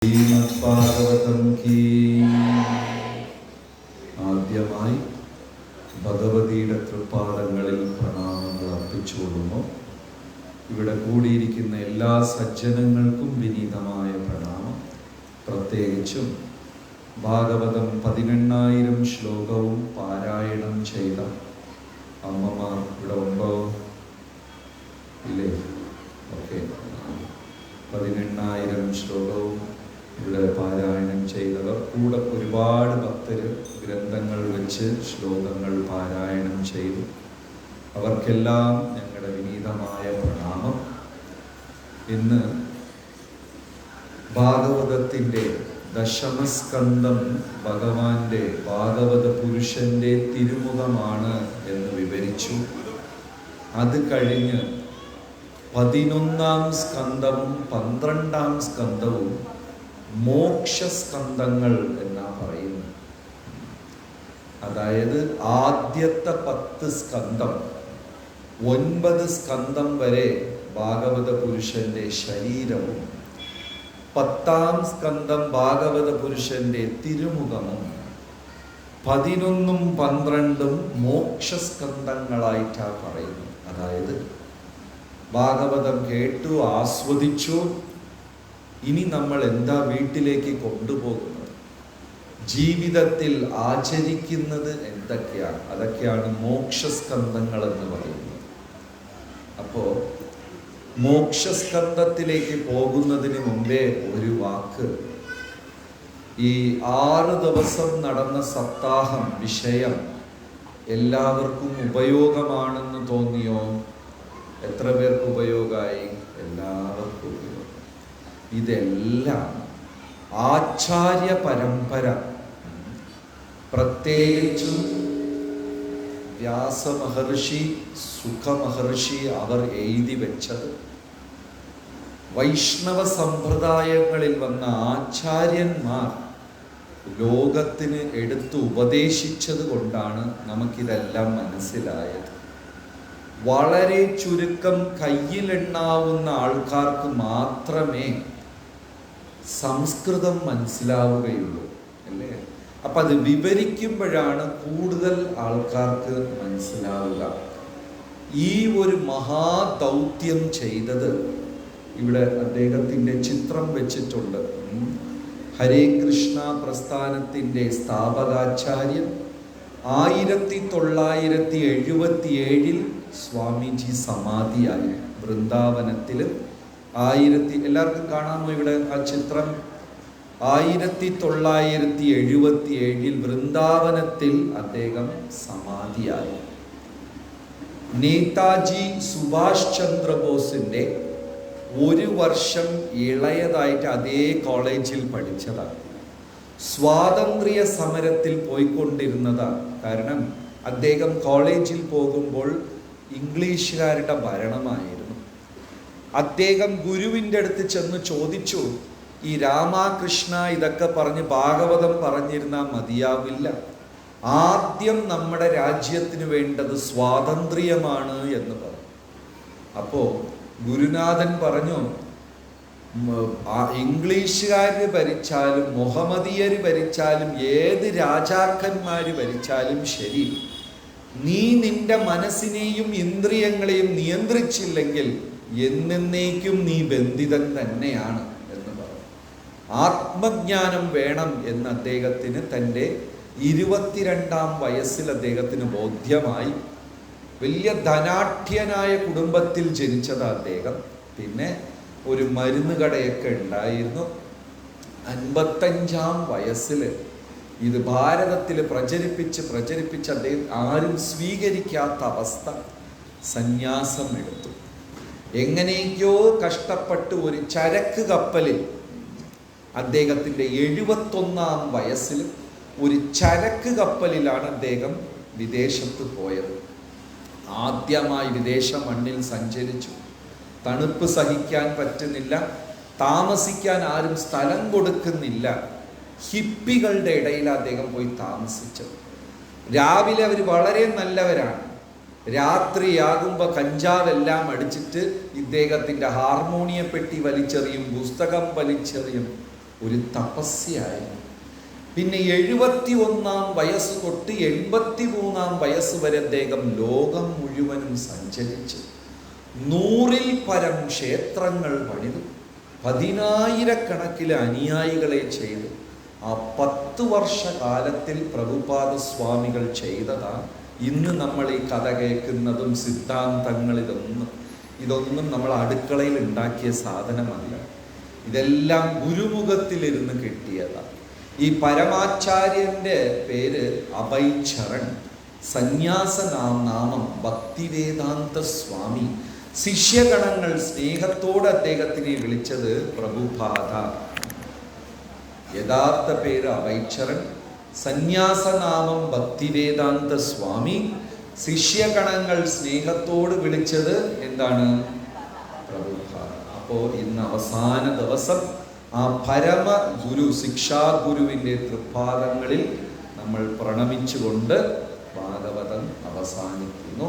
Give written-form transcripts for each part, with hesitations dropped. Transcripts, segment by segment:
Srimad Bhagavatam key. ആദ്യമായി ഭഗവതിയുടെ തൃപ്പാദങ്ങളിൽ പ്രണാമങ്ങൾ അർപ്പിച്ചുകൊള്ളുന്നു. ഇവിടെ കൂടിയിരിക്കുന്ന എല്ലാ സജ്ജനങ്ങൾക്കും വിനീതമായ പ്രണാമം. പ്രത്യേകിച്ചും ഭാഗവതം 18,000 ശ്ലോകവും പാരായണം ചെയ്ത അമ്മമാർ ഇവിടെ ഉണ്ടോ? ഇല്ലേ? ഓക്കെ. 18,000 ശ്ലോകവും ഇവിടെ പാരായണം ചെയ്തവർ, കൂടെ ഒരുപാട് ഭക്തർ ഗ്രന്ഥങ്ങൾ വെച്ച് ശ്ലോകങ്ങൾ പാരായണം ചെയ്തു. അവർക്കെല്ലാം ഞങ്ങളുടെ വിനീതമായ പ്രണാമം. ഇന്ന് ഭാഗവതത്തിൻ്റെ ദശമസ്കന്ധം ഭഗവാന്റെ ഭാഗവത പുരുഷന്റെ തിരുമുഖമാണ് എന്ന് വിവരിച്ചു. അത് കഴിഞ്ഞ് 11-ാം സ്കന്ധവും 12-ാം സ്കന്ധവും മോക്ഷസ്കന്ധങ്ങൾ എന്നാ പറയുന്നത്. അതായത് ആദ്യത്തെ 10 സ്കന്ധം 9 സ്കന്ധം വരെ ഭാഗവത പുരുഷന്റെ ശരീരവും 10-ാം സ്കന്ധം ഭാഗവത പുരുഷന്റെ തിരുമുഖവും 11-ഉം 12-ഉം മോക്ഷസ്കന്ധങ്ങളായിട്ടാണ് പറയുന്നത്. അതായത് ഭാഗവതം കേട്ടു, ആസ്വദിച്ചു. ഇനി നമ്മൾ എന്താ വീട്ടിലേക്ക് കൊണ്ടുപോകുന്നത്, ജീവിതത്തിൽ ആചരിക്കുന്നത് എന്തൊക്കെയാണ്, അതൊക്കെയാണ് മോക്ഷസ്കന്ധങ്ങൾ എന്ന് പറയുന്നത്. അപ്പോൾ മോക്ഷസ്കന്ധത്തിലേക്ക് പോകുന്നതിന് മുമ്പേ ഒരു വാക്ക്, ഈ 6 ദിവസം നടന്ന സപ്താഹം വിഷയം എല്ലാവർക്കും ഉപയോഗമാണെന്ന് തോന്നിയോ? എത്ര പേർക്ക് ഉപയോഗമായി? എല്ലാവർക്കും ഉപയോഗം. ഇതെല്ലാം ആചാര്യ പരമ്പര, പ്രത്യേകിച്ചും വ്യാസമഹർഷി, സുഖമഹർഷി അവർ എഴുതി വെച്ചത്, വൈഷ്ണവ സമ്പ്രദായങ്ങളിൽ വന്ന ആചാര്യന്മാർ ലോകത്തിന് എടുത്ത് ഉപദേശിച്ചത് കൊണ്ടാണ് നമുക്കിതെല്ലാം മനസ്സിലായത്. വളരെ ചുരുക്കം കയ്യിലെണ്ണാവുന്ന ആൾക്കാർക്ക് മാത്രമേ സംസ്കൃതം മനസ്സിലാവുകയുള്ളൂ, അല്ലേ? അപ്പം അത് വിവരിക്കുമ്പോഴാണ് കൂടുതൽ ആൾക്കാർക്ക് മനസ്സിലാവുക. ഈ ഒരു മഹാദൗത്യം ചെയ്തത്, ഇവിടെ അദ്ദേഹത്തിൻ്റെ ചിത്രം വെച്ചിട്ടുണ്ട്. ഹരേ കൃഷ്ണ പ്രസ്ഥാനത്തിൻ്റെ സ്ഥാപകാചാര്യൻ 1977 സ്വാമിജി സമാധിയായി വൃന്ദാവനത്തിൽ. എല്ലാവർക്കും കാണാമോ ഇവിടെ ആ ചിത്രം? 1977 വൃന്ദാവനത്തിൽ അദ്ദേഹം സമാധിയായി. നേതാജി സുഭാഷ് ചന്ദ്രബോസിന്റെ 1 വർഷം ഇളയതായിട്ട് അതേ കോളേജിൽ പഠിച്ചതാണ്. സ്വാതന്ത്ര്യ സമരത്തിൽ പോയിക്കൊണ്ടിരുന്നതാണ്. കാരണം അദ്ദേഹം കോളേജിൽ പോകുമ്പോൾ ഇംഗ്ലീഷുകാരുടെ ഭരണമായിരുന്നു. അദ്ദേഹം ഗുരുവിൻ്റെ അടുത്ത് ചെന്ന് ചോദിച്ചു, ഈ രാമകൃഷ്ണ ഇതൊക്കെ പറഞ്ഞ് ഭാഗവതം പറഞ്ഞിരുന്നാൽ മതിയാവില്ല, ആദ്യം നമ്മുടെ രാജ്യത്തിന് വേണ്ടത് സ്വാതന്ത്ര്യമാണ് എന്ന് പറഞ്ഞു. അപ്പോൾ ഗുരുനാഥൻ പറഞ്ഞു, ഇംഗ്ലീഷുകാർ ഭരിച്ചാലും മുഹമ്മദിയർ ഭരിച്ചാലും ഏത് രാജാക്കന്മാർ ഭരിച്ചാലും ശരി, നീ നിന്റെ മനസ്സിനെയും ഇന്ദ്രിയങ്ങളെയും നിയന്ത്രിച്ചില്ലെങ്കിൽ എന്നേക്കും നീ ബന്ധിതൻ തന്നെയാണ് എന്ന് പറഞ്ഞു. ആത്മജ്ഞാനം വേണം എന്ന് അദ്ദേഹത്തിന് തൻ്റെ 22-ാം വയസ്സിൽ അദ്ദേഹത്തിന് ബോധ്യമായി. വലിയ ധനാഢ്യനായ കുടുംബത്തിൽ ജനിച്ചത് അദ്ദേഹം. പിന്നെ ഒരു മരുന്ന് കടയൊക്കെ ഉണ്ടായിരുന്നു. 55-ാം വയസ്സിൽ ഇത് ഭാരതത്തിൽ പ്രചരിപ്പിച്ച് അദ്ദേഹം ആരും സ്വീകരിക്കാത്ത അവസ്ഥ, സന്യാസം എടുത്തു. എങ്ങനെയൊക്കെയോ കഷ്ടപ്പെട്ട് ഒരു ചരക്ക് കപ്പലിൽ അദ്ദേഹത്തിൻ്റെ 71-ാം വയസ്സിൽ ഒരു ചരക്ക് കപ്പലിലാണ് അദ്ദേഹം വിദേശത്ത് പോയത്. ആദ്യമായി വിദേശ മണ്ണിൽ സഞ്ചരിച്ചു. തണുപ്പ് സഹിക്കാൻ പറ്റുന്നില്ല, താമസിക്കാൻ ആരും സ്ഥലം കൊടുക്കുന്നില്ല. ഹിപ്പികളുടെ ഇടയിൽ അദ്ദേഹം പോയി താമസിച്ചത്. രാവിലെ അവർ വളരെ നല്ലവരാണ്, രാത്രിയാകുമ്പോൾ കഞ്ചാവെല്ലാം അടിച്ചിട്ട് ഇദ്ദേഹത്തിൻ്റെ ഹാർമോണിയ പെട്ടി വലിച്ചെറിയും, പുസ്തകം വലിച്ചെറിയും. ഒരു തപസ്യായിരുന്നു. പിന്നെ 71 വയസ്സ് തൊട്ട് 83 വയസ്സ് വരെ അദ്ദേഹം ലോകം മുഴുവനും സഞ്ചരിച്ചു. 100-ൽ പരം ക്ഷേത്രങ്ങൾ പണിതു. 10,000-കണക്കിന് അനുയായികളെ ചെയ്തു. ആ 10 വർഷകാലത്തിൽ പ്രഭുപാദ സ്വാമികൾ ചെയ്തതാണ് ഇന്ന് നമ്മൾ ഈ കഥ കേൾക്കുന്നതും സിദ്ധാന്തങ്ങൾ. ഇതൊന്നും നമ്മൾ അടുക്കളയിൽ ഉണ്ടാക്കിയ സാധനമല്ല. ഇതെല്ലാം ഗുരുമുഖത്തിലിരുന്ന് കിട്ടിയതാണ്. ഈ പരമാചാര്യന്റെ പേര് അഭയ്ചരൺ. സന്യാസ നാമം ഭക്തിവേദാന്ത സ്വാമി. ശിഷ്യഗണങ്ങൾ സ്നേഹത്തോടെ അദ്ദേഹത്തിനെ വിളിച്ചത് പ്രഭുപാദ. യഥാർത്ഥ പേര് അഭയ്ചരൺ, സന്യാസനാമം ഭക്തിവേദാന്ത സ്വാമി. ശിഷ്യഗണങ്ങൾ സ്നേഹത്തോട് വിളിച്ചത് എന്താണ്? പ്രഭുപാദ. അപ്പോൾ ഇന്ന് അവസാന ദിവസം ആ പരമ ഗുരു, ശിക്ഷാഗുരുവിൻ്റെ തൃപ്പാദങ്ങളിൽ നമ്മൾ പ്രണമിച്ചുകൊണ്ട് ഭാഗവതം അവസാനിക്കുന്നു.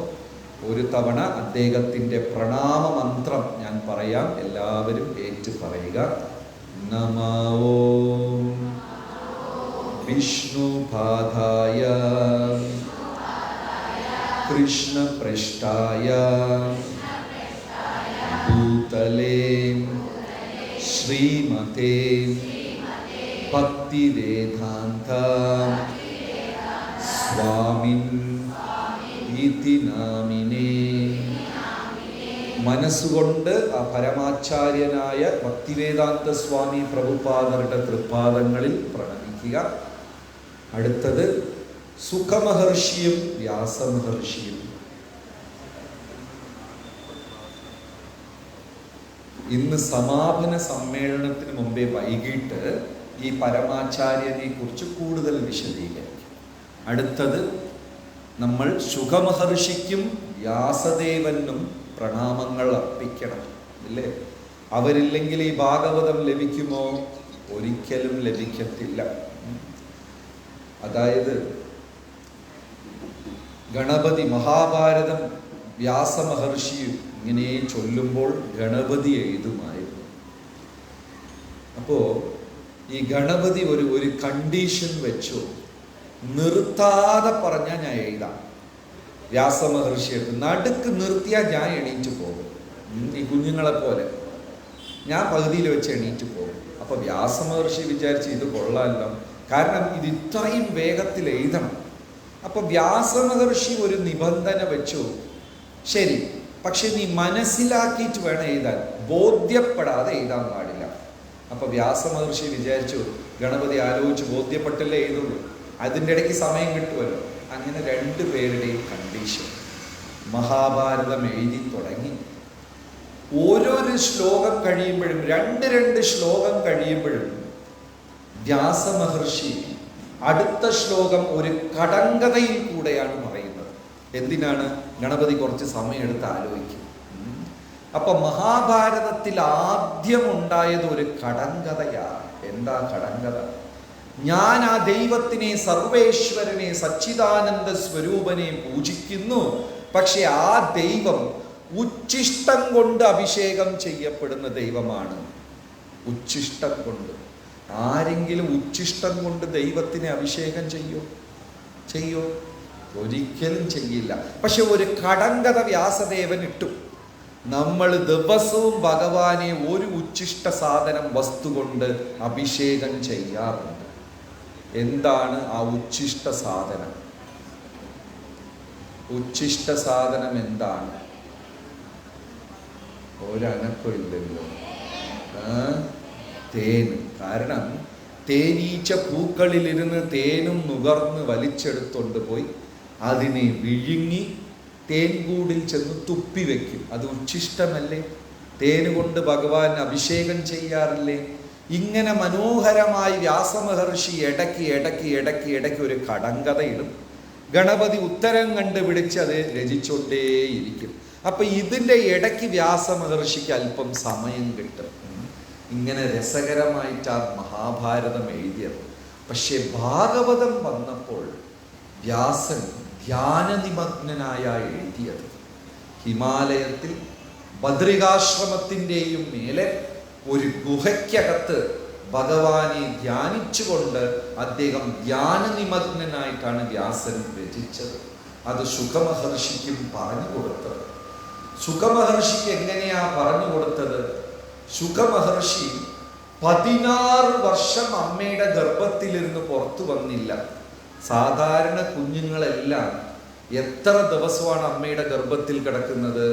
ഒരു തവണ അദ്ദേഹത്തിൻ്റെ പ്രണാമ മന്ത്രം ഞാൻ പറയാം, എല്ലാവരും ഏറ്റു പറയുക. നമോ വിഷ്ണുപാദായ കൃഷ്ണപൃഷ്ഠായ ഭൂതലേ ശ്രീമതേ ഭക്തിവേദാന്ത സ്വാമിൻ ഇതി നാമിനേ. മനസ്സുകൊണ്ട് ആ പരമാചാര്യനായ ഭക്തിവേദാന്ത സ്വാമി പ്രഭുപാദരുടെ തൃപ്പാദങ്ങളിൽ പ്രണമിക്കുക. അടുത്തത് സുഖമഹർഷിയും വ്യാസമഹർഷിയും. ഇന്ന് സമാപന സമ്മേളനത്തിന് മുമ്പേ വൈകിട്ട് ഈ പരമാചാര്യനെ കുറിച്ച് കൂടുതൽ വിശദീകരിക്കും. അടുത്തത് നമ്മൾ സുഖമഹർഷിക്കും വ്യാസദേവനും പ്രണാമങ്ങൾ അർപ്പിക്കണം, ഇല്ലേ? അവരില്ലെങ്കിൽ ഈ ഭാഗവതം ലഭിക്കുമോ? ഒരിക്കലും ലഭിക്കത്തില്ല. അതായത് ഗണപതി, മഹാഭാരതം വ്യാസമഹർഷി ഇങ്ങനെ ചൊല്ലുമ്പോൾ ഗണപതി എഴുതുമായിരുന്നു. അപ്പോൾ ഈ ഗണപതി ഒരു കണ്ടീഷൻ വെച്ചു, നിർത്താതെ പറഞ്ഞാൽ ഞാൻ എഴുതാം. വ്യാസമഹർഷിയെടുത്ത് നടുക്ക് നിർത്തിയാൽ ഞാൻ എണീറ്റ് പോകും. ഈ കുഞ്ഞുങ്ങളെ പോലെ ഞാൻ പകുതിയിൽ വെച്ച് എണീറ്റ് പോകും. അപ്പോൾ വ്യാസമഹർഷി വിചാരിച്ച് ഇത് കൊള്ളാമല്ലോ, കാരണം ഇത് ഇത്രയും വേഗത്തിൽ എഴുതണം. അപ്പോൾ വ്യാസമഹർഷി ഒരു നിബന്ധന വെച്ചു, ശരി, പക്ഷെ നീ മനസ്സിലാക്കിയിട്ട് വേണം എഴുതാൻ, ബോധ്യപ്പെടാതെ എഴുതാൻ പാടില്ല. അപ്പോൾ വ്യാസമഹർഷി വിചാരിച്ചു, ഗണപതി ആലോചിച്ച് ബോധ്യപ്പെട്ടല്ലേ എഴുതുള്ളൂ, അതിൻ്റെ ഇടയ്ക്ക് സമയം കിട്ടുമല്ലോ. അങ്ങനെ 2 പേരുടെയും കണ്ടീഷൻ. മഹാഭാരതം എഴുതി തുടങ്ങി. ഓരോരു ശ്ലോകം കഴിയുമ്പോഴും 2 ശ്ലോകം കഴിയുമ്പോഴും വ്യാസമഹർഷി അടുത്ത ശ്ലോകം ഒരു കടങ്കഥയിൽ കൂടെയാണ് പറയുന്നത്. എന്തിനാണ്? ഗണപതി കുറച്ച് സമയം എടുത്ത് ആലോചിക്കും. അപ്പൊ മഹാഭാരതത്തിൽ ആദ്യം ഉണ്ടായത് ഒരു കടങ്കഥയാണ്. എന്താ കടങ്കഥ? ഞാൻ ആ ദൈവത്തിനെ, സർവേശ്വരനെ, സച്ചിദാനന്ദ സ്വരൂപനെ പൂജിക്കുന്നു. പക്ഷെ ആ ദൈവം ഉച്ഛിഷ്ടം കൊണ്ട് അഭിഷേകം ചെയ്യപ്പെടുന്ന ദൈവമാണ്. ഉച്ഛിഷ്ടം കൊണ്ട്. ആരെങ്കിലും ഉച്ഛിഷ്ടം കൊണ്ട് ദൈവത്തിനെ അഭിഷേകം ചെയ്യോ? ഒരിക്കലും ചെയ്യില്ല. പക്ഷെ ഒരു കടങ്കഥ വ്യാസദേവൻ ഇട്ടു. നമ്മൾ ദിവസവും ഭഗവാനെ ഒരു ഉച്ഛിഷ്ട സാധനം, വസ്തു കൊണ്ട് അഭിഷേകം ചെയ്യാറുണ്ട്. എന്താണ് ആ ഉച്ഛിഷ്ട സാധനം? ഉച്ഛിഷ്ട സാധനം എന്താണ്? ഒരനക്കമില്ലല്ലോ. തേന്. കാരണം തേനീച്ച പൂക്കളിലിരുന്ന് തേനും നുകർന്ന് വലിച്ചെടുത്തോണ്ട് പോയി അതിനെ വിഴുങ്ങി തേൻകൂടിൽ ചെന്ന് തുപ്പി വെക്കും. അത് ഉച്ഛിഷ്ടമല്ലേ? തേനുകൊണ്ട് ഭഗവാൻ അഭിഷേകം ചെയ്യാറില്ലേ? ഇങ്ങനെ മനോഹരമായി വ്യാസമഹർഷി ഇടയ്ക്ക് ഒരു കടങ്കഥയിടും. ഗണപതി ഉത്തരം കണ്ടുപിടിച്ച് അത് രചിച്ചോണ്ടേയിരിക്കും. അപ്പൊ ഇതിൻ്റെ ഇടയ്ക്ക് വ്യാസമഹർഷിക്ക് അല്പം സമയം കിട്ടും. ഇങ്ങനെ രസകരമായിട്ടാണ് മഹാഭാരതം എഴുതിയത്. പക്ഷെ ഭാഗവതം വന്നപ്പോൾ വ്യാസൻ ധ്യാനനിമഗ്നനായ എഴുതിയത്. ഹിമാലയത്തിൽ ബദ്രികാശ്രമത്തിൻ്റെയും മേലെ ഒരു ഗുഹയ്ക്കകത്ത് ഭഗവാനെ ധ്യാനിച്ചുകൊണ്ട് അദ്ദേഹം ധ്യാനനിമഗ്നനായിട്ടാണ് വ്യാസൻ രചിച്ചത്. അത് ശുകമഹർഷിക്കും പറഞ്ഞു കൊടുത്തത്. ശുകമഹർഷിക്ക് എങ്ങനെയാ പറഞ്ഞു കൊടുത്തത്? ശുകമഹർഷി 16 വർഷം അമ്മയുടെ ഗർഭത്തിലിരുന്ന് പുറത്തു വന്നില്ല. സാധാരണ കുഞ്ഞുങ്ങളെല്ലാം എത്ര ദിവസമാണ് അമ്മയുടെ ഗർഭത്തിൽ കിടക്കുന്നത്?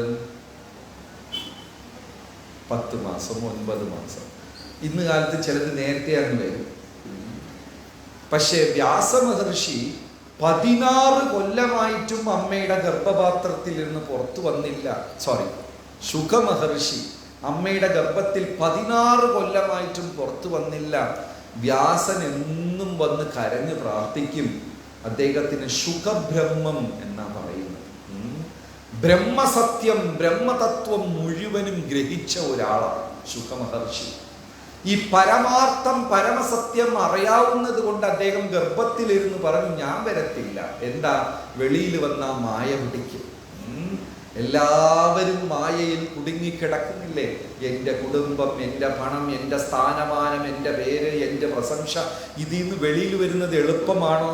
10 മാസം, 9 മാസം. ഇന്ന് കാലത്ത് ചിലത് നേരത്തെ അങ്ങ് വരും. പക്ഷേ വ്യാസമഹർഷി 16 കൊല്ലമായിട്ടും അമ്മയുടെ ഗർഭപാത്രത്തിൽ ഇരുന്ന് പുറത്തു വന്നില്ല. ശുകമഹർഷി അമ്മയുടെ ഗർഭത്തിൽ 16 കൊല്ലമായിട്ടും പുറത്തു വന്നില്ല. വ്യാസൻ എന്നും വന്ന് കരഞ്ഞ് പ്രാർത്ഥിക്കും. അദ്ദേഹത്തിന് ശുകബ്രഹ്മം എന്നാ പറയുന്നത്. ബ്രഹ്മസത്യം, ബ്രഹ്മതത്വം മുഴുവനും ഗ്രഹിച്ച ഒരാളാണ് ശുകമഹർഷി. ഈ പരമാർത്ഥം, പരമസത്യം അറിയാവുന്നത് കൊണ്ട് അദ്ദേഹം ഗർഭത്തിലിരുന്ന് പറഞ്ഞു, ഞാൻ വരത്തില്ല. എന്താ? വെളിയിൽ വന്ന മായ പിടിക്കും. എല്ലാവരും മായയിൽ കുടുങ്ങിക്കിടക്കുന്നില്ലേ? എൻ്റെ കുടുംബം, എൻ്റെ പണം, എൻ്റെ സ്ഥാനമാനം, എൻ്റെ പേര്, എൻ്റെ പ്രശംസ, ഇതിൽ നിന്ന് വെളിയിൽ വരുന്നത് എളുപ്പമാണോ?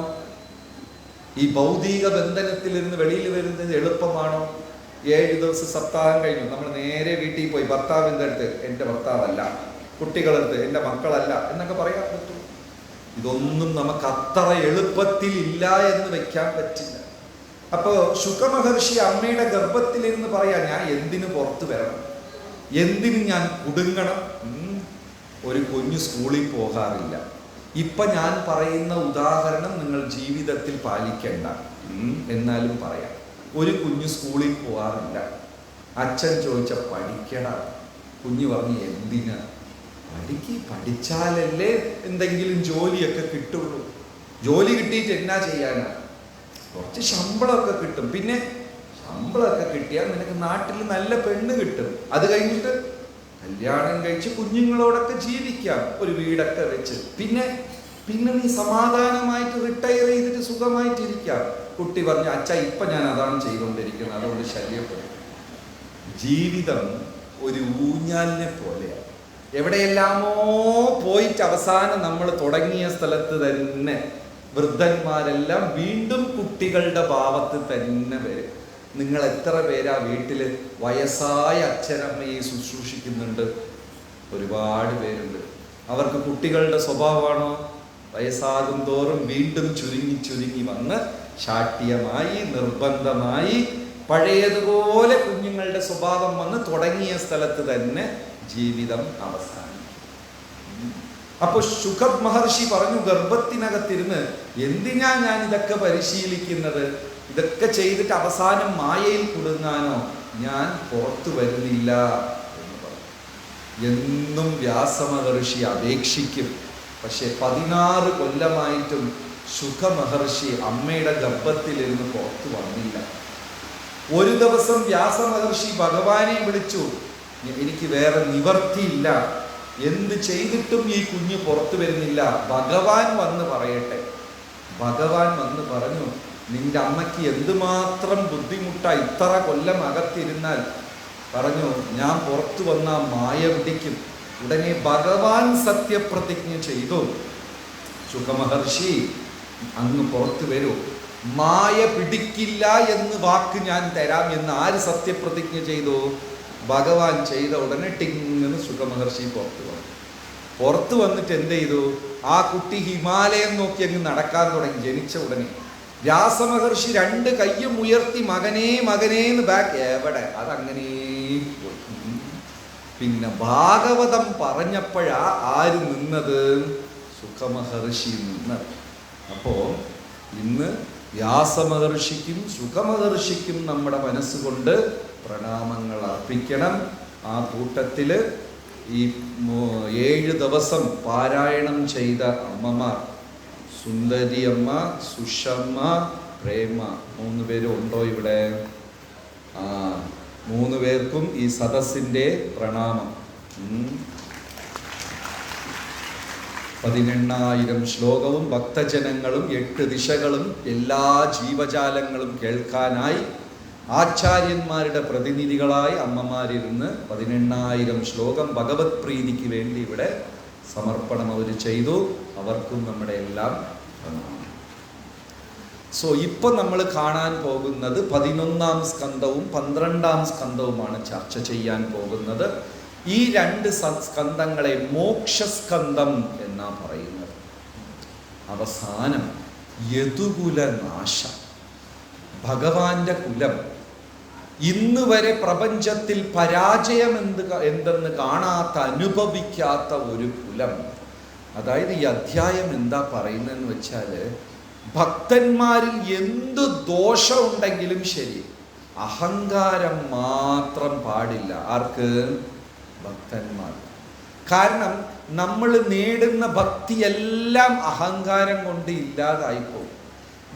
ഈ ഭൗതിക ബന്ധനത്തിലിരുന്ന് വെളിയിൽ വരുന്നത് എളുപ്പമാണോ? 7 ദിവസം സപ്താഹം കഴിഞ്ഞു, നമ്മൾ നേരെ വീട്ടിൽ പോയി ഭർത്താവിൻ്റെ അടുത്ത് എൻ്റെ ഭർത്താവല്ല, കുട്ടികളടുത്ത് എൻ്റെ മക്കളല്ല എന്നൊക്കെ പറയാൻ പറ്റും. ഇതൊന്നും നമുക്ക് അത്ര എളുപ്പത്തിൽ ഇല്ല എന്ന് വെക്കാൻ പറ്റില്ല. അപ്പോൾ ശുകമഹർഷി അമ്മയുടെ ഗർഭത്തിലിരുന്ന് പറയാ, ഞാൻ എന്തിനു പുറത്തു വരണം, എന്തിനു ഞാൻ കുടുങ്ങണം? ഒരു കുഞ്ഞു സ്കൂളിൽ പോകാറില്ല. ഇപ്പൊ ഞാൻ പറയുന്ന ഉദാഹരണം നിങ്ങൾ ജീവിതത്തിൽ പാലിക്കണ്ട, എന്നാലും പറയാം. ഒരു കുഞ്ഞു സ്കൂളിൽ പോകാറില്ല. അച്ഛൻ ചോദിച്ച പഠിക്കണ, കുഞ്ഞു പറഞ്ഞു എന്തിനാ? പഠിച്ചാലല്ലേ എന്തെങ്കിലും ജോലിയൊക്കെ കിട്ടുള്ളൂ. ജോലി കിട്ടിയിട്ട് എന്നാ ചെയ്യാനാ? കുറച്ച് ശമ്പളമൊക്കെ കിട്ടും. പിന്നെ ശമ്പളമൊക്കെ കിട്ടിയാൽ നിനക്ക് നാട്ടിൽ നല്ല പെണ്ണ് കിട്ടും. അത് കഴിഞ്ഞിട്ട് കല്യാണം കഴിച്ച് കുഞ്ഞുങ്ങളോടൊക്കെ ജീവിക്കാം, ഒരു വീടൊക്കെ വെച്ച്. പിന്നെ നീ സമാധാനമായിട്ട് റിട്ടയർ ചെയ്തിട്ട് സുഖമായിട്ടിരിക്കാം. കുട്ടി പറഞ്ഞു, അച്ഛ ഇപ്പൊ ഞാൻ അതാണ് ചെയ്തുകൊണ്ടിരിക്കുന്നത്, അതുകൊണ്ട് ശല്യപ്പെടും. ജീവിതം ഒരു ഊഞ്ഞാലിനെ പോലെയാണ്. എവിടെയെല്ലാമോ പോയിട്ട് അവസാനം നമ്മൾ തുടങ്ങിയ സ്ഥലത്ത് തന്നെ വൃദ്ധന്മാരെല്ലാം വീണ്ടും കുട്ടികളുടെ ഭാവത്തിൽ തന്നെ വരും. നിങ്ങൾ എത്ര പേരാ വീട്ടിൽ വയസ്സായ അച്ഛനമ്മയെ ശുശ്രൂഷിക്കുന്നുണ്ട്? ഒരുപാട് പേരുണ്ട്. അവർക്ക് കുട്ടികളുടെ സ്വഭാവമാണോ? വയസ്സാകും തോറും വീണ്ടും ചുരുങ്ങി വന്ന് ശാഠ്യമായി, നിർബന്ധമായി പഴയതുപോലെ കുഞ്ഞുങ്ങളുടെ സ്വഭാവം വന്ന് തുടങ്ങിയ സ്ഥലത്ത് തന്നെ ജീവിതം അവസാനം. അപ്പൊ ശുക മഹർഷി പറഞ്ഞു, ഗർഭത്തിനകത്തിരുന്ന് എന്തിനാ ഞാൻ ഇതൊക്കെ പരിശീലിക്കുന്നത്? ഇതൊക്കെ ചെയ്തിട്ട് അവസാനം മായയിൽ കുടുങ്ങാനോ? ഞാൻ പുറത്തു വരുന്നില്ല എന്ന് പറഞ്ഞു. എന്നും വ്യാസമഹർഷി അപേക്ഷിക്കും. പക്ഷെ 16 കൊല്ലമായിട്ടും ശുകമഹർഷി അമ്മയുടെ ഗർഭത്തിലിരുന്ന് പുറത്തു വന്നില്ല. ഒരു ദിവസം വ്യാസമഹർഷി ഭഗവാനെ വിളിച്ചു, എനിക്ക് വേറെ നിവർത്തിയില്ല, എന്ത് ചെയ്തിട്ടും ഈ കുഞ്ഞ് പുറത്തു വരുന്നില്ല, ഭഗവാൻ വന്ന് പറയട്ടെ. ഭഗവാൻ വന്ന് പറഞ്ഞു, നിന്റെ അമ്മയ്ക്ക് എന്തുമാത്രം ബുദ്ധിമുട്ടാ, ഇത്ര കൊല്ലം അകത്തിരുന്നാൽ. പറഞ്ഞു, ഞാൻ പുറത്തു വന്ന മായ പിടിക്കും. ഉടനെ ഭഗവാൻ സത്യപ്രതിജ്ഞ ചെയ്തു, ശുകമഹർഷി അങ്ങ് പുറത്തു വരൂ, മായ പിടിക്കില്ല എന്ന് വാക്ക് ഞാൻ തരാം എന്ന് ആര് സത്യപ്രതിജ്ഞ ചെയ്തു? ഭഗവാൻ ചെയ്ത ഉടനെ ടിങ്ങെന്ന് ശുകമഹർഷി പുറത്തു വന്നിട്ട് എന്ത് ചെയ്തു? ആ കുട്ടി ഹിമാലയം നോക്കി അങ്ങ് നടക്കാൻ തുടങ്ങി. ജനിച്ച ഉടനെ വ്യാസമഹർഷി 2 കയ്യും ഉയർത്തി മകനേ മകനേന്ന് ബാക്ക്. എവിടെ? അതങ്ങനെ പോയി. പിന്നെ ഭാഗവതം പറഞ്ഞപ്പോഴാ ആര് നിന്നത്? ശുകമഹർഷി നിന്നത്. അപ്പോ ഇന്ന് വ്യാസമഹർഷിക്കും ശുകമഹർഷിക്കും നമ്മുടെ മനസ്സുകൊണ്ട് പ്രണാമങ്ങൾ അർപ്പിക്കണം. ആ കൂട്ടത്തില് ഈ 7 ദിവസം പാരായണം ചെയ്ത അമ്മമാർ, സുന്ദരി അമ്മ, സുഷമ്മ, പ്രേമ, 3 പേരും ഉണ്ടോ ഇവിടെ? 3 പേർക്കും ഈ സദസ്സിൻ്റെ പ്രണാമം. 18,000 ശ്ലോകവും ഭക്തജനങ്ങളും 8 ദിശകളും എല്ലാ ജീവജാലങ്ങളും കേൾക്കാനായി ആചാര്യന്മാരുടെ പ്രതിനിധികളായി അമ്മമാരിരുന്ന് 18,000 ശ്ലോകം ഭഗവത് പ്രീതിക്ക് വേണ്ടി ഇവിടെ സമർപ്പണം അവർ ചെയ്തു. അവർക്കും നമ്മുടെ എല്ലാം പ്രണാമം. സോ ഇപ്പൊ നമ്മൾ കാണാൻ പോകുന്നത് 11-ാം സ്കന്ധവും 12-ാം സ്കന്ധവുമാണ് ചർച്ച ചെയ്യാൻ പോകുന്നത്. ഈ 2 സ്കന്ധങ്ങളെ മോക്ഷസ്കന്ധം എന്നാ പറയുന്നത്. അവസാനം യദുകുലനാശം, ഭഗവാന്റെ കുലം, ഇന്ന് വരെ പ്രപഞ്ചത്തിൽ പരാജയം എന്തെന്ന് കാണാത്ത, അനുഭവിക്കാത്ത ഒരു കുലം. അതായത് ഈ അധ്യായം എന്താ പറയുന്നതെന്ന് വെച്ചാൽ, ഭക്തന്മാരിൽ എന്ത് ദോഷമുണ്ടെങ്കിലും ശരി, അഹങ്കാരം മാത്രം പാടില്ല. ആർക്ക്? ഭക്തന്മാർ. കാരണം നമ്മൾ നേടുന്ന ഭക്തിയെല്ലാം അഹങ്കാരം കൊണ്ട് ഇല്ലാതായിപ്പോകും.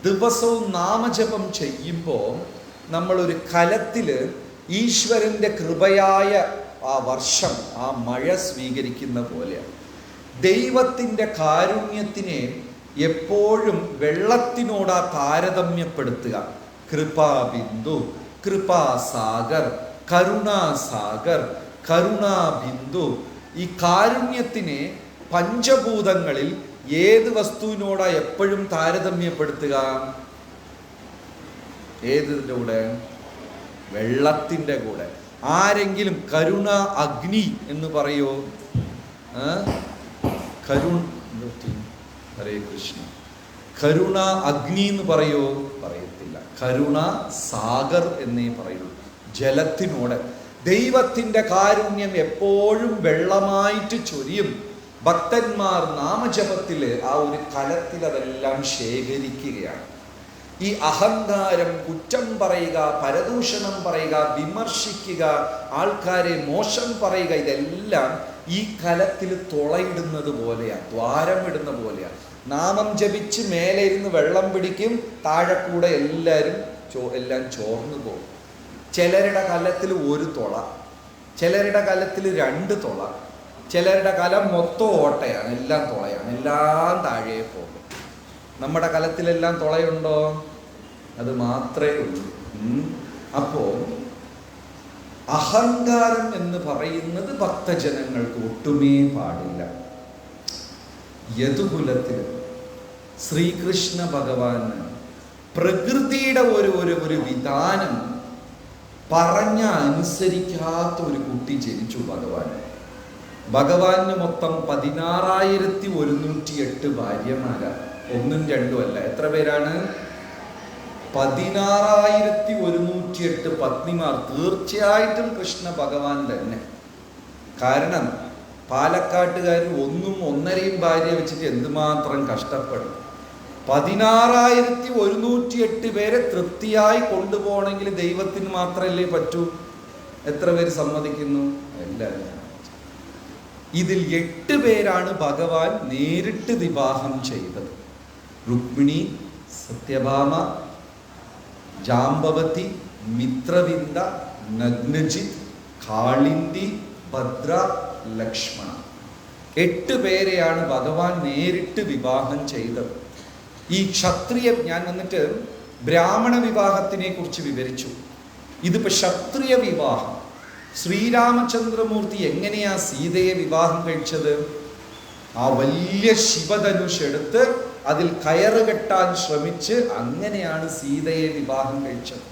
ദിവസവും നാമജപം ചെയ്യുമ്പോൾ നമ്മളൊരു കലത്തിൽ ഈശ്വരൻ്റെ കൃപയായ ആ വർഷം, ആ മഴ സ്വീകരിക്കുന്ന പോലെയാണ്. ദൈവത്തിൻ്റെ കാരുണ്യത്തിനെ എപ്പോഴും വെള്ളത്തിനോടാ താരതമ്യപ്പെടുത്തുക. കൃപാബിന്ദു, കൃപാസാഗർ, കരുണാസാഗർ, കരുണാബിന്ദു. ഈ കാരുണ്യത്തിനെ പഞ്ചഭൂതങ്ങളിൽ ഏത് വസ്തുവിനോടാ എപ്പോഴും താരതമ്യപ്പെടുത്തുക? ഏതിൻ്റെ കൂടെ? വെള്ളത്തിൻ്റെ കൂടെ. ആരെങ്കിലും കരുണ അഗ്നി എന്ന് പറയോ? ഹരേ കൃഷ്ണ. കരുണ അഗ്നി എന്ന് പറയോ? പറയത്തില്ല. കരുണ സാഗർ എന്നേ പറയൂ. ജലത്തിനോട്. ദൈവത്തിൻ്റെ കാരുണ്യം എപ്പോഴും വെള്ളമായിട്ട് ചൊരിയും. ഭക്തന്മാർ നാമജപത്തിൽ ആ ഒരു കലത്തിൽ അതെല്ലാം ശേഖരിക്കുകയാണ്. ഈ അഹങ്കാരം, കുറ്റം പറയുക, പരദൂഷണം പറയുക, വിമർശിക്കുക, ആൾക്കാരെ മോശം പറയുക, ഇതെല്ലാം ഈ കലത്തിൽ തുളയിടുന്നത് പോലെയാണ്, ദ്വാരമിടുന്ന പോലെയാണ്. നാമം ജപിച്ച് മേലെ ഇരുന്ന് വെള്ളം പിടിക്കും, താഴെക്കൂടെ എല്ലാം ചോർന്നു പോകും. ചിലരുടെ കലത്തിൽ 1 തുള, ചിലരുടെ കലത്തിൽ 2 തുള, ചിലരുടെ കലം മൊത്തം ഓട്ടയാണ്, എല്ലാം തുളയാണ്, എല്ലാം താഴെ പോകും. നമ്മുടെ കലത്തിലെല്ലാം തുളയുണ്ടോ? അത് മാത്രമേ ഉള്ളൂ. അപ്പോൾ അഹങ്കാരം എന്ന് പറയുന്നത് ഭക്തജനങ്ങൾക്ക് ഒട്ടുമേ പാടില്ല. യദുകുലത്തിൽ ശ്രീകൃഷ്ണ ഭഗവാന് പ്രകൃതിയുടെ ഒരു വിധാനം പറഞ്ഞ അനുസരിക്കാത്ത ഒരു കുട്ടി ജനിച്ചു. ഭഗവാന് മൊത്തം 16,108 ഭാര്യമാരാണ്. 1ഉം 2ഉം അല്ല. എത്ര പേരാണ്? 16,108 പത്നിമാർ. തീർച്ചയായിട്ടും കൃഷ്ണ ഭഗവാൻ തന്നെ. കാരണം പാലക്കാട്ടുകാർ 1ഉം 1.5യും ഭാര്യ വെച്ചിട്ട് എന്തുമാത്രം കഷ്ടപ്പെടും. 16,108 പേരെ തൃപ്തിയായി കൊണ്ടുപോകണമെങ്കിൽ ദൈവത്തിന് മാത്രമല്ലേ പറ്റൂ. എത്ര പേര് സമ്മതിക്കുന്നു? എല്ലാവരും. ഇതിൽ 8 പേരാണ് ഭഗവാൻ നേരിട്ട് വിവാഹം ചെയ്തത്. രുക്മിണി, സത്യഭാമ, ജാംബവതി, മിത്രവിന്ദ, നഗ്നജിത്, കാളിന്തി, ഭദ്ര, ലക്ഷ്മണ. 8 പേരെയാണ് ഭഗവാൻ നേരിട്ട് വിവാഹം ചെയ്തത്. ഈ ക്ഷത്രിയ, ഞാൻ വന്നിട്ട് ബ്രാഹ്മണ വിവാഹത്തിനെ കുറിച്ച് വിവരിച്ചു. ഇതിപ്പോൾ ക്ഷത്രിയ വിവാഹം. ശ്രീരാമചന്ദ്രമൂർത്തി എങ്ങനെയാ സീതയെ വിവാഹം കഴിച്ചത്? ആ വലിയ ശിവധനുഷ് എടുത്ത് അതിൽ കയറ് കെട്ടാൻ ശ്രമിച്ച് അങ്ങനെയാണ് സീതയെ വിവാഹം കഴിച്ചത്.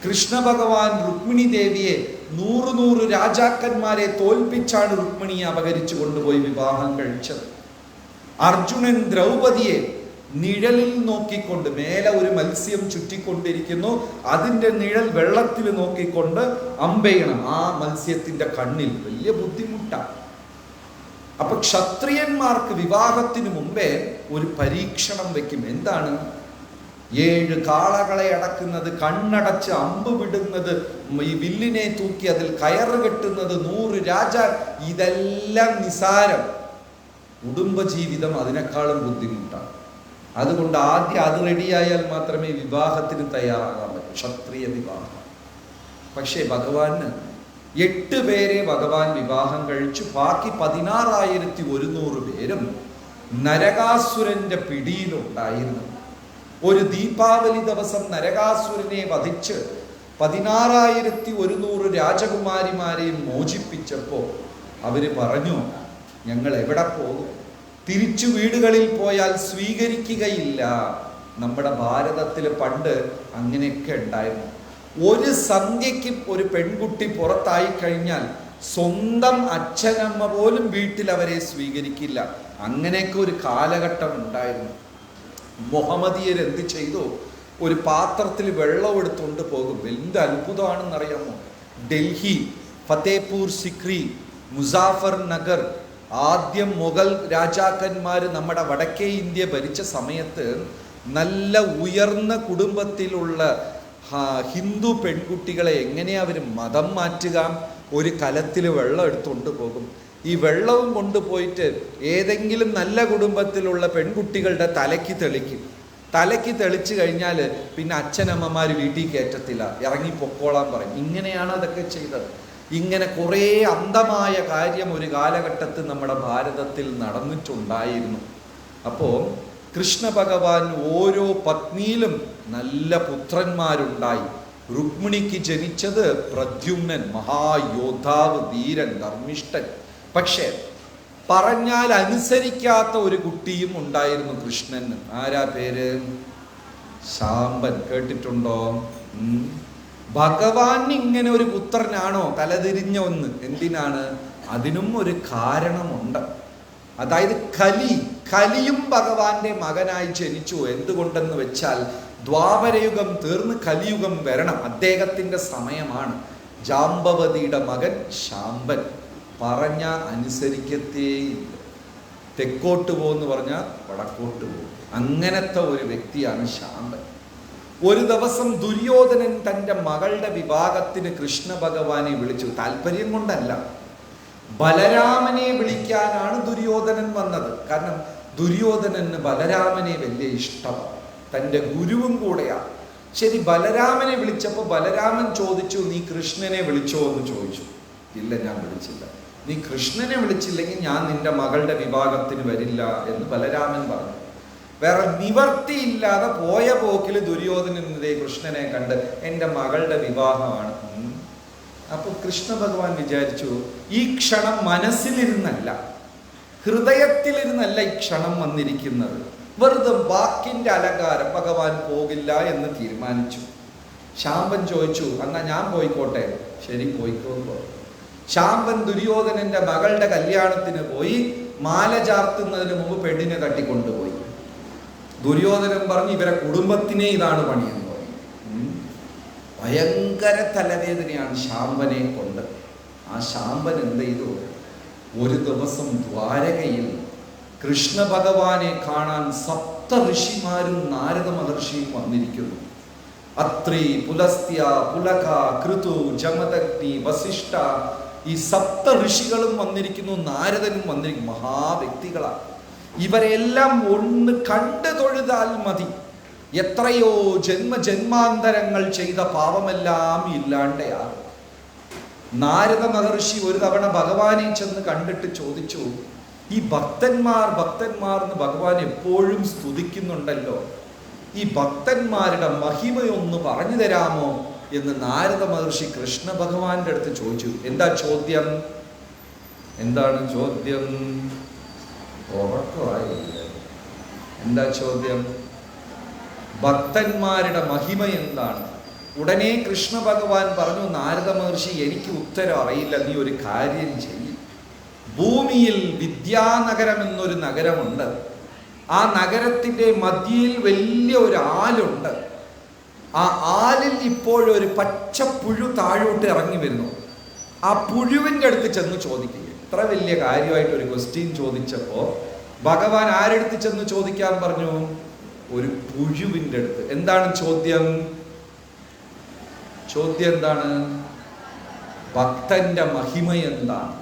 കൃഷ്ണ ഭഗവാൻ രുക്മിണി ദേവിയെ 100 രാജാക്കന്മാരെ തോൽപ്പിച്ചാണ് രുക്മിണിയെ അപഹരിച്ചു കൊണ്ടുപോയി വിവാഹം കഴിച്ചത്. അർജുനൻ ദ്രൗപദിയെ നിഴലിൽ നോക്കിക്കൊണ്ട്, മേലെ ഒരു മത്സ്യം ചുറ്റിക്കൊണ്ടിരിക്കുന്നു, അതിൻ്റെ നിഴൽ വെള്ളത്തിൽ നോക്കിക്കൊണ്ട് അമ്പെയ്യണം ആ മത്സ്യത്തിൻ്റെ കണ്ണിൽ. വലിയ ബുദ്ധിമുട്ടാണ്. അപ്പൊ ക്ഷത്രിയന്മാർക്ക് വിവാഹത്തിന് മുമ്പേ ഒരു പരീക്ഷണം വെക്കും. എന്താണ്? 7 കാളകളെ അടക്കുന്നത്, കണ്ണടച്ച് അമ്പ് വിടുന്നത്, ഈ വില്ലിനെ തൂക്കി അതിൽ കയറ് കെട്ടുന്നത്, 100 രാജ, ഇതെല്ലാം നിസാരം. കുടുംബജീവിതം അതിനേക്കാളും ബുദ്ധിമുട്ടാണ്. അതുകൊണ്ട് ആദ്യം അത് റെഡിയായാൽ മാത്രമേ വിവാഹത്തിന് തയ്യാറാകാൻ പറ്റൂ, ക്ഷത്രിയ വിവാഹം. പക്ഷേ ഭഗവാന് 8 പേരെ ഭഗവാൻ വിവാഹം കഴിച്ചു. ബാക്കി 16,100 പേരും നരകാസുരന്റെ പിടിയിലുണ്ടായിരുന്നു. ഒരു ദീപാവലി ദിവസം നരകാസുരനെ വധിച്ച് 16,100 രാജകുമാരിമാരെയും മോചിപ്പിച്ചപ്പോൾ അവര് പറഞ്ഞു, ഞങ്ങൾ എവിടെ പോകും? തിരിച്ചു വീടുകളിൽ പോയാൽ സ്വീകരിക്കുകയില്ല. നമ്മുടെ ഭാരതത്തിൽ പണ്ട് അങ്ങനെയൊക്കെ ഉണ്ടായിരുന്നു. ഒരു സന്ധ്യയ്ക്കും ഒരു പെൺകുട്ടി പുറത്തായി കഴിഞ്ഞാൽ സ്വന്തം അച്ഛനമ്മ പോലും വീട്ടിൽ അവരെ സ്വീകരിക്കില്ല. അങ്ങനെയൊക്കെ ഒരു കാലഘട്ടം ഉണ്ടായിരുന്നു. മുഹമ്മദിയർ എന്ത് ചെയ്തു? ഒരു പാത്രത്തിൽ വെള്ളം എടുത്തുകൊണ്ട് പോകും. എന്ത് അത്ഭുതമാണെന്നറിയാമോ? ഡൽഹി, ഫത്തേപൂർ സിക്രി, മുസാഫർ നഗർ, ആദ്യം മുഗൾ രാജാക്കന്മാർ നമ്മുടെ വടക്കേ ഇന്ത്യ ഭരിച്ച സമയത്ത് നല്ല ഉയർന്ന കുടുംബത്തിലുള്ള ഹിന്ദു പെൺകുട്ടികളെ എങ്ങനെയാ അവർ മതം മാറ്റുക? ഒരു കലത്തിൽ വെള്ളം എടുത്തുകൊണ്ട് പോകും. ഈ വെള്ളവും കൊണ്ടുപോയിട്ട് ഏതെങ്കിലും നല്ല കുടുംബത്തിലുള്ള പെൺകുട്ടികളുടെ തലയ്ക്ക് തെളിക്കും. തലയ്ക്ക് തെളിച്ചു കഴിഞ്ഞാൽ പിന്നെ അച്ഛനമ്മമാർ വീട്ടിൽ കയറ്റത്തില്ല, ഇറങ്ങി പൊക്കോളാൻ പറയും. ഇങ്ങനെയാണ് അതൊക്കെ ചെയ്തത്. ഇങ്ങനെ കുറേ അന്ധമായ കാര്യം ഒരു കാലഘട്ടത്തിൽ നമ്മുടെ ഭാരതത്തിൽ നടന്നിട്ടുണ്ടായിരുന്നു. അപ്പോൾ കൃഷ്ണ ഭഗവാൻ ഓരോ പത്നിയിലും നല്ല പുത്രന്മാരുണ്ടായി. രുക്മിണിക്ക് ജനിച്ചത് പ്രദ്യുമ്നൻ, മഹായോദ്ധാവ്, ധീരൻ, ധർമ്മിഷ്ഠൻ. പക്ഷേ പറഞ്ഞാൽ അനുസരിക്കാത്ത ഒരു കുട്ടിയും ഉണ്ടായിരുന്നു കൃഷ്ണന്. ആരാ പേര്? ശാംബൻ. കേട്ടിട്ടുണ്ടോ? ഭഗവാൻ ഇങ്ങനെ ഒരു പുത്രനാണോ തലതിരിഞ്ഞ ഒന്ന്? എന്തിനാണ്? അതിനും ഒരു കാരണമുണ്ട്. അതായത് കലിയും ഭഗവാന്റെ മകനായി ജനിച്ചു. എന്തുകൊണ്ടെന്ന് വെച്ചാൽ ദ്വാപരയുഗം തീർന്ന് കലിയുഗം വരണം, അദ്ദേഹത്തിന്റെ സമയമാണ്. ജാംബവതിയുടെ മകൻ ശാംബൻ. പറഞ്ഞ അനുസരിക്കത്തേയില്ല. തെക്കോട്ട് പോകുമെന്ന് പറഞ്ഞാൽ വടക്കോട്ട് പോകും. അങ്ങനത്തെ ഒരു വ്യക്തിയാണ് ശാംബൻ. ഒരു ദിവസം ദുര്യോധനൻ തൻ്റെ മകളുടെ വിവാഹത്തിന് കൃഷ്ണ ഭഗവാനെ വിളിച്ചു. താല്പര്യം കൊണ്ടല്ല, ബലരാമനെ വിളിക്കാനാണ് ദുര്യോധനൻ വന്നത്. കാരണം ദുര്യോധനന് ബലരാമനെ വലിയ ഇഷ്ടമാണ്, തൻ്റെ ഗുരുവും കൂടെയാണ്. ശരി, ബലരാമനെ വിളിച്ചപ്പോൾ ബലരാമൻ ചോദിച്ചു, നീ കൃഷ്ണനെ വിളിച്ചോ എന്ന് ചോദിച്ചു. ഇല്ല, ഞാൻ വിളിച്ചില്ല. നീ കൃഷ്ണനെ വിളിച്ചില്ലെങ്കിൽ ഞാൻ നിന്റെ മകളുടെ വിവാഹത്തിന് വരില്ല എന്ന് ബലരാമൻ പറഞ്ഞു. വേറെ നിവർത്തിയില്ലാതെ പോയ പോക്കിൽ ദുര്യോധനനെ കൃഷ്ണനെ കണ്ട് എൻ്റെ മകളുടെ വിവാഹമാണ്. അപ്പോൾ കൃഷ്ണ ഭഗവാൻ വിചാരിച്ചു, ഈ ക്ഷണം മനസ്സിലിരുന്നല്ല, ഹൃദയത്തിലിരുന്നല്ല ഈ ക്ഷണം വന്നിരിക്കുന്നത്. വെറുതെ വാക്കിൻ്റെ അലങ്കാരം. ഭഗവാൻ പോകില്ല എന്ന് തീരുമാനിച്ചു. ശാംബൻ ചോദിച്ചു, എന്നാ ഞാൻ പോയിക്കോട്ടെ. ശരി, പോയിക്കോന്ന് പറഞ്ഞു. ശാംബൻ ദുര്യോധനന്റെ മകളുടെ കല്യാണത്തിന് പോയി. മാല ചാർത്തുന്നതിന് മുമ്പ് പെണ്ണിനെ തട്ടിക്കൊണ്ടുപോയി. ദുര്യോധനൻ പറഞ്ഞു, ഇവരെ കുടുംബത്തിനെ ഇതാണ് പണിയെന്ന് പറഞ്ഞു. ഭയങ്കര തലവേദനയാണ് ശാംബനെ കൊണ്ട്. ആ ശാംബൻ എന്ത് ചെയ്തു? ഒരു ദിവസം ദ്വാരകയിൽ കൃഷ്ണ ഭഗവാനെ കാണാൻ സപ്ത ഋഷിമാരും നാരദ മഹർഷിയും വന്നിരിക്കുന്നു. അത്രി, പുലസ്ത്യ, പുലക, കൃതു, ജമദഗ്നി, വസിഷ്ഠ, ഈ സപ്ത ഋഷികളും വന്നിരിക്കുന്നു. നാരദനും വന്നിരിക്കുന്നു. മഹാവ്യക്തികളാണ്. ഇവരെല്ലാം ഒന്ന് കണ്ടു തൊഴുതാൽ മതി, എത്രയോ ജന്മജന്മാന്തരങ്ങൾ ചെയ്ത പാപമെല്ലാം ഇല്ലാണ്ടയാകും. നാരദ മഹർഷി ഒരു തവണ ഭഗവാനെ ചെന്ന് കണ്ടിട്ട് ചോദിച്ചു, ഈ ഭക്തന്മാർ എന്ന് ഭഗവാൻ എപ്പോഴും സ്തുതിക്കുന്നുണ്ടല്ലോ, ഈ ഭക്തന്മാരുടെ മഹിമയൊന്ന് പറഞ്ഞു തരാമോ എന്ന് നാരദ മഹർഷി കൃഷ്ണ ഭഗവാന്റെ അടുത്ത് ചോദിച്ചു. എന്താ ചോദ്യം? എന്താണ് ചോദ്യം? ഉറക്കമായില്ല. എന്താ ചോദ്യം? ഭക്തന്മാരുടെ മഹിമ എന്താണ്? ഉടനെ കൃഷ്ണ ഭഗവാൻ പറഞ്ഞു, നാരദ മഹർഷി, എനിക്ക് ഉത്തരം അറിയില്ല, നീ ഒരു കാര്യം ചെയ്യും. ഭൂമിയിൽ വിദ്യാനഗരം എന്നൊരു നഗരമുണ്ട്. ആ നഗരത്തിൻ്റെ മധ്യയിൽ വലിയ ഒരു ആലുണ്ട്. ആ ആലിൽ ഇപ്പോഴൊരു പച്ച പുഴു താഴോട്ട് ഇറങ്ങി വരുന്നു. ആ പുഴുവിൻ്റെ അടുത്ത് ചെന്ന് ചോദിക്കുക. ഇത്ര വലിയ കാര്യമായിട്ട് ഒരു ക്വസ്റ്റ്യൻ ചോദിച്ചപ്പോൾ ഭഗവാൻ ആരെടുത്ത് ചെന്ന് ചോദിക്കാൻ പറഞ്ഞു? ഒരു പുഴുവിൻ്റെ അടുത്ത്. എന്താണ് ചോദ്യം? ചോദ്യം എന്താണ്? ഭക്തന്റെ മഹിമ എന്താണ്?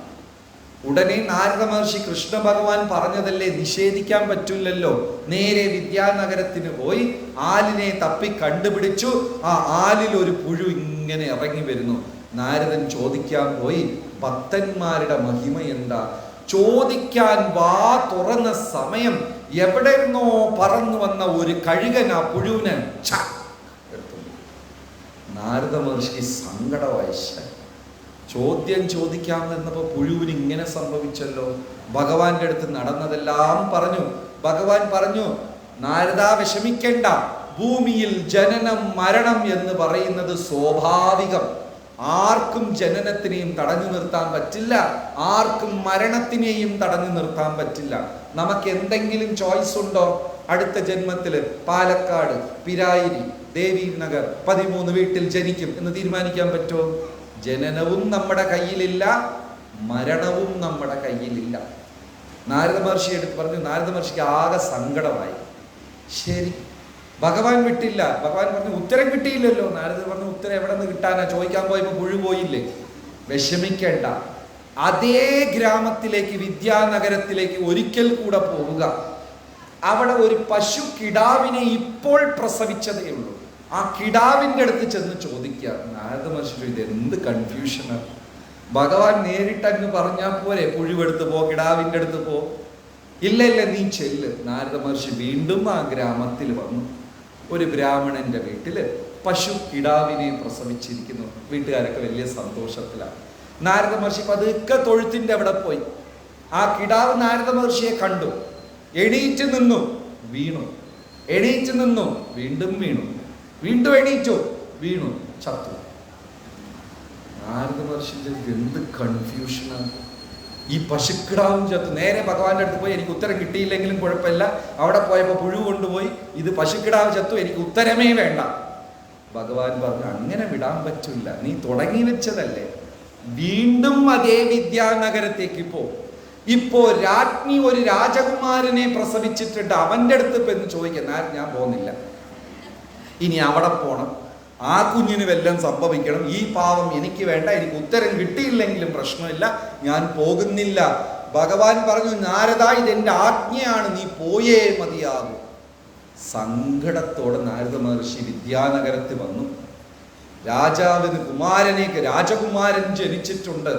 ഉടനെ നാരദ മഹർഷി കൃഷ്ണ ഭഗവാൻ പറഞ്ഞതല്ലേ, നിഷേധിക്കാൻ പറ്റില്ലല്ലോ. നേരെ വിദ്യാനഗരത്തിന് പോയി ആലിനെ തപ്പി കണ്ടുപിടിച്ചു. ആ ആലിൽ ഒരു പുഴു ഇങ്ങനെ ഇറങ്ങി വരുന്നു. നാരദൻ ചോദിക്കാൻ പോയി, ഭക്തന്മാരുടെ മഹിമ എന്താ? ചോദിക്കാൻ വാ തുറന്ന സമയം എവിടെ നിന്നോ പറന്നു വന്ന ഒരു കഴുകൻ ആ പുഴുവിനെ നാരദ മഹർഷി സങ്കടമായി ചോദ്യം ചോദിക്കാൻ നിന്നപ്പോൾ പുഴുവിന് ഇങ്ങനെ സംഭവിച്ചല്ലോ. ഭഗവാന്റെ അടുത്ത് നടന്നതെല്ലാം പറഞ്ഞു. ഭഗവാൻ പറഞ്ഞു, നാരദ വിഷമിക്കണ്ട, ഭൂമിയിൽ ജനനം മരണം എന്ന് പറയുന്നത് സ്വാഭാവികം. ആർക്കും ജനനത്തിനെയും തടഞ്ഞു നിർത്താൻ പറ്റില്ല, ആർക്കും മരണത്തിനെയും തടഞ്ഞു നിർത്താൻ പറ്റില്ല. നമുക്ക് എന്തെങ്കിലും ചോയ്സ് ഉണ്ടോ? അടുത്ത ജന്മത്തില് പാലക്കാട്, പിരായിരി, ദേവി നഗർ 13 വീട്ടിൽ ജനിക്കും എന്ന് തീരുമാനിക്കാൻ പറ്റുമോ? ജനനവും നമ്മുടെ കയ്യിലില്ല, മരണവും നമ്മുടെ കയ്യിലില്ല. നാരദ മഹർഷി എടുത്ത് പറഞ്ഞു. നാരദ മഹർഷിക്ക് ആകെ സങ്കടമായി. ശരി, ഭഗവാൻ വിട്ടില്ല. ഭഗവാൻ പറഞ്ഞു ഉത്തരം കിട്ടിയില്ലല്ലോ. നാരദർ പറഞ്ഞു ഉത്തരം എവിടെ നിന്ന് കിട്ടാനാ? ചോദിക്കാൻ പോയപ്പോ പുഴു പോയില്ലേ? വിഷമിക്കേണ്ട, അതേ ഗ്രാമത്തിലേക്ക്, വിദ്യാനഗരത്തിലേക്ക് ഒരിക്കൽ കൂടെ പോവുക. അവിടെ ഒരു പശു കിടാവിനെ ഇപ്പോൾ പ്രസവിച്ചതേ ഉള്ളൂ. ആ കിടാവിൻ്റെ അടുത്ത് ചെന്ന് ചോദിക്കുക. നാരദ മഹർഷി ഇത് എന്ത് കൺഫ്യൂഷനാണ്. ഭഗവാൻ നേരിട്ടങ്ങ് പറഞ്ഞാൽ പോരെ, പുഴുവെടുത്ത് പോ, കിടാവിൻ്റെ അടുത്ത് പോ. ഇല്ല ഇല്ല, നീ ചെല്ല്. നാരദ മഹർഷി വീണ്ടും ആ ഗ്രാമത്തിൽ വന്നു. ഒരു ബ്രാഹ്മണന്റെ വീട്ടില് പശു കിടാവിനെ പ്രസവിച്ചിരിക്കുന്നു. വീട്ടുകാരൊക്കെ വലിയ സന്തോഷത്തിലാണ്. നാരദ മഹർഷി പതുക്കെ തൊഴുത്തിന്റെ അവിടെ പോയി. ആ കിടാവ് നാരദ മഹർഷിയെ കണ്ടു. എണീറ്റ് നിന്നു, വീണു. എണീറ്റ് നിന്നു, വീണ്ടും വീണു. വീണ്ടും എണീറ്റു, വീണു, ചത്തു. നാരദ മഹർഷി എന്ത് കൺഫ്യൂഷനാണ്. ഈ പശുക്കിടാവും ചത്തു. നേരെ ഭഗവാന്റെ അടുത്ത് പോയി, എനിക്ക് ഉത്തരം കിട്ടിയില്ലെങ്കിലും കുഴപ്പമില്ല, അവിടെ പോയപ്പോൾ പുഴു കൊണ്ടുപോയി, ഇത് പശുക്കിടാവ് ചത്തു, എനിക്ക് ഉത്തരമേ വേണ്ട. ഭഗവാൻ പറഞ്ഞു അങ്ങനെ വിടാൻ പറ്റില്ല, നീ തുടങ്ങി വെച്ചതല്ലേ, വീണ്ടും അതേ വിദ്യാനഗരത്തേക്ക് പോ. ഇപ്പോ രാജ്ഞി ഒരു രാജകുമാരനെ പ്രസവിച്ചിട്ടുണ്ട്, അവന്റെ അടുത്ത് ഇപ്പൊ എന്ന് ചോദിക്കുന്ന. ഞാൻ പോകുന്നില്ല, ഇനി അവിടെ പോണം, ആ കുഞ്ഞിന് വല്ലതും സംഭവിക്കണം, ഈ പാവം എനിക്ക് വേണ്ട, എനിക്ക് ഉത്തരം കിട്ടിയില്ലെങ്കിലും പ്രശ്നമില്ല, ഞാൻ പോകുന്നില്ല. ഭഗവാൻ പറഞ്ഞു നാരദ, ഇതെന്റെ ആജ്ഞയാണ്, നീ പോയേ മതിയാകൂ. സങ്കടത്തോടെ നാരദ മഹർഷി വിദ്യാനഗരത്തിൽ വന്നു. രാജാവിന് രാജകുമാരൻ ജനിച്ചിട്ടുണ്ട്.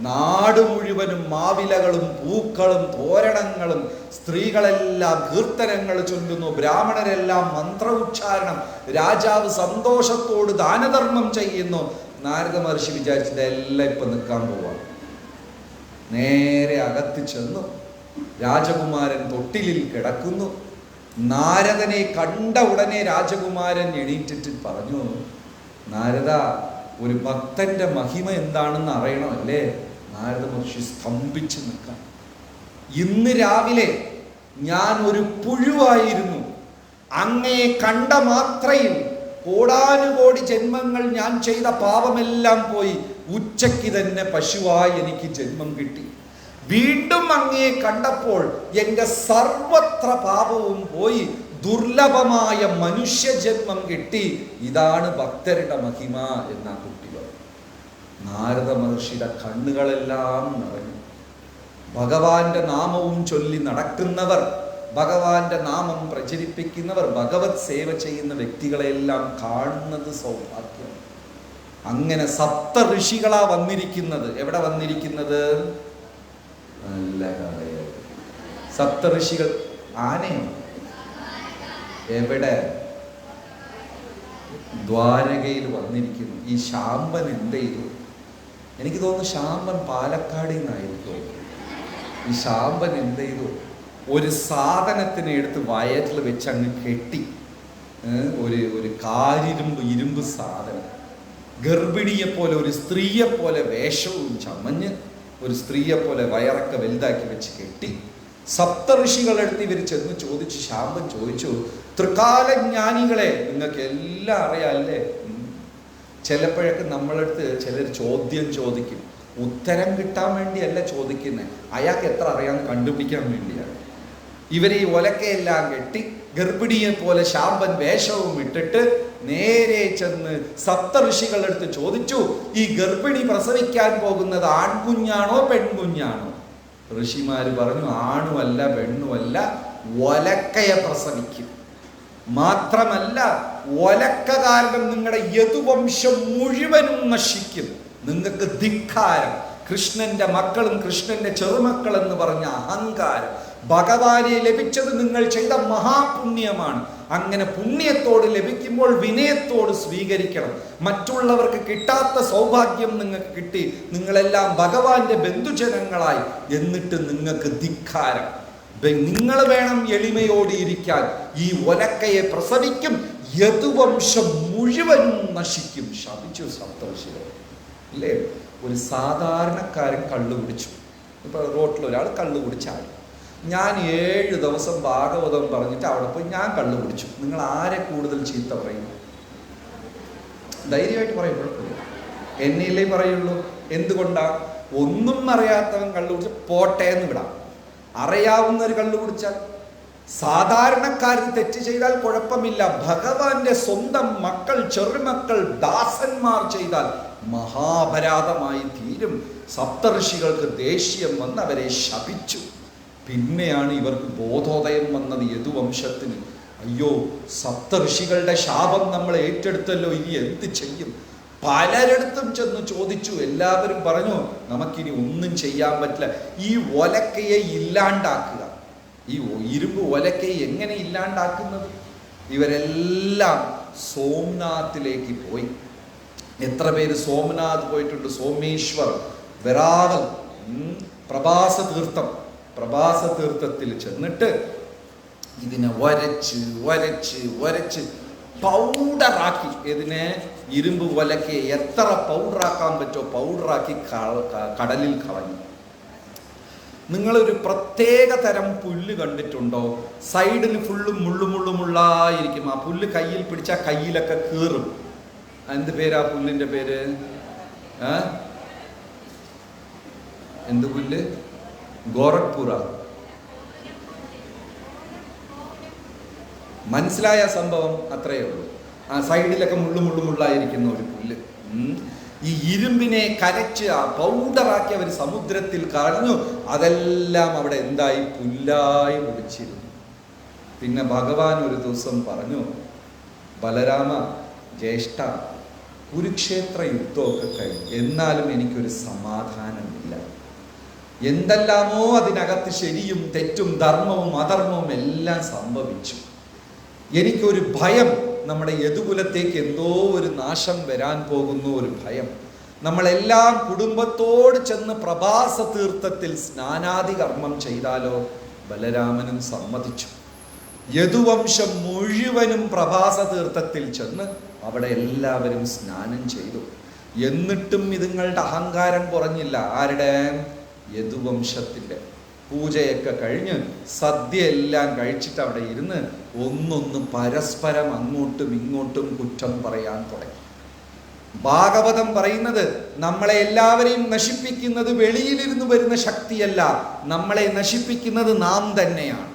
നാട് മുഴുവനും മാവിലകളും പൂക്കളും തോരണങ്ങളും, സ്ത്രീകളെല്ലാം കീർത്തനങ്ങൾ ചൊല്ലുന്നു, ബ്രാഹ്മണരെല്ലാം മന്ത്ര ഉച്ചാരണം, രാജാവ് സന്തോഷത്തോട് ദാനധർമ്മം ചെയ്യുന്നു. നാരദ മഹർഷി വിചാരിച്ചതെല്ലാം ഇപ്പൊ നിൽക്കാൻ പോവാം. നേരെ അകത്ത് ചെന്നു. രാജകുമാരൻ തൊട്ടിലിൽ കിടക്കുന്നു. നാരദനെ കണ്ട ഉടനെ രാജകുമാരൻ എണീറ്റിട്ട് പറഞ്ഞു, നാരദ, ഒരു ഭക്തന്റെ മഹിമ എന്താണെന്ന് അറിയണമല്ലേ? നാരദ മഹർഷി സ്തംഭിച്ചു നിൽക്കാം. ഇന്ന് രാവിലെ ഞാൻ ഒരു പുഴുവായിരുന്നു, അങ്ങയെ കണ്ട മാത്രയിൽ കോടാനുകോടി ജന്മങ്ങൾ ഞാൻ ചെയ്ത പാപമെല്ലാം പോയി, ഉച്ചയ്ക്ക് തന്നെ പശുവായി എനിക്ക് ജന്മം കിട്ടി. വീണ്ടും അങ്ങയെ കണ്ടപ്പോൾ എൻ്റെ സർവത്ര പാപവും പോയി, ദുർലഭമായ മനുഷ്യജന്മം കിട്ടി. ഇതാണ് ഭക്തരുടെ മഹിമ എന്ന കുട്ടികൾ. നാരദ മഹർഷിയുടെ കണ്ണുകളെല്ലാം നിറഞ്ഞു. ഭഗവാന്റെ നാമവും ചൊല്ലി നടക്കുന്നവർ, ഭഗവാന്റെ നാമം പ്രചരിപ്പിക്കുന്നവർ, ഭഗവത് സേവ ചെയ്യുന്ന വ്യക്തികളെല്ലാം കാണുന്നത് സൗഭാഗ്യം. അങ്ങനെ സപ്ത ഋഷികളാ വന്നിരിക്കുന്നത്. എവിടെ വന്നിരിക്കുന്നത്? നല്ല കഥയാണ്. സപ്ത ഋഷികൾ ആനയോ? എവിടെ? ദ്വാരകയിൽ വന്നിരിക്കുന്നു. ഈ ശാമ്പൻ എന്ത് ചെയ്തു? എനിക്ക് തോന്നുന്നു ശാമ്പൻ പാലക്കാടിൽ നിന്നായിരിക്കും. ഈ ശാമ്പൻ എന്ത് ചെയ്തു? ഒരു സാധനത്തിനെ എടുത്ത് വയറ്റിൽ വെച്ച് അങ്ങ് കെട്ടി, ഒരു ഇരുമ്പ് സാധനം, ഗർഭിണിയെ പോലെ, ഒരു സ്ത്രീയെ പോലെ വേഷവും ചമഞ്ഞ്, ഒരു സ്ത്രീയെ പോലെ വയറൊക്കെ വലുതാക്കി വെച്ച് കെട്ടി. സപ്തഋഷികളെടുത്ത് ഇവർ ചെന്ന് ചോദിച്ചു. ശാമ്പൻ ചോദിച്ചു, ത്രികാലജ്ഞാനികളെ, നിങ്ങൾക്ക് എല്ലാം അറിയാമല്ലേ? ചിലപ്പോഴൊക്കെ നമ്മളടുത്ത് ചിലർ ചോദ്യം ചോദിക്കും, ഉത്തരം കിട്ടാൻ വേണ്ടിയല്ല ചോദിക്കുന്നത്, അയാൾക്ക് എത്ര അറിയാമെന്ന് കണ്ടുപിടിക്കാൻ വേണ്ടിയാണ്. ഇവരെ ഈ ഒലക്കയെല്ലാം കെട്ടി ഗർഭിണിയെ പോലെ ശാമ്പൻ വേഷവും ഇട്ടിട്ട് നേരെ ചെന്ന് സപ്തഋഷികളെടുത്ത് ചോദിച്ചു, ഈ ഗർഭിണി പ്രസവിക്കാൻ പോകുന്നത് ആൺകുഞ്ഞാണോ പെൺകുഞ്ഞാണോ? ഋഷിമാര് പറഞ്ഞു, ആണുമല്ല പെണ്ണുമല്ല, ഒലക്കയെ പ്രസവിക്കും. മാത്രമല്ല, ഒലക്ക കാരണം നിങ്ങളുടെ യദുവംശം മുഴുവനും നശിക്കും. നിങ്ങൾക്ക് ധിക്കാരം, കൃഷ്ണന്റെ മക്കളും കൃഷ്ണന്റെ ചെറുമക്കൾ എന്ന് പറഞ്ഞ അഹങ്കാരം, ഭഗവാനെ ലഭിച്ചത് നിങ്ങൾ ചെയ്ത മഹാപുണ്യമാണ്. അങ്ങനെ പുണ്യത്തോട് ലഭിക്കുമ്പോൾ വിനയത്തോട് സ്വീകരിക്കണം. മറ്റുള്ളവർക്ക് കിട്ടാത്ത സൗഭാഗ്യം നിങ്ങൾക്ക് കിട്ടി, നിങ്ങളെല്ലാം ഭഗവാന്റെ ബന്ധുജനങ്ങളായി, എന്നിട്ട് നിങ്ങൾക്ക് ധിക്കാരം. നിങ്ങൾ വേണം എളിമയോടിരിക്കാൻ. ഈ ഒലക്കയെ പ്രസവിക്കും, യദുവംശം മുഴുവനും നശിക്കും. ശപിച്ചു സപ്തർഷികൾ അല്ലേ? ഒരു സാധാരണക്കാരൻ കള്ളു കുടിച്ചു. ഇപ്പൊ റോട്ടിൽ ഒരാൾ കള്ളു കുടിച്ചാൽ, ഞാൻ 7 ദിവസം ഭാഗവതം പറഞ്ഞിട്ട് അവിടെ പോയി ഞാൻ കള്ളു കുടിച്ചു, നിങ്ങൾ ആരെ കൂടുതൽ ചീത്ത പറയും? ധൈര്യമായിട്ട് പറയും, കുഴപ്പമില്ല, എന്നെയല്ലേ പറയുള്ളൂ. എന്തുകൊണ്ടാ? ഒന്നും അറിയാത്തവൻ കള്ളു കുടിച്ച് പോട്ടെ എന്ന് വിടാം. അറിയാവുന്നവർ കള്ളു കുടിച്ചാൽ, സാധാരണക്കാരൻ തെറ്റ് ചെയ്താൽ കുഴപ്പമില്ല. ഭഗവാന്റെ സ്വന്തം മക്കൾ, ചെറുമക്കൾ, ദാസന്മാർ ചെയ്താൽ മഹാപരാധമായി തീരും. സപ്തഋഷികൾക്ക് ദേഷ്യം വന്ന് അവരെ ശപിച്ചു. പിന്നെയാണ് ഇവർക്ക് ബോധോദയം വന്നത്, യദുവംശത്തിന്. അയ്യോ, സപ്തഋഷികളുടെ ശാപം നമ്മൾ ഏറ്റെടുത്തല്ലോ, ഇനി എന്ത് ചെയ്യും? പലരിടത്തും ചെന്ന് ചോദിച്ചു. എല്ലാവരും പറഞ്ഞു, നമുക്കിനി ഒന്നും ചെയ്യാൻ പറ്റില്ല, ഈ ഒലക്കയെ ഇല്ലാണ്ടാക്കുക. ഈ ഇരുമ്പ് ഒലക്കയെ എങ്ങനെ ഇല്ലാണ്ടാക്കുന്നത്? ഇവരെല്ലാം സോംനാഥിലേക്ക് പോയി. എത്ര പേര് സോമനാഥ് പോയിട്ടുണ്ട്? സോമേശ്വർ, വെറാവൽ, പ്രഭാസ തീർത്ഥം. പ്രഭാസ തീർത്ഥത്തിൽ ചെന്നിട്ട് ഇതിനെ വരച്ച് വരച്ച് വരച്ച് പൗഡറാക്കി. ഇതിനെ ഇരുമ്പ് ഒലക്കയെ എത്ര പൗഡറാക്കാൻ പറ്റുമോ പൗഡറാക്കി കടലിൽ കളഞ്ഞു. നിങ്ങളൊരു പ്രത്യേക തരം പുല്ല് കണ്ടിട്ടുണ്ടോ? സൈഡിൽ ഫുള്ള് മുള്ളുമുള്ളായിരിക്കും. ആ പുല്ല് കയ്യിൽ പിടിച്ചാൽ കയ്യിലൊക്കെ കീറും. എന്ത് പേരാ പുല്ലിന്റെ പേര്? എന്ത് പുല്ല്? ഗോരഖ്പൂര. മനസ്സിലായ സംഭവം? അത്രയേ ഉള്ളൂ. ആ സൈഡിലൊക്കെ മുള്ളായിരിക്കുന്ന ഒരു പുല്ല്. ഈ ഇരുമ്പിനെ കരച്ച് ആ പൗഡറാക്കി അവർ സമുദ്രത്തിൽ കളഞ്ഞു. അതെല്ലാം അവിടെ എന്തായി? പുല്ലായി മുടിച്ചിരുന്നു. പിന്നെ ഭഗവാൻ ഒരു ദിവസം പറഞ്ഞു, ബലരാമ ജ്യേഷ്ഠ, കുരുക്ഷേത്ര യുദ്ധമൊക്കെ കഴിഞ്ഞു, എന്നാലും എനിക്കൊരു സമാധാനമില്ല. എന്തെല്ലാമോ അതിനകത്ത് ശരിയും തെറ്റും ധർമ്മവും അധർമ്മവും എല്ലാം സംഭവിച്ചു. എനിക്കൊരു ഭയം, നമ്മുടെ യദുകുലത്തേക്ക് എന്തോ ഒരു നാശം വരാൻ പോകുന്നു, ഒരു ഭയം. നമ്മളെല്ലാം കുടുംബത്തോട് ചെന്ന് പ്രഭാസ തീർത്ഥത്തിൽ സ്നാനാദി കർമ്മം ചെയ്താലോ? ബലരാമനും സമ്മതിച്ചു. യദുവംശം മുഴുവനും പ്രഭാസ തീർത്ഥത്തിൽ ചെന്ന് അവിടെ എല്ലാവരും സ്നാനം ചെയ്തു. എന്നിട്ടും ഇതുങ്ങളുടെ അഹങ്കാരം കുറഞ്ഞില്ല. ആരുടെ? യദുവംശത്തിൻ്റെ. പൂജയൊക്കെ കഴിഞ്ഞ് സദ്യ എല്ലാം കഴിച്ചിട്ട് അവിടെ ഇരുന്ന് ഒന്നൊന്ന് പരസ്പരം അങ്ങോട്ടും ഇങ്ങോട്ടും കുറ്റം പറയാൻ തുടങ്ങി. ഭാഗവതം പറയുന്നത് നമ്മളെ എല്ലാവരെയും നശിപ്പിക്കുന്നത് വെളിയിലിരുന്ന് വരുന്ന ശക്തിയല്ല, നമ്മളെ നശിപ്പിക്കുന്നത് നാം തന്നെയാണ്.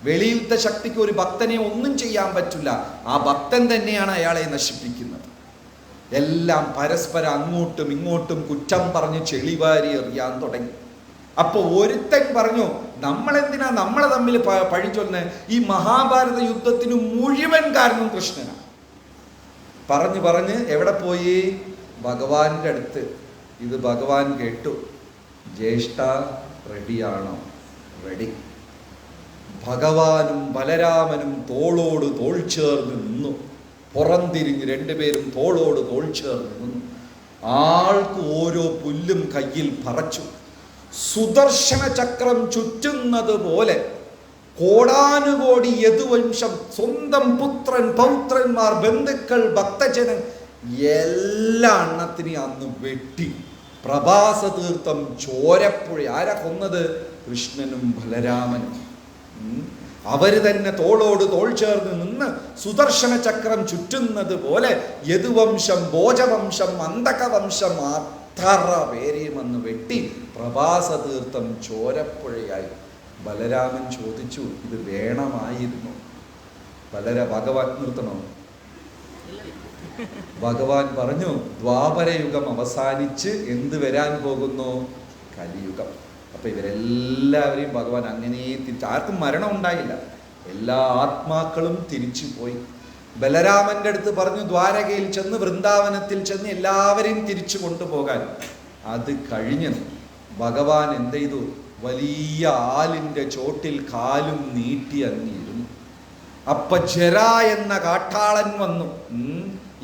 വെളിയിലത്തെ ശക്തിക്ക് ഒരു ഭക്തനെ ഒന്നും ചെയ്യാൻ പറ്റില്ല, ആ ഭക്തൻ തന്നെയാണ് അയാളെ നശിപ്പിക്കുന്നത്. എല്ലാം പരസ്പരം അങ്ങോട്ടും ഇങ്ങോട്ടും കുറ്റം പറഞ്ഞ് ചെളിവാരി എറിയാൻ തുടങ്ങി. അപ്പൊ ഒരുത്തൻ പറഞ്ഞു, നമ്മളെന്തിനാ നമ്മളെ തമ്മിൽ പഴിച്ചൊന്ന്? ഈ മഹാഭാരത യുദ്ധത്തിന് മുഴുവൻ കാരണം കൃഷ്ണനാണ്. പറഞ്ഞ് എവിടെ പോയി? ഭഗവാന്റെ അടുത്ത്. ഇത് ഭഗവാൻ കേട്ടു. ജ്യേഷ്ഠ റെഡിയാണോ? റെഡി. ഭഗവാനും ബലരാമനും തോളോട് തോൾ ചേർന്ന് നിന്നു. പുറംതിരിഞ്ഞ് രണ്ടുപേരും തോളോട് തോൾ ചേർന്ന് നിന്നു. ആൾക്ക് ഓരോ പുല്ലും കയ്യിൽ പറച്ചു. സുദർശന ചക്രം ചുറ്റുന്നത് പോലെ കോടാനുകോടി യദുവംശം, സ്വന്തം പുത്രൻ, പൗത്രന്മാർ, ബന്ധുക്കൾ, ഭക്തജനൻ എല്ലാ എണ്ണത്തിനെയും അന്ന് വെട്ടി. പ്രഭാസ തീർത്ഥം ചോരപ്പുഴ. ആരാ കൊന്നത്? കൃഷ്ണനും ബലരാമനും. അവര് തന്നെ തോളോട് തോൾ ചേർന്ന് നിന്ന് സുദർശന ചക്രം ചുറ്റുന്നത് പോലെ യദുവംശം, ഭോജവംശം, അന്തകവംശം അത്ര പേരെയും അന്ന് വെട്ടി പ്രഭാസ തീർത്ഥം ചോരപ്പുഴയായി. ബലരാമൻ ചോദിച്ചു, ഇത് വേണമായിരുന്നു? ഭഗവാൻ നിർത്തണോ? ഭഗവാൻ പറഞ്ഞു, ദ്വാപരയുഗം അവസാനിച്ച് എന്ത് വരാൻ പോകുന്നു? കലിയുഗം. അപ്പൊ ഇവരെല്ലാവരെയും ഭഗവാൻ അങ്ങനെ തിരിച്ച്, ആർക്കും മരണം ഉണ്ടായില്ല, എല്ലാ ആത്മാക്കളും തിരിച്ചു പോയി. ബലരാമന്റെ അടുത്ത് പറഞ്ഞു ദ്വാരകയിൽ ചെന്ന്, വൃന്ദാവനത്തിൽ ചെന്ന് എല്ലാവരെയും തിരിച്ചു കൊണ്ടുപോകാൻ. അത് കഴിഞ്ഞ് ഭഗവാൻ എന്ത് ചെയ്തു? വലിയ ആലിൻ്റെ ചോട്ടിൽ കാലും നീട്ടി അങ്ങിയിരുന്നു. അപ്പൊ ജര എന്ന കാട്ടാളൻ വന്നു.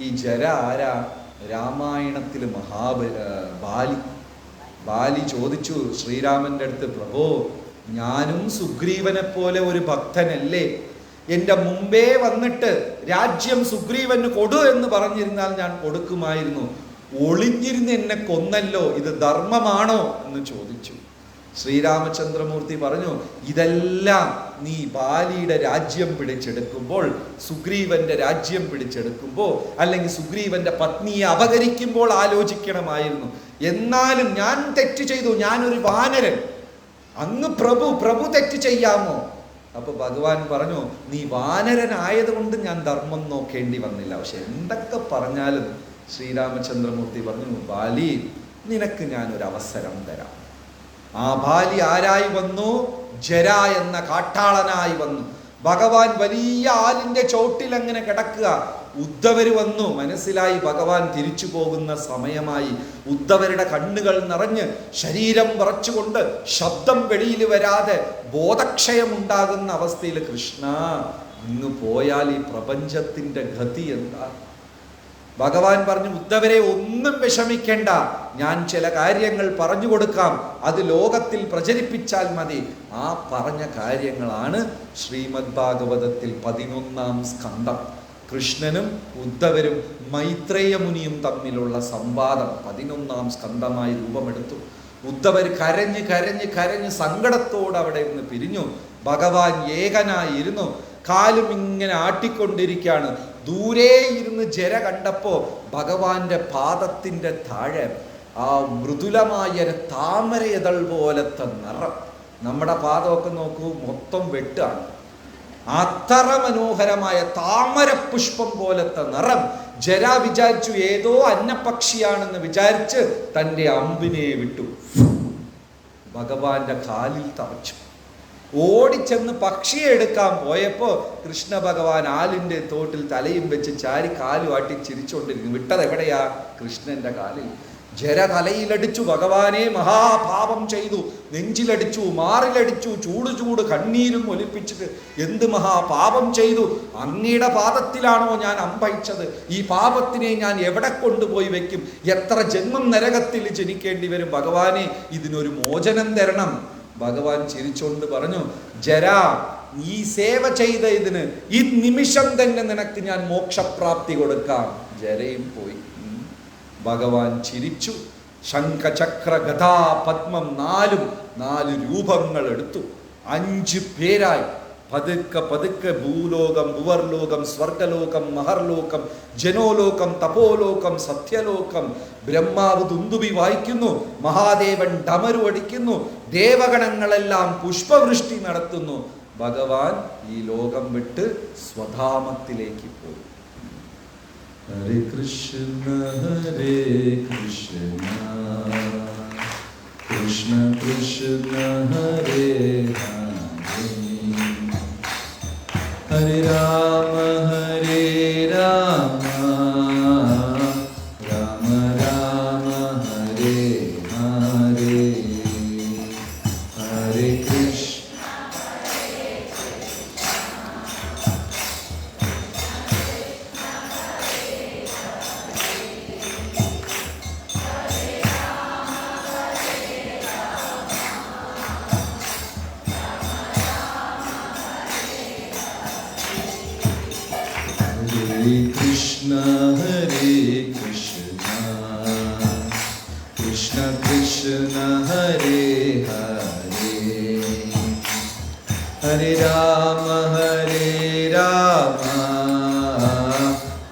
ഈ ജര ആരാ? രാമായണത്തിൽ ബാലി ചോദിച്ചു ശ്രീരാമന്റെ അടുത്ത്, പ്രഭോ, ഞാനും സുഗ്രീവനെ പോലെ ഒരു ഭക്തനല്ലേ? എൻ്റെ മുമ്പേ വന്നിട്ട് രാജ്യം സുഗ്രീവന് കൊടു എന്ന് പറഞ്ഞിരുന്നാൽ ഞാൻ കൊടുക്കുമായിരുന്നു. ഒളിഞ്ഞിരുന്ന് എന്നെ കൊന്നല്ലോ, ഇത് ധർമ്മമാണോ എന്ന് ചോദിച്ചു. ശ്രീരാമചന്ദ്രമൂർത്തി പറഞ്ഞു, ഇതെല്ലാം നീ ബാലിയുടെ രാജ്യം പിടിച്ചെടുക്കുമ്പോൾ, സുഗ്രീവന്റെ രാജ്യം പിടിച്ചെടുക്കുമ്പോൾ, അല്ലെങ്കിൽ സുഗ്രീവന്റെ പത്നിയെ അപഹരിക്കുമ്പോൾ ആലോചിക്കണമായിരുന്നു. എന്നാലും ഞാൻ തെറ്റ് ചെയ്തു, ഞാനൊരു വാനരൻ, അങ്ങ് പ്രഭു തെറ്റ് ചെയ്യാമോ? അപ്പൊ ഭഗവാൻ പറഞ്ഞു, നീ വാനരനായതുകൊണ്ട് ഞാൻ ധർമ്മം നോക്കേണ്ടി വന്നില്ല. പക്ഷെ എന്തൊക്കെ പറഞ്ഞാലും ശ്രീരാമചന്ദ്രമൂർത്തി പറഞ്ഞു, ബാലി, നിനക്ക് ഞാനൊരു അവസരം തരാം. ആ ബാലി ആരായി വന്നു? ജര എന്ന കാട്ടാളനായി വന്നു. ഭഗവാൻ വലിയ ആലിന്റെ ചോട്ടിൽ അങ്ങനെ കിടക്കുക. ഉദ്ധവര് വന്നു. മനസ്സിലായി ഭഗവാൻ തിരിച്ചു പോകുന്ന സമയമായി. ഉദ്ധവരുടെ കണ്ണുകൾ നിറഞ്ഞ് ശരീരം വിറച്ചുകൊണ്ട് ശബ്ദം വെളിയിൽ വരാതെ ബോധക്ഷയം ഉണ്ടാകുന്ന അവസ്ഥയിൽ, കൃഷ്ണ, ഇന്ന് പോയാൽ ഈ പ്രപഞ്ചത്തിന്റെ ഗതി എന്താ? ഭഗവാൻ പറഞ്ഞു, ഉദ്ധവരെ ഒന്നും വിഷമിക്കേണ്ട, ഞാൻ ചില കാര്യങ്ങൾ പറഞ്ഞു കൊടുക്കാം, അത് ലോകത്തിൽ പ്രചരിപ്പിച്ചാൽ മതി. ആ പറഞ്ഞ കാര്യങ്ങളാണ് ശ്രീമദ് ഭാഗവതത്തിൽ 11-ാം സ്കന്ധം. കൃഷ്ണനും ഉദ്ധവരും മൈത്രേയ മുനിയും തമ്മിലുള്ള സംവാദം 11-ാം സ്കന്ധമായി രൂപമെടുത്തു. ഉദ്ധവർ കരഞ്ഞ് കരഞ്ഞ് കരഞ്ഞ് സങ്കടത്തോട് അവിടെ നിന്ന് പിരിഞ്ഞു. ഭഗവാൻ ഏകനായിരുന്നു, കാലും ഇങ്ങനെ ആട്ടിക്കൊണ്ടിരിക്കുകയാണ്. ദൂരെ ഇരുന്ന് ജര കണ്ടപ്പോ ഭഗവാന്റെ പാദത്തിന്റെ താഴെ ആ മൃദുലമായ താമരയതൾ പോലത്തെ നിറം. നമ്മുടെ പാദമൊക്കെ നോക്കൂ, മൊത്തം വെട്ടാണ്. അത്ര മനോഹരമായ താമര പുഷ്പം പോലത്തെ നിറം. ജര വിചാരിച്ചു ഏതോ അന്നപക്ഷിയാണെന്ന് വിചാരിച്ച് തൻ്റെ അമ്പിനെ വിട്ടു. ഭഗവാന്റെ കാലിൽ തറച്ചു. ഓടിച്ചെന്ന് പക്ഷിയെ എടുക്കാൻ പോയപ്പോ കൃഷ്ണ ഭഗവാൻ ആലിന്റെ തോട്ടിൽ തലയും വെച്ച് ചാരി കാലുവാട്ടി ചിരിച്ചുകൊണ്ടിരിക്കുന്നു. വിട്ടത് എവിടെയാ? കൃഷ്ണന്റെ കാലിൽ. ജര തലയിലടിച്ചു, ഭഗവാനെ മഹാപാപം ചെയ്തു. നെഞ്ചിലടിച്ചു, മാറിലടിച്ചു, ചൂട് കണ്ണീരും ഒലിപ്പിച്ചിട്ട്, എന്ത് മഹാപാപം ചെയ്തു? അങ്ങയുടെ പാദത്തിലാണോ ഞാൻ അമ്പയിച്ചത്? ഈ പാപത്തിനെ ഞാൻ എവിടെ കൊണ്ടുപോയി വെക്കും? എത്ര ജന്മം നരകത്തിൽ ജനിക്കേണ്ടി വരും? ഭഗവാനെ, ഇതിനൊരു മോചനം തരണം. ഭഗവാൻ ചിരിച്ചോണ്ട് പറഞ്ഞു, ജര, ഈ സേവ ചെയ്ത ഇതിന് ഈ നിമിഷം തന്നെ നിനക്ക് ഞാൻ മോക്ഷപ്രാപ്തി കൊടുക്കാം. ജരയും പോയി. ഭഗവാൻ ചിരിച്ചു. ശംഖ, ചക്ര, ഗദാ, പത്മം, 4 രൂപങ്ങൾ എടുത്തു. 5 പേരായി പതുക്കെ ഭൂലോകം, ഭുവർലോകം, സ്വർഗലോകം, മഹർലോകം, ജനോലോകം, തപോലോകം, സത്യലോകം. ബ്രഹ്മാവ് തുന്തുബി വായിക്കുന്നു, മഹാദേവൻ ഡമരു അടിക്കുന്നു, ദേവഗണങ്ങളെല്ലാം പുഷ്പവൃഷ്ടി നടത്തുന്നു. ഭഗവാൻ ഈ ലോകം വിട്ട് സ്വധാമത്തിലേക്ക് പോയി. ഹരേ കൃഷ്ണ ഹരേ കൃഷ്ണ കൃഷ്ണ കൃഷ്ണ ഹരേ ഹരേ രാമ ഹരേ രാമ രാമ രാമ ഹരേ ഹരേ ഹരേ Krishna Hare Krishna Hare Krishna Krishna Krishna Hare Hare Hare Rama Hare Rama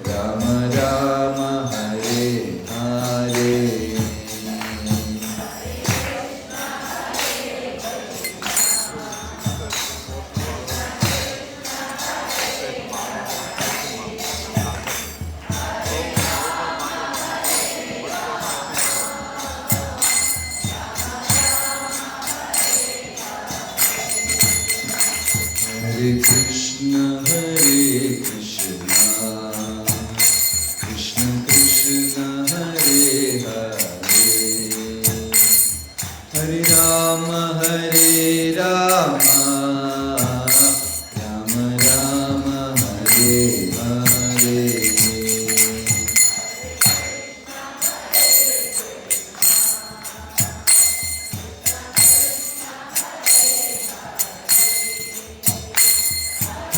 Rama Rama Hare Hare Hare Krishna Hare Krishna Krishna Krishna Hare Hare Hare Rama Hare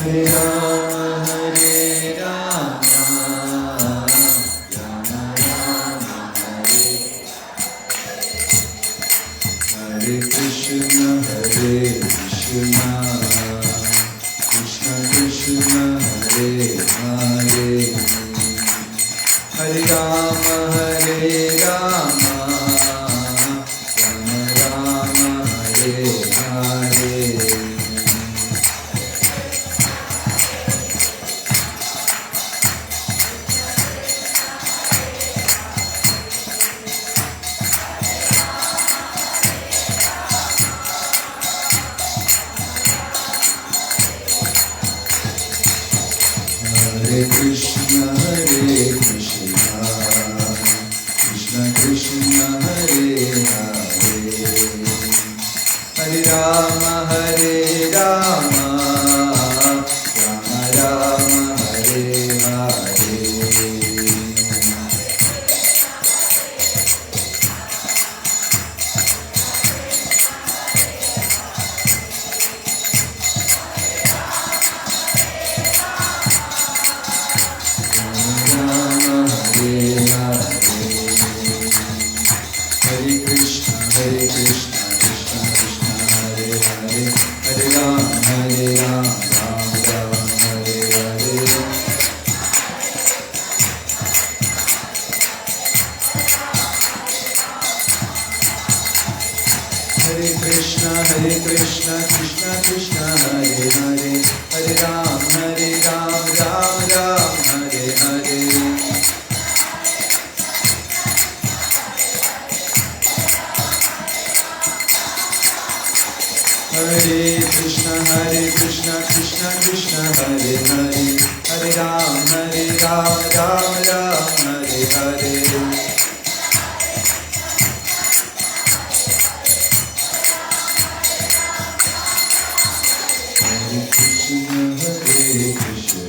Hare Rama Hare Rama Rama Rama Hare Hare Krishna Hare Krishna Krishna Krishna Hare Hare Hare Rama Hare Rama Rama Rama Hare Hare Hare Krishna Hare Krishna Krishna Krishna Hare Hare Hare Rama Hare Rama Rama Rama Hare Hare Hare Krishna Krishna Krishna Hare Hare Hare Rama Hare Rama Rama Rama Hare Hare Hare Krishna Krishna Krishna Hare Hare Hare Rama Rama Rama Hare Hare Hare Krishna Krishna Krishna Hare Hare Hare Rama Rama Rama Hare Hare Hare Krishna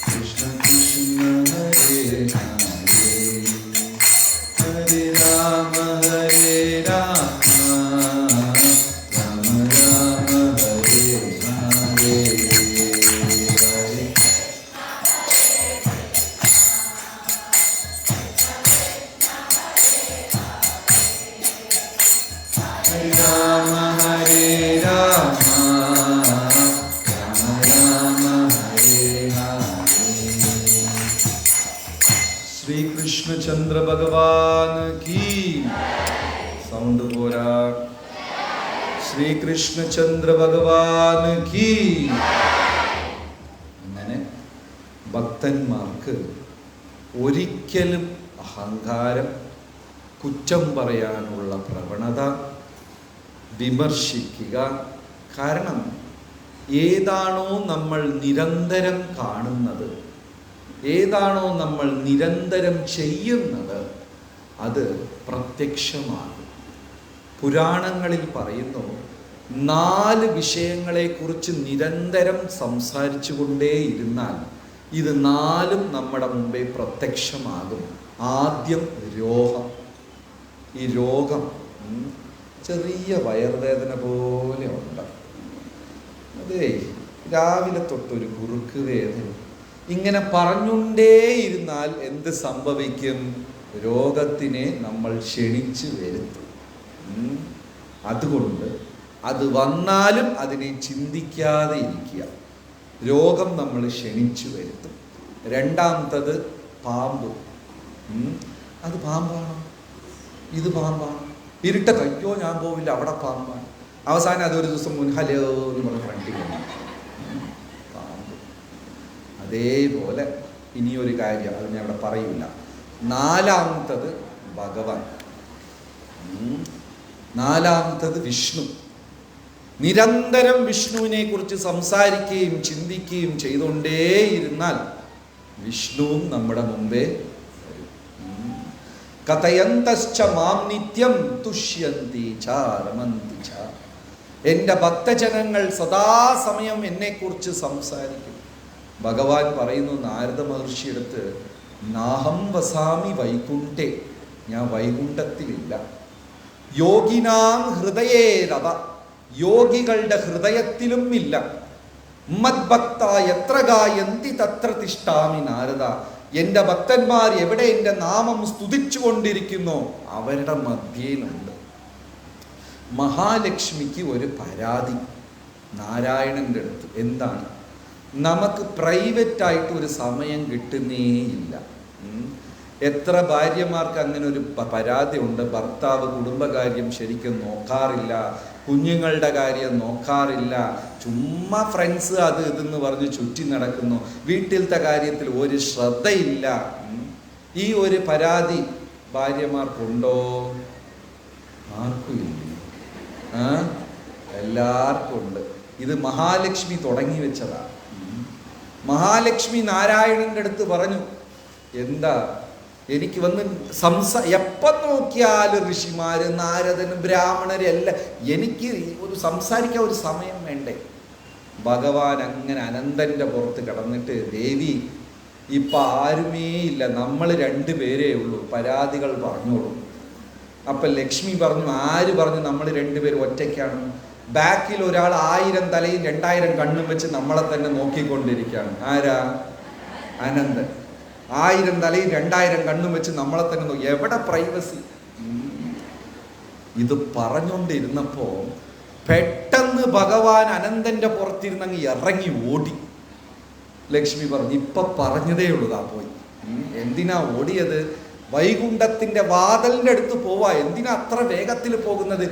Krishna Krishna Hare Hare Hare Rama Rama Rama Hare Hare Hare Rama Hare Rama Rama Rama Hare Hare Shri Krishna Chandra Bhagavan ki sound pora Shri Krishna Chandra Bhagavan ki അങ്ങനെ ഭക്തന്മാർക്ക് ഒരിക്കലും അഹങ്കാരം, കുറ്റം പറയാനുള്ള പ്രവണത, വിമർശിക്കുക, കാരണം ഏതാണോ നമ്മൾ നിരന്തരം കാണുന്നത്, ഏതാണോ നമ്മൾ നിരന്തരം ചെയ്യുന്നത്, അത് പ്രത്യക്ഷമാകും. പുരാണങ്ങളിൽ പറയുന്നു, 4 വിഷയങ്ങളെക്കുറിച്ച് നിരന്തരം സംസാരിച്ചു കൊണ്ടേയിരുന്നാൽ ഇത് 4ഉം നമ്മുടെ മുമ്പേ പ്രത്യക്ഷമാകും. ആദ്യം രോഗം. ഈ രോഗം ചെറിയ വയറുവേദന പോലെ ഉണ്ട്. അതേ രാവിലെ തൊട്ടൊരു കുറുക്ക് വേദന. ഇങ്ങനെ പറഞ്ഞുകൊണ്ടേയിരുന്നാൽ എന്ത് സംഭവിക്കും? രോഗത്തിനെ നമ്മൾ ക്ഷണിച്ചു വരുത്തും. അതുകൊണ്ട് അത് വന്നാലും അതിനെ ചിന്തിക്കാതെ ഇരിക്കുക. രോഗം നമ്മൾ ക്ഷണിച്ചു വരുത്തും. രണ്ടാമത്തത് പാമ്പ്. അത് പാമ്പാണോ? ഇത് പാമ്പാണ്. ഇരുട്ട കയ്യോ ഞാൻ പോവില്ല, അവിടെ പാമ്പാണ്. അവസാനം അതൊരു ദിവസം ഹലോ എന്ന് പറഞ്ഞ് ഫ്രണ്ടിൽ പാമ്പ്. അതേപോലെ ഇനിയൊരു കാര്യം, അത് ഞാൻ അവിടെ പറയില്ല. 4ാമത്തത് ഭഗവാൻ. 4ാമത്തത് വിഷ്ണു. നിരന്തരം വിഷ്ണുവിനെ കുറിച്ച് സംസാരിക്കുകയും ചിന്തിക്കുകയും ചെയ്തുകൊണ്ടേയിരുന്നാൽ വിഷ്ണുവും നമ്മുടെ മുമ്പേ കഥയന്തശ്ച മാം നിത്യം തുഷ്യന്തി ച രമന്തി ച. എൻ്റെ ഭക്തജനങ്ങൾ സദാസമയം എന്നെക്കുറിച്ച് സംസാരിക്കും. ഭഗവാൻ പറയുന്നു നാരദ മഹർഷിയെടുത്ത്, നാഹം വസാമി വൈകുണ്ഠേ, ഞാൻ വൈകുണ്ഠത്തിലില്ല. യോഗിനാം ഹൃദയേ രവ, യോഗികളുടെ ഹൃദയത്തിലും ഇല്ല. മദ്ഭക്ത എത്ര ഗായന്തി തത്ര തിഷ്ഠാമി നാരദ. എൻ്റെ ഭക്തന്മാർ എവിടെ എൻ്റെ നാമം സ്തുതിച്ചു കൊണ്ടിരിക്കുന്നോ അവരുടെ മധ്യേനുണ്ട്. മഹാലക്ഷ്മിക്ക് ഒരു പരാതി നാരായണൻ്റെ അടുത്ത്. എന്താണ്? നമുക്ക് പ്രൈവറ്റായിട്ട് ഒരു സമയം കിട്ടുന്നേയില്ല. എത്ര ഭാര്യമാർക്ക് അങ്ങനെ ഒരു പരാതി ഉണ്ട്. ഭർത്താവ് കുടുംബകാര്യം ശരിക്കും നോക്കാറില്ല, കുഞ്ഞുങ്ങളുടെ കാര്യം നോക്കാറില്ല, ചുമ്മാ ഫ്രണ്ട്സ് അത് ഇതെന്ന് പറഞ്ഞ് ചുറ്റി നടക്കുന്നു, വീട്ടിലത്തെ കാര്യത്തിൽ ഒരു ശ്രദ്ധയില്ല. ഈ ഒരു പരാതി ഭാര്യമാർക്കുണ്ടോ? ആർക്കും ഇല്ല. എല്ലാവർക്കും ഉണ്ട്. ഇത് മഹാലക്ഷ്മി തുടങ്ങി വെച്ചതാണ്. മഹാലക്ഷ്മി നാരായണന്റെ അടുത്ത് പറഞ്ഞു, എന്താ എനിക്ക് വന്ന് എപ്പം നോക്കിയാലും ഋഷിമാര്, നാരദനും ബ്രാഹ്മണരും എല്ലാം, എനിക്ക് ഒരു സംസാരിക്കാൻ ഒരു സമയം വേണ്ടേ? ഭഗവാൻ അങ്ങനെ അനന്തൻ്റെ പുറത്ത് കിടന്നിട്ട്, ദേവി ഇപ്പം ആരുമേ ഇല്ല, നമ്മൾ 2 പേരേ ഉള്ളൂ, പരാതികൾ പറഞ്ഞോളൂ. അപ്പം ലക്ഷ്മി പറഞ്ഞു, ആര് പറഞ്ഞു നമ്മൾ 2 പേരും ഒറ്റയ്ക്കാണ്? ബാക്കിൽ ഒരാൾ 1000 തലയും 2000 കണ്ണും വെച്ച് നമ്മളെ തന്നെ നോക്കിക്കൊണ്ടിരിക്കുകയാണ്. ആരാ? അനന്തൻ. 1000 തലയും 2000 കണ്ണും വെച്ച് നമ്മളെ തന്നെ നോക്കി. എവിടെ പ്രൈവസി? ഇത് പറഞ്ഞുകൊണ്ടിരുന്നപ്പോ പെട്ടെന്ന് ഭഗവാൻ അനന്തന്റെ പുറത്തിരുന്നങ്ങ് ഇറങ്ങി ഓടി. ലക്ഷ്മി പറഞ്ഞു, ഇപ്പൊ പറഞ്ഞതേ ഉള്ളൂ, താ പോയി. എന്തിനാ ഓടിയത്? വൈകുണ്ഠത്തിന്റെ വാതിലിന്റെ അടുത്ത് പോവാ. എന്തിനാ അത്ര വേഗത്തിൽ പോകുന്നത്?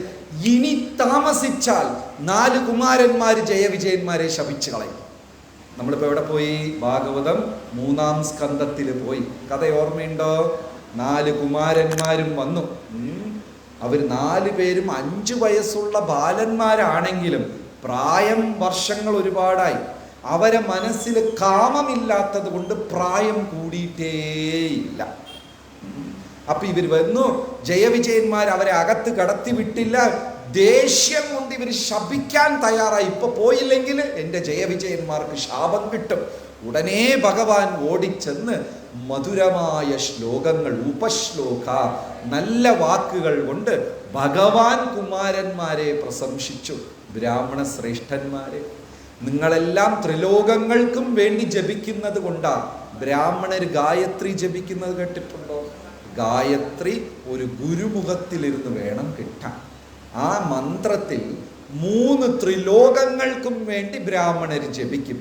ഇനി താമസിച്ചാൽ 4 കുമാരന്മാര് ജയവിജയന്മാരെ ശപിച്ചു കളയും. നമ്മളിപ്പോൾ എവിടെ പോയി? ഭാഗവതം 3-ാം സ്കന്ധത്തിൽ പോയി. കഥ ഓർമ്മയുണ്ടോ? 4 കുമാരന്മാരും വന്നു. അവർ 4 പേരും 5 വയസ്സുള്ള ബാലന്മാരാണെങ്കിലും പ്രായം വർഷങ്ങൾ ഒരുപാടായി. അവരെ മനസ്സിൽ കാമമില്ലാത്തത് കൊണ്ട് പ്രായം കൂടിയിട്ടേയില്ല. അപ്പൊ ഇവർ വന്നു, ജയവിജയന്മാർ അവരെ അകത്ത് കടത്തി വിട്ടില്ല. ദേഷ്യം കൊണ്ട് ഇവർ ശപിക്കാൻ തയ്യാറായി. ഇപ്പൊ പോയില്ലെങ്കിൽ എൻ്റെ ജയവിജയന്മാർക്ക് ശാപം കിട്ടും. ഉടനെ ഭഗവാൻ ഓടിച്ചെന്ന് മധുരമായ ശ്ലോകങ്ങൾ, ഉപശ്ലോക, നല്ല വാക്കുകൾ കൊണ്ട് ഭഗവാൻ കുമാരന്മാരെ പ്രശംസിച്ചു. ബ്രാഹ്മണ ശ്രേഷ്ഠന്മാരെ, നിങ്ങളെല്ലാം ത്രിലോകങ്ങൾക്കും വേണ്ടി ജപിക്കുന്നത് കൊണ്ടാണ്. ബ്രാഹ്മണർ ഗായത്രി ജപിക്കുന്നത് കേട്ടിട്ടുണ്ടോ? ഗായത്രി ഒരു ഗുരുമുഖത്തിലിരുന്ന് വേണം കിട്ടാൻ. ആ മന്ത്രത്തിൽ 3 ത്രിലോകങ്ങൾക്കും വേണ്ടി ബ്രാഹ്മണർ ജപിക്കും.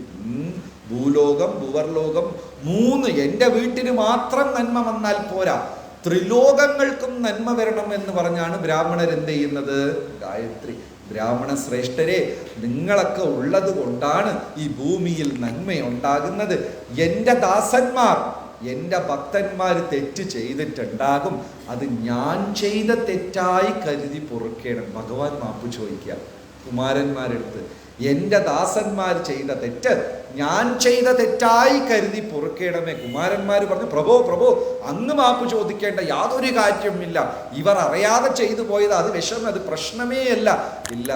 ഭൂലോകം, ഭുവർലോകം 3. എൻ്റെ വീട്ടിന് മാത്രം നന്മ വന്നാൽ പോരാ, ത്രിലോകങ്ങൾക്കും നന്മ വരണം എന്ന് പറഞ്ഞാണ് ബ്രാഹ്മണർ എന്ത് ചെയ്യുന്നത്? ഗായത്രി. ബ്രാഹ്മണ ശ്രേഷ്ഠരെ, നിങ്ങളൊക്കെ ഉള്ളത് കൊണ്ടാണ് ഈ ഭൂമിയിൽ നന്മയുണ്ടാകുന്നത്. എൻ്റെ ദാസന്മാർ, എൻ്റെ ഭക്തന്മാർ തെറ്റ് ചെയ്തിട്ടുണ്ടാകും, അത് ഞാൻ ചെയ്ത തെറ്റായി കരുതി പൊറുക്കണം. ഭഗവാൻ മാപ്പ് ചോദിക്കുക കുമാരന്മാരെടുത്ത്. എൻ്റെ ദാസന്മാർ ചെയ്ത തെറ്റ് ഞാൻ ചെയ്ത തെറ്റായി കരുതി പൊറുക്കണമേ. കുമാരന്മാർ പറഞ്ഞു, പ്രഭോ പ്രഭോ, അങ്ങ് മാപ്പ് ചോദിക്കേണ്ട യാതൊരു കാര്യമില്ല, ഇവർ അറിയാതെ ചെയ്തു പോയത്, അത് വിഷമം, അത് പ്രശ്നമേ അല്ല. ഇല്ല,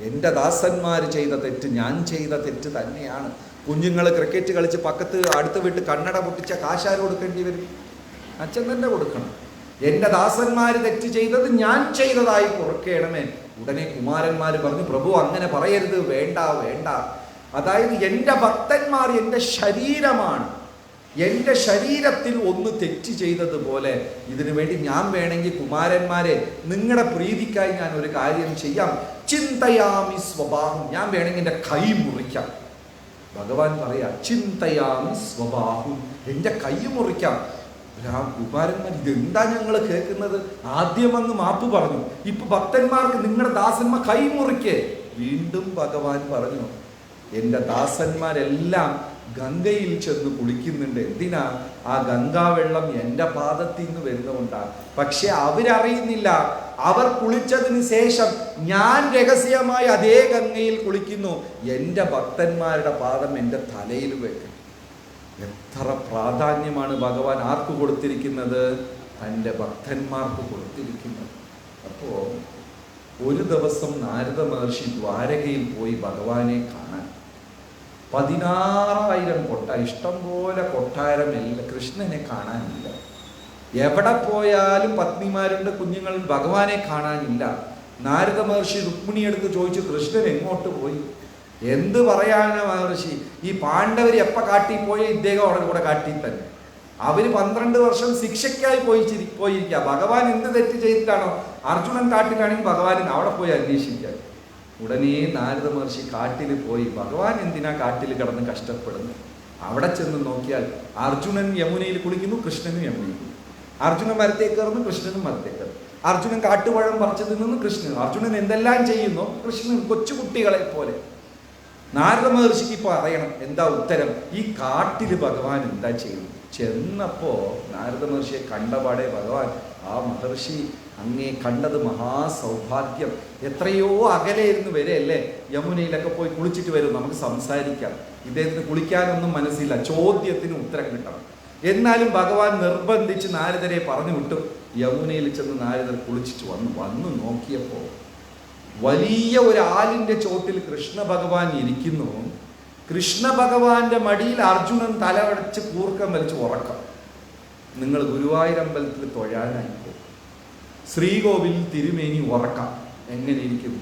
എൻ്റെ ദാസന്മാർ ചെയ്ത തെറ്റ് ഞാൻ ചെയ്ത തെറ്റ് തന്നെയാണ്. കുഞ്ഞുങ്ങൾ ക്രിക്കറ്റ് കളിച്ച് പക്കത്ത് അടുത്ത വീട്ട് കണ്ണട പൊട്ടിച്ച കാശാര് കൊടുക്കേണ്ടി വരും? അച്ഛൻ തന്നെ കൊടുക്കണം. എൻ്റെ ദാസന്മാർ തെറ്റ് ചെയ്തത് ഞാൻ ചെയ്തതായി പൊറുക്കണമേ. ഉടനെ കുമാരന്മാർ പറഞ്ഞു, പ്രഭു അങ്ങനെ പറയരുത്, വേണ്ട വേണ്ട. അതായത് എൻ്റെ ഭക്തന്മാർ എൻ്റെ ശരീരമാണ്, എൻ്റെ ശരീരത്തിൽ ഒന്ന് തെറ്റ് ചെയ്തതുപോലെ ഇതിനു വേണ്ടി ഞാൻ വേണമെങ്കിൽ കുമാരന്മാരെ നിങ്ങളുടെ പ്രീതിക്കായി ഞാൻ ഒരു കാര്യം ചെയ്യാം. ചിന്തയാമി സ്വഭാവം, ഞാൻ വേണമെങ്കിൽ എൻ്റെ കൈ മുറിക്കാം. ഭഗവാൻ പറയാ, ചിന്തയാമി സ്വഭാവം, എൻ്റെ കൈ മുറിക്കാം. കുമാരന്മാർ, ഇതെന്താ ഞങ്ങൾ കേൾക്കുന്നത്? ആദ്യം അങ്ങ് മാപ്പ് പറഞ്ഞു, ഇപ്പൊ ഭക്തന്മാർക്ക് നിങ്ങളുടെ ദാസന്മാർ കൈ മുറിക്കേ. വീണ്ടും ഭഗവാൻ പറഞ്ഞു, എൻ്റെ ദാസന്മാരെല്ലാം ഗംഗയിൽ ചെന്ന് കുളിക്കുന്നുണ്ട്. എന്തിനാ? ആ ഗംഗാവെള്ളം എൻ്റെ പാദത്തിൽ നിന്ന് വരുന്നതുകൊണ്ടാണ്. പക്ഷെ അവരറിയുന്നില്ല, അവർ കുളിച്ചതിന് ശേഷം ഞാൻ രഹസ്യമായി അതേ ഗംഗയിൽ കുളിക്കുന്നു. എൻ്റെ ഭക്തന്മാരുടെ പാദം എൻ്റെ തലയിൽ വെക്കും. എത്ര പ്രാധാന്യമാണ് ഭഗവാൻ ആർക്ക് കൊടുത്തിരിക്കുന്നത്? തൻ്റെ ഭക്തന്മാർക്ക് കൊടുത്തിരിക്കുന്നത്. അപ്പോൾ ഒരു ദിവസം നാരദ മഹർഷി ദ്വാരകയിൽ പോയി ഭഗവാനെ കാണാൻ. 16,000 കൊട്ടാരം, ഇഷ്ടംപോലെ കൊട്ടാരം, കൃഷ്ണനെ കാണാനില്ല. എവിടെ പോയാലും പത്നിമാരുണ്ട്, കുഞ്ഞുങ്ങളുണ്ട്, ഭഗവാനെ കാണാനില്ല. നാരദ മഹർഷി രുക്മിണിയെടുത്ത് ചോദിച്ചു, കൃഷ്ണൻ എങ്ങോട്ട് പോയി? എന്ത് പറയാനാ മഹർഷി? ഈ പാണ്ഡവർ എപ്പോൾ കാട്ടിൽ പോയ ഇദ്ദേഹം അവിടെ കൂടെ കാട്ടിൽ തന്നെ. അവർ 12 വർഷം ശിക്ഷയ്ക്കായി പോയിരിക്കുക. ഭഗവാൻ എന്ത് തെറ്റ് ചെയ്തിട്ടാണോ? അർജുനൻ കാട്ടിലാണെങ്കിൽ ഭഗവാൻ അവിടെ പോയി അന്വേഷിക്കാൻ. ഉടനെ നാരദ മഹർഷി കാട്ടിൽ പോയി. ഭഗവാൻ എന്തിനാ കാട്ടിൽ കിടന്ന് കഷ്ടപ്പെടുന്നത്? അവിടെ ചെന്ന് നോക്കിയാൽ അർജുനൻ യമുനയിൽ കുളിക്കുന്നു, കൃഷ്ണനും യമുനയിൽ കുളിക്കുന്നു. അർജുനൻ മരത്തേക്ക് കയറുന്നു, കൃഷ്ണനും മരത്തേക്ക് കയറുന്നു. അർജുനൻ കാട്ടുപഴം പറിച്ചു തിന്നുന്നു, കൃഷ്ണൻ. അർജുനൻ എന്തെല്ലാം ചെയ്യുന്നു, കൃഷ്ണൻ കൊച്ചുകുട്ടികളെ പോലെ. നാരദ മഹർഷിക്ക് ഇപ്പോൾ അറിയണം എന്താ ഉത്തരം. ഈ കാട്ടിൽ ഭഗവാൻ എന്താ ചെയ്യുന്നു? ചെന്നപ്പോ നാരദ മഹർഷിയെ കണ്ടപാടെ ഭഗവാൻ, ആ മഹർഷി അങ്ങേ കണ്ടത് മഹാസൗഭാഗ്യം. എത്രയോ അകലെ ഇരുന്ന് വരെയല്ലേ, യമുനയിലൊക്കെ പോയി കുളിച്ചിട്ട് വരും, നമുക്ക് സംസാരിക്കാം. ഇദ്ദേഹത്തിന് കുളിക്കാനൊന്നും മനസ്സില്ല, ചോദ്യത്തിന് ഉത്തരം കിട്ടണം. എന്നാലും ഭഗവാൻ നിർബന്ധിച്ച് നാരദരെ പറഞ്ഞു വിട്ടു. യമുനയിൽ ചെന്ന് നാരദർ കുളിച്ചിട്ട് വന്നു നോക്കിയപ്പോൾ വലിയ ഒരു ആലിൻ്റെ ചോട്ടിൽ കൃഷ്ണ ഭഗവാൻ ഇരിക്കുന്നു. കൃഷ്ണ ഭഗവാന്റെ മടിയിൽ അർജുനൻ തലവടച്ച് കൂർക്കം വലിച്ച് ഉറക്കം. നിങ്ങൾ ഗുരുവായൂരമ്പലത്തിൽ തൊഴാനായി പോകും, ശ്രീകോവിൽ തിരുമേനി ഉറക്കാം. എങ്ങനെ ഇരിക്കുന്നു?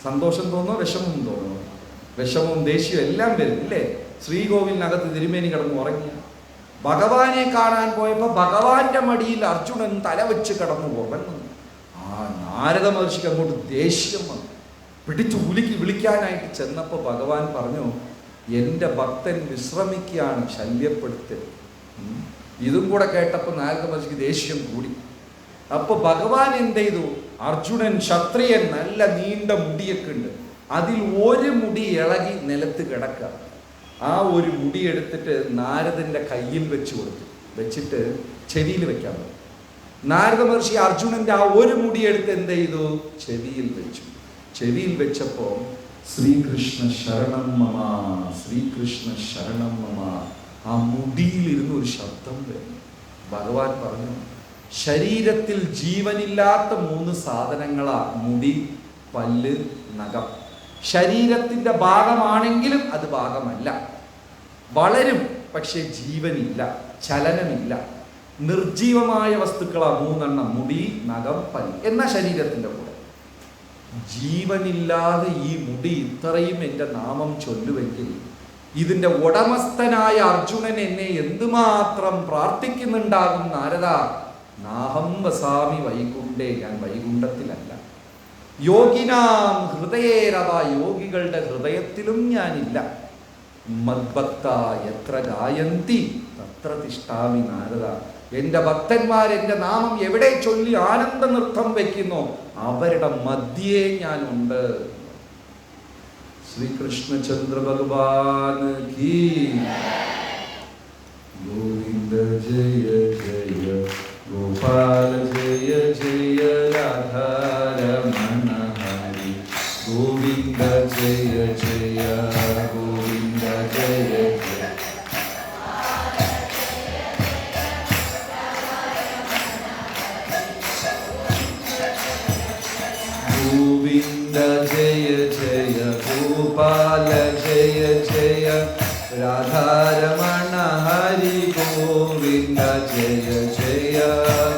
സന്തോഷം തോന്നോ, വിഷമം തോന്നോ? വിഷമവും ദേഷ്യവും എല്ലാം വരും ഇല്ലേ? ശ്രീകോവിലിനകത്ത് തിരുമേനി കിടന്ന് ഉറങ്ങിയ. ഭഗവാനെ കാണാൻ പോയപ്പോൾ ഭഗവാന്റെ മടിയിൽ അർജുനൻ തല വെച്ച് കിടന്നു ഉറങ്ങുന്നു. ആ നാരദ മഹർഷിക്ക് അങ്ങോട്ട് ദേഷ്യം വന്നു. പിടിച്ചു വിളിക്കാനായിട്ട് ചെന്നപ്പോൾ ഭഗവാൻ പറഞ്ഞു, എൻ്റെ ഭക്തൻ വിശ്രമിക്കുകയാണ്, ശല്യപ്പെടുത്തരുത്. ഇതും കൂടെ കേട്ടപ്പോൾ നാരദ മഹർഷിക്ക് ദേഷ്യം കൂടി. അപ്പോൾ ഭഗവാൻ എന്ത് ചെയ്തു? അർജുനൻ ക്ഷത്രിയൻ, നല്ല നീണ്ട മുടിയൊക്കെ ഉണ്ട്. അതിൽ ഒരു മുടി ഇളകി നിലത്ത് കിടക്കുക. ആ ഒരു മുടി എടുത്തിട്ട് നാരദന്റെ കയ്യിൽ വെച്ച് കൊടുത്തു. വെച്ചിട്ട് ചെവിയിൽ വെക്കാൻ പറഞ്ഞു. നാരദ മഹർഷി അർജുനന്റെ ആ ഒരു മുടി എടുത്ത് എന്ത് ചെയ്തു? ചെവിയിൽ വെച്ചു. ചെവിയിൽ വെച്ചപ്പോൾ ശ്രീകൃഷ്ണ ശരണം മമ, ശ്രീകൃഷ്ണ ശരണം മമ. ആ മുടിയിലിരുന്ന് ഒരു ശബ്ദം വരുന്നു. ഭഗവാൻ പറഞ്ഞു, ശരീരത്തിൽ ജീവനില്ലാത്ത 3 സാധനങ്ങളാ മുടി, പല്ല്, നഖം. ശരീരത്തിൻ്റെ ഭാഗമാണെങ്കിലും അത് ഭാഗമല്ല. വളരും, പക്ഷേ ജീവനില്ല, ചലനമില്ല. നിർജീവമായ വസ്തുക്കളാ 3 മുടി, നഖം, പല്ല്. എന്നാ ശരീരത്തിൻ്റെ കൂടെ ജീവനില്ലാതെ ഈ മുടി ഇത്രയും എൻ്റെ നാമം ചൊല്ലുവെങ്കിൽ ഇതിൻ്റെ ഉടമസ്ഥനായ അർജുനൻ എന്നെ എന്തുമാത്രം പ്രാർത്ഥിക്കുന്നുണ്ടാകും നാരദ. നാഹം വസാമി വൈകുണ്ഠേ, ഞാൻ വൈകുണ്ഠത്തിലല്ല. യോഗിനാം ഹൃദയേരവ, യോഗികളുടെ ഹൃദയത്തിലും ഞാനില്ല. മദ്ഭക്ത എത്ര ഗായന്തി തത്ര തിഷ്ഠാമി നാരദ, എൻ്റെ ഭക്തന്മാർ എൻ്റെ നാമം എവിടെ ചൊല്ലി ആനന്ദ നൃത്തം വയ്ക്കുന്നു അവരുടെ മധ്യേ ഞാനുണ്ട്. ശ്രീകൃഷ്ണചന്ദ്ര ഭഗവാൻ കീ. ഗോവിന്ദ ജയ ജയ ഗോപാല ജയ ജയ രാധാരമണ ഹരി. ഗോവിന്ദ ജയ ജയ ഗോവിന്ദ ജയ ജയ. ഗോവിന്ദ ജയ ജയ ഗോപാല ജയ ജയ രാധാരമണ ഹരി. ഗോവിന്ദ ജയ ജയ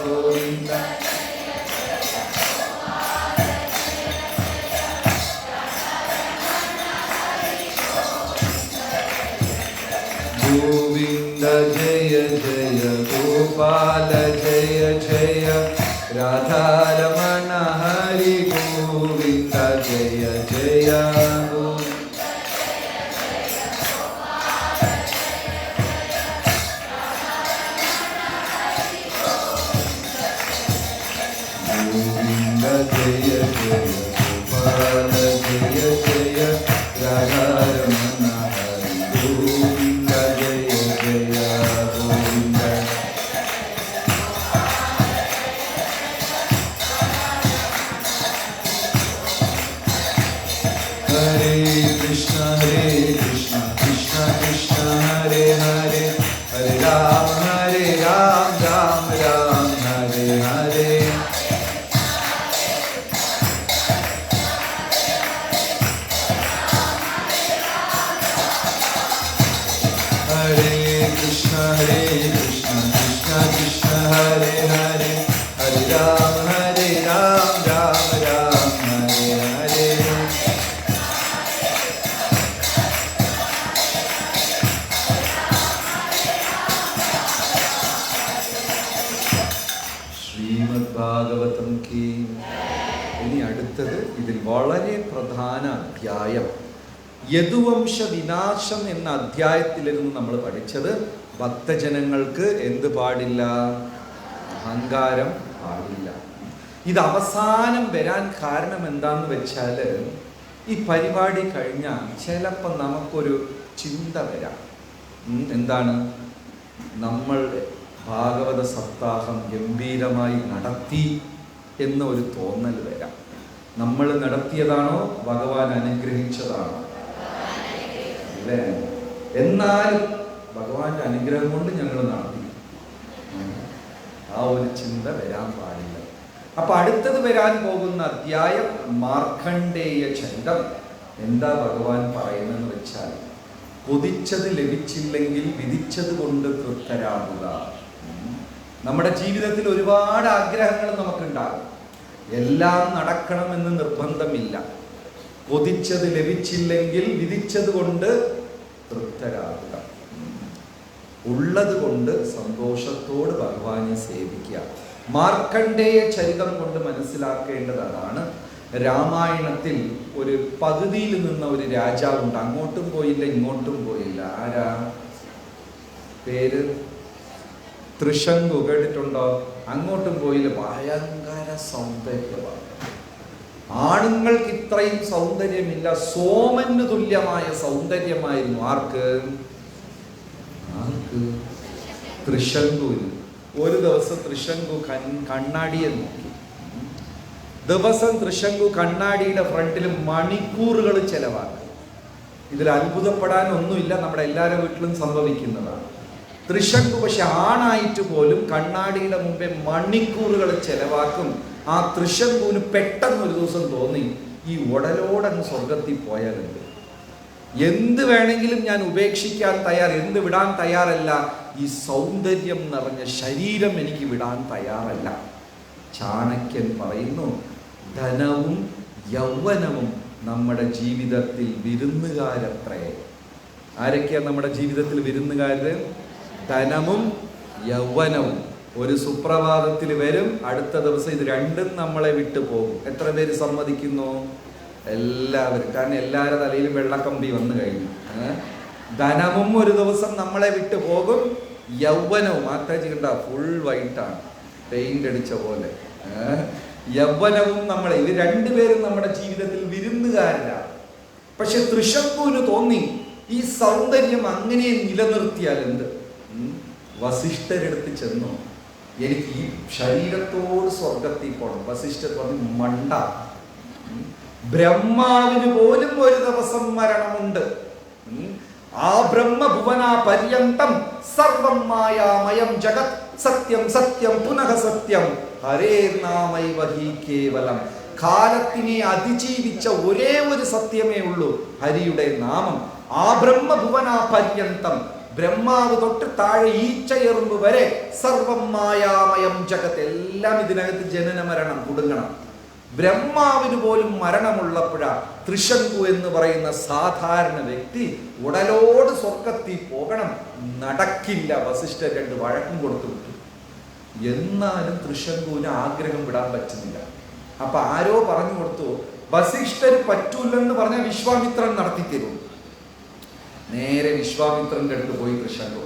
ഗോവിന്ദ. ഗോവിന്ദ ജയ ജയ ഗോപാല ജയ ജയ രാധാരമണ ഹരി. ഗോവിന്ദ ജയ ജയ ഗോവിന്ദ. ഗോവിന്ദ ജയ ജയ ഗോപാല ജയ ജയ രാധാരമണ ഹരി. ഗോവിന്ദ ജയ ജയ ഗോവിന്ദ. ഹരേ കൃഷ്ണ കൃഷ്ണ കൃഷ്ണ ഹരേ ഹരേ, ഹരേ രാം രാം രാം ഹരേ ഹരേ. ഹരേ കൃഷ്ണ കൃഷ്ണ കൃഷ്ണ ഹരേ ഹരേ, ഹരേ രാം രാം രാം ഹരേ ഹരേ. ഇതിൽ വളരെ പ്രധാന അധ്യായം യദുവംശ വിനാശം എന്ന അധ്യായത്തിലിരുന്ന് നമ്മൾ പഠിച്ചത് ഭക്തജനങ്ങൾക്ക് എന്ത് പാടില്ല? അഹങ്കാരം പാടില്ല. ഇത് അവസാനം വരാൻ കാരണം എന്താന്ന് വെച്ചാൽ, ഈ പരിപാടി കഴിഞ്ഞാൽ ചിലപ്പോൾ നമുക്കൊരു ചിന്ത വരാം. എന്താണ്? നമ്മൾ ഭാഗവത സപ്താഹം ഗംഭീരമായി നടത്തി എന്ന ഒരു തോന്നൽ വരാം. നമ്മൾ നടത്തിയതാണോ ഭഗവാൻ അനുഗ്രഹിച്ചതാണോ? അല്ലേ? എന്നാലും ഭഗവാന്റെ അനുഗ്രഹം കൊണ്ട് ഞങ്ങൾ നടത്തി. ആ ഒരു ചിന്ത വരാൻ പാടില്ല. അപ്പൊ അടുത്തത് വരാൻ പോകുന്ന അധ്യായം മാർക്കണ്ഡേയ ചരിതം. എന്താ ഭഗവാൻ പറയുന്നതെന്ന് വെച്ചാൽ, കൊതിച്ചത് ലഭിച്ചില്ലെങ്കിൽ വിധിച്ചത് കൊണ്ട് തൃപ്തരാകുക. നമ്മുടെ ജീവിതത്തിൽ ഒരുപാട് ആഗ്രഹങ്ങൾ നമുക്കുണ്ടാകും. എല്ലാം നടക്കണമെന്ന് നിർബന്ധമില്ല. കൊതിച്ചത് ലഭിച്ചില്ലെങ്കിൽ വിധിച്ചത് കൊണ്ട് തൃപ്തരാകുക. ഉള്ളത് കൊണ്ട് സന്തോഷത്തോട് ഭഗവാനെ സേവിക്കുക. മാർക്കണ്ഡേയ ചരിതം കൊണ്ട് മനസ്സിലാക്കേണ്ടത് അതാണ്. രാമായണത്തിൽ ഒരു പകുതിയിൽ നിന്ന ഒരു രാജാവുണ്ട്. അങ്ങോട്ടും പോയില്ല ഇങ്ങോട്ടും പോയില്ല. ആരാ? പേര് തൃശങ്കു. കേട്ടിട്ടുണ്ടോ? അങ്ങോട്ടും പോയില്ല. ഭയങ്കര സൗന്ദര്യമാണ്. ആണുങ്ങൾക്ക് ഇത്രയും സൗന്ദര്യമില്ല. സോമന് തുല്യമായ സൗന്ദര്യമായിരുന്നു. ആർക്ക്? തൃശങ്കുവിന്. ഒരു ദിവസം തൃശങ്കു കണ്ണാടിയെ നോക്കി. ദിവസം തൃശങ്കു കണ്ണാടിയുടെ ഫ്രണ്ടിൽ മണിക്കൂറുകൾ ചെലവാക്കി. ഇതിൽ അത്ഭുതപ്പെടാൻ ഒന്നുമില്ല, നമ്മുടെ എല്ലാവരുടെ വീട്ടിലും സംഭവിക്കുന്നതാണ്. തൃശങ്കു പക്ഷെ ആണായിട്ട് പോലും കണ്ണാടിയുടെ മുമ്പേ മണിക്കൂറുകൾ ചെലവാക്കും. ആ തൃശങ്കുവിന് പെട്ടെന്ന് ഒരു ദിവസം തോന്നി, ഈ ഉടലോടങ്ങ് സ്വർഗത്തിൽ പോയാലുണ്ട്. എന്ത് വേണമെങ്കിലും ഞാൻ ഉപേക്ഷിക്കാൻ തയ്യാർ, എന്ത് വിടാൻ തയ്യാറല്ല, ഈ സൗന്ദര്യം നിറഞ്ഞ ശരീരം എനിക്ക് വിടാൻ തയ്യാറല്ല. ചാണക്യൻ പറയുന്നു, ധനവും യൗവനവും നമ്മുടെ ജീവിതത്തിൽ വിരുന്നുകാരത്രേ. ആരൊക്കെയാ നമ്മുടെ ജീവിതത്തിൽ വിരുന്നുകാര്? ധനവും യൗവനവും. ഒരു സുപ്രഭാതത്തിൽ വരും, അടുത്ത ദിവസം ഇത് രണ്ടും നമ്മളെ വിട്ടു പോകും. എത്ര പേര് സമ്മതിക്കുന്നു? എല്ലാവരും. കാരണം എല്ലാവരുടെ തലയിലും വെള്ളക്കമ്പി വന്നു കഴിഞ്ഞു. ധനവും ഒരു ദിവസം നമ്മളെ വിട്ടു പോകും. യൗവനവും മാത്രം കണ്ട ഫുൾ വൈറ്റാണ്, പെയിന്റ് അടിച്ച പോലെ. യൗവനവും നമ്മളെ, ഇത് രണ്ടുപേരും നമ്മുടെ ജീവിതത്തിൽ വിരുന്നുകാരനാണ്. പക്ഷെ തൃശങ്കുവിന് തോന്നി, ഈ സൗന്ദര്യം അങ്ങനെ നിലനിർത്തിയാൽ എന്ത്? വസിഷ്ഠരെടുത്ത് ചെന്നു, എനിക്ക് ഈ ശരീരത്തോട് സ്വർഗത്തിൽ പോകണം. വസിഷ്ഠർ പറഞ്ഞു, മണ്ട, ബ്രഹ്മാവിന് പോലും ഒരു ദിവസം മരണമുണ്ട്. ആ ബ്രഹ്മഭുവന പര്യന്തം സർവം മായാമയം ജഗത് സത്യം സത്യം പുനഃ സത്യം ഹരേർനാമൈവ ഹി കേവലം. കാലത്തിനെ അതിജീവിച്ച ഒരേ ഒരു സത്യമേ ഉള്ളൂ, ഹരിയുടെ നാമം. ആ ബ്രഹ്മഭുവന പര്യന്തം, ബ്രഹ്മാവ് തൊട്ട് താഴെ ഈച്ചയെറുമ്പ് വരെ സർവം മായാമയം ജഗത്ത്, എല്ലാം ഇതിനകത്ത് ജനന മരണം കുടുങ്ങണം. ബ്രഹ്മാവിന് പോലും മരണമുള്ളപ്പോഴാ തൃശങ്കു എന്ന് പറയുന്ന സാധാരണ വ്യക്തി ഉടലോട് സ്വർഗത്തിൽ പോകണം. നടക്കില്ല. വസിഷ്ഠർ രണ്ട് വഴക്കും കൊടുത്തു വിട്ടു. എന്നാലും തൃശങ്കുവിന് ആഗ്രഹം വിടാൻ പറ്റുന്നില്ല. അപ്പൊ ആരോ പറഞ്ഞു കൊടുത്തു, വസിഷ്ഠര് പറ്റൂലെന്ന് പറഞ്ഞാൽ വിശ്വാമിത്രൻ നടത്തി തരും. നേരെ വിശ്വാമിത്രന്റെ അടുത്ത് പോയി തൃശങ്കു.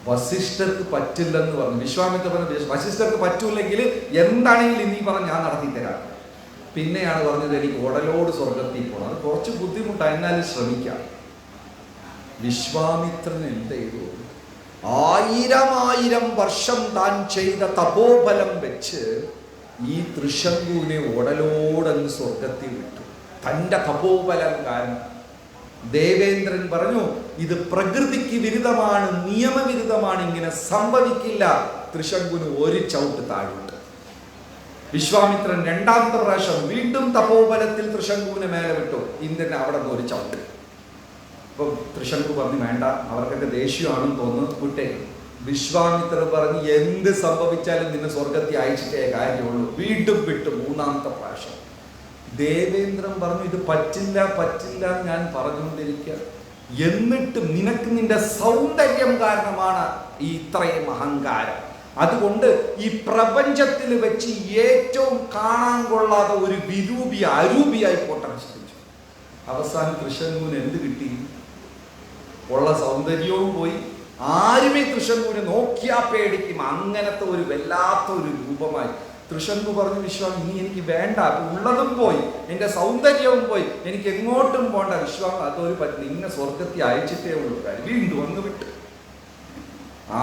വസിഷ്ഠർക്ക് പറ്റില്ലെന്ന് പറഞ്ഞു. വിശ്വാമിത്ര പറഞ്ഞു, വസിഷ്ഠർക്ക് പറ്റൂല്ലെങ്കിൽ എന്താണെങ്കിലും നീ പറഞ്ഞ് ഞാൻ നടത്തി തരാം. പിന്നെയാണ് പറഞ്ഞത്, എനിക്ക് ഉടലോട് സ്വർഗത്തിൽ പോകണം. അത് കുറച്ച് ബുദ്ധിമുട്ടാണ്, എന്നാലും ശ്രമിക്കാം. വിശ്വാമിത്രൻ എന്ത് ചെയ്തു? 1000 വർഷം താൻ ചെയ്ത തപോബലം വെച്ച് ഈ തൃശങ്കുവിനെ ഉടലോടങ്ങ് സ്വർഗത്തിൽ വിട്ടു. തൻ്റെ തപോബലം കാരണം. ദേവേന്ദ്രൻ പറഞ്ഞു, ഇത് പ്രകൃതിക്ക് വിരുദ്ധമാണ്, നിയമവിരുദ്ധമാണ്, ഇങ്ങനെ സംഭവിക്കില്ല. തൃശങ്കുന് ഒരു ചവിട്ട് താഴോട്ട്. വിശ്വാമിത്രൻ രണ്ടാമത്തെ പ്രാവശ്യം വീണ്ടും തപോബലത്തിൽ തൃശങ്കുവിനെ മേലെ വിട്ടു. ഇന്ദ്രൻ അവിടെ നിന്ന് ഒരു ചവിട്ട്. അപ്പൊ തൃശങ്കു പറഞ്ഞു, വേണ്ട, അവർക്കൊക്കെ ദേഷ്യമാണെന്ന് തോന്നുന്നു, വിട്ടേ. വിശ്വാമിത്രൻ പറഞ്ഞു, എന്ത് സംഭവിച്ചാലും നിന്നെ സ്വർഗത്തിൽ അയച്ചിട്ടേ കാര്യമുള്ളൂ. വീണ്ടും വിട്ടു മൂന്നാമത്തെ പ്രാവശ്യം. ദേവേന്ദ്രൻ പറഞ്ഞു, ഇത് പറ്റില്ല പറ്റില്ല ഞാൻ പറഞ്ഞുകൊണ്ടിരിക്കുക, എന്നിട്ട് നിനക്ക് നിന്റെ സൗന്ദര്യം കാരണമാണ് ഈ ഇത്രയും അഹങ്കാരം. അതുകൊണ്ട് ഈ പ്രപഞ്ചത്തിൽ വെച്ച് ഏറ്റവും കാണാൻ കൊള്ളാത്ത ഒരു അരൂപിയായി കോട്ട നശിപ്പിച്ചു. അവസാനം തൃശങ്കുവിന് എന്ത് കിട്ടി? ഉള്ള സൗന്ദര്യവും പോയി. ആരുമേ തൃശങ്കുവിനെ നോക്കിയാ പേടിക്കും. അങ്ങനത്തെ ഒരു വല്ലാത്ത ഒരു രൂപമായി. തൃശങ്കു പറഞ്ഞു, വിശ്വാമി ഇനി എനിക്ക് വേണ്ട, ഉള്ളതും പോയി, എൻ്റെ സൗന്ദര്യവും പോയി, എനിക്ക് എങ്ങോട്ടും പോണ്ട. വിശ്വാമി അതൊരു നിന്നെ സ്വർഗത്തിൽ അയച്ചിട്ടേ ഉള്ളൂ, വീണ്ടും അങ്ങ് വിട്ടു.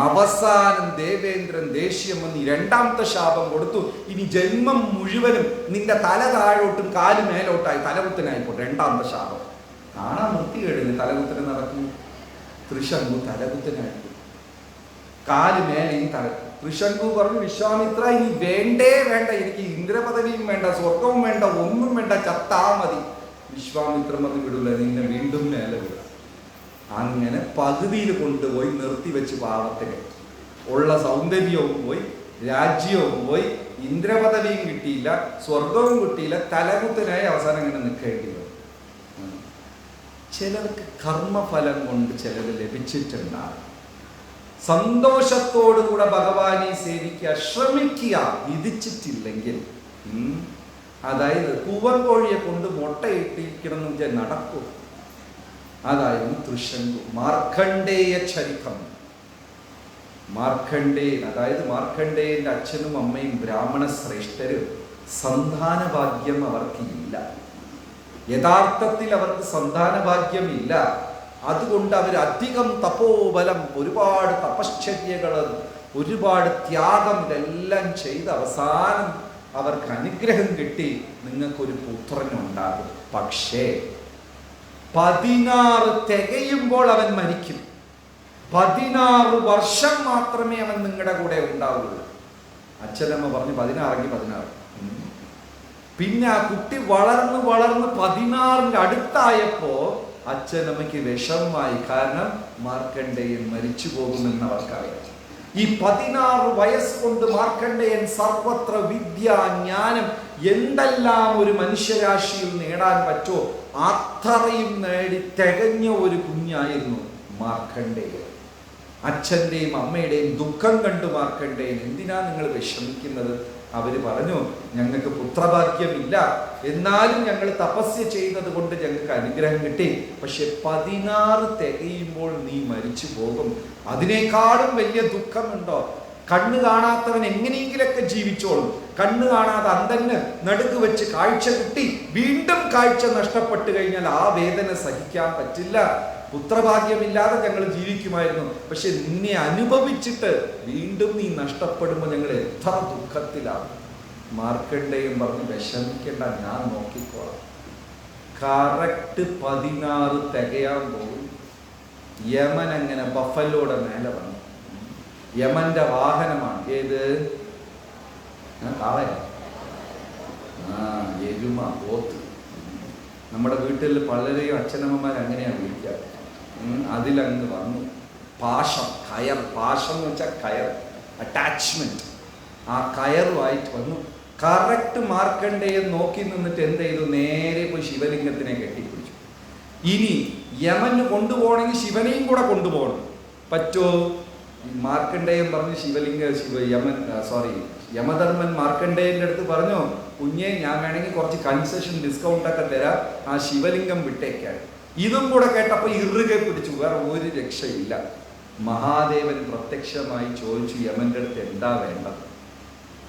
അവസാനം ദേവേന്ദ്രൻ ദേഷ്യം വന്ന് രണ്ടാമത്തെ ശാപം കൊടുത്തു. ഇനി ജന്മം മുഴുവനും നിന്റെ തല താഴോട്ടും കാല് മേലോട്ടായി തലകുത്തനായിപ്പോട്ടെ. രണ്ടാമത്തെ ശാപം. കാണാൻ വൃത്തികേടില്ല, തലകുത്തനെ നടക്കുന്നു. തൃശങ്കു തലകുത്തനായി, കാല് മേലെയും തല. തൃശങ്കു പറഞ്ഞു, വിശ്വാമിത്ര ഇനി വേണ്ടേ വേണ്ട, എനിക്ക് ഇന്ദ്രപദവിയും വേണ്ട, സ്വർഗവും വേണ്ട, ഒന്നും വേണ്ട, ചത്താ മതി. വിശ്വാമിത്രൻ പറഞ്ഞു, വിടൂല, നിന്നെ വീണ്ടും മേലെ വിടുക. അങ്ങനെ പകുതിയിൽ കൊണ്ടുപോയി നിർത്തി വെച്ച് പാവത്തിന്. ഉള്ള സൗന്ദര്യവും പോയി, രാജ്യവും പോയി, ഇന്ദ്രപദവിയും കിട്ടിയില്ല, സ്വർഗവും കിട്ടിയില്ല, തലകുത്തനായി അവസാനം ഇങ്ങനെ നിൽക്കേണ്ടി വരും. ചിലർക്ക് കർമ്മഫലം കൊണ്ട് ചിലത് ലഭിച്ചിട്ടുണ്ടാകും. സന്തോഷത്തോടുകൂടെ ഭഗവാനെ സേവിക്കുക, ശ്രമിക്കുക. വിധിച്ചിട്ടില്ലെങ്കിൽ, അതായത് പൂവൻ കോഴിയെ കൊണ്ട് മുട്ടയിട്ടിരിക്കണം എന്ന് വെച്ചാൽ നടക്കും. അതായിരുന്നു തൃശങ്കു. മാർക്കണ്ഡേയ ചരിത്രം. മാർക്കണ്ഡേയൻ, അതായത് മാർക്കണ്ഡേയന്റെ അച്ഛനും അമ്മയും ബ്രാഹ്മണ ശ്രേഷ്ഠരും. സന്താനഭാഗ്യം അവർക്കില്ല. യഥാർത്ഥത്തിൽ അവർക്ക് സന്താനഭാഗ്യമില്ല. അതുകൊണ്ട് അവരധികം തപോബലം, ഒരുപാട് തപശ്ചര്യകൾ, ഒരുപാട് ത്യാഗം, ഇതെല്ലാം ചെയ്ത് അവസാനം അവർക്ക് അനുഗ്രഹം കിട്ടി, നിങ്ങൾക്കൊരു പുത്രനുണ്ടാകും. പക്ഷേ 16 തികയുമ്പോൾ അവൻ മരിക്കും. 16 വർഷം മാത്രമേ അവൻ നിങ്ങളുടെ കൂടെ ഉണ്ടാവുള്ളൂ. അച്ഛനമ്മ പറഞ്ഞു 16 പിന്നെ ആ കുട്ടി വളർന്ന് 16ന്റെ അടുത്തായപ്പോ അച്ഛനമ്മയ്ക്ക് വിഷമമായി. കാരണം മാർക്കണ്ഡേയൻ മരിച്ചു പോകുമെന്ന് അവർക്കറിയാം. ഈ 16 വയസ്സ് കൊണ്ട് മാർക്കണ്ഡേയൻ സർവത്ര വിദ്യ, ജ്ഞാനം, എന്തെല്ലാം ഒരു മനുഷ്യരാശിയിൽ നേടാൻ പറ്റുമോ അത്രയും നേടി തികഞ്ഞ ഒരു കുഞ്ഞായിരുന്നു മാർക്കണ്ഡേയൻ. അച്ഛൻ്റെയും അമ്മയുടെയും ദുഃഖം കണ്ടു മാർക്കണ്ഡേയൻ, എന്തിനാ നിങ്ങൾ വിഷമിക്കുന്നത്? അവര് പറഞ്ഞു, ഞങ്ങൾക്ക് പുത്രഭാഗ്യമില്ല, എന്നാലും ഞങ്ങൾ തപസ്യ ചെയ്തത് കൊണ്ട് ഞങ്ങൾക്ക് അനുഗ്രഹം കിട്ടി. പക്ഷെ 16 തികയുമ്പോൾ നീ മരിച്ചു പോകും. അതിനേക്കാളും വലിയ ദുഃഖമുണ്ടോ? കണ്ണ് കാണാത്തവൻ എങ്ങനെയെങ്കിലൊക്കെ ജീവിച്ചോളും. കണ്ണ് കാണാതെ അന്ധന് നടുക്ക് വെച്ച് കാഴ്ച കിട്ടി, വീണ്ടും കാഴ്ച നഷ്ടപ്പെട്ടു കഴിഞ്ഞാൽ ആ വേദന സഹിക്കാൻ പറ്റില്ല. പുത്രഭാഗ്യമില്ലാതെ ഞങ്ങൾ ജീവിക്കുമായിരുന്നു, പക്ഷെ നിന്നെ അനുഭവിച്ചിട്ട് വീണ്ടും നീ നഷ്ടപ്പെടുമ്പോൾ ഞങ്ങൾ എത്ര ദുഃഖത്തിലാണ്. മാർക്കണ്ഡേയൻ പറഞ്ഞു, വിഷമിക്കേണ്ട, ഞാൻ നോക്കിക്കോളാം. കറക്റ്റ് 16 തികയാൻ പോകും. യമൻ അങ്ങനെ ബഫലോടെ മേലെ വന്നു. യമന്റെ വാഹനമാണ് ഏത്? കാളയ, എരുമ, പോത്ത്. നമ്മുടെ വീട്ടിൽ പലരെയും അച്ഛനമ്മമാർ അങ്ങനെയാണ് വിളിക്കുക. അതിലങ്ങ് വന്നു. പാശം, കയർ. പാശം എന്ന് വെച്ചാൽ കയർ, അറ്റാച്ച്മെന്റ്. ആ കയറുമായിട്ട് വന്നു. കറക്റ്റ് മാർക്കണ്ഡേയൻ നോക്കി നിന്നിട്ട് എന്ത് ചെയ്തു? നേരെ പോയി ശിവലിംഗത്തിനെ കെട്ടിപ്പിടിച്ചു. ഇനി യമന് കൊണ്ടുപോകണമെങ്കിൽ ശിവനെയും കൂടെ കൊണ്ടുപോകണം. പറ്റുമോ? മാർക്കണ്ഡേയൻ പറഞ്ഞു, യമധർമ്മൻ മാർക്കണ്ഡേയന്റെ അടുത്ത് പറഞ്ഞു, കുഞ്ഞെ, ഞാൻ വേണമെങ്കിൽ കുറച്ച് കൺസെഷൻ ഡിസ്കൗണ്ട് ഒക്കെ തരാം, ആ ശിവലിംഗം വിട്ടേക്കാൻ. ഇതും കൂടെ കേട്ടപ്പോൾ ഇറുകെ പിടിച്ചു. വേറെ ഒരു രക്ഷയില്ല. മഹാദേവൻ പ്രത്യക്ഷമായി ചോദിച്ചു യമന്റെ അടുത്ത്, എന്താ വേണ്ടത്?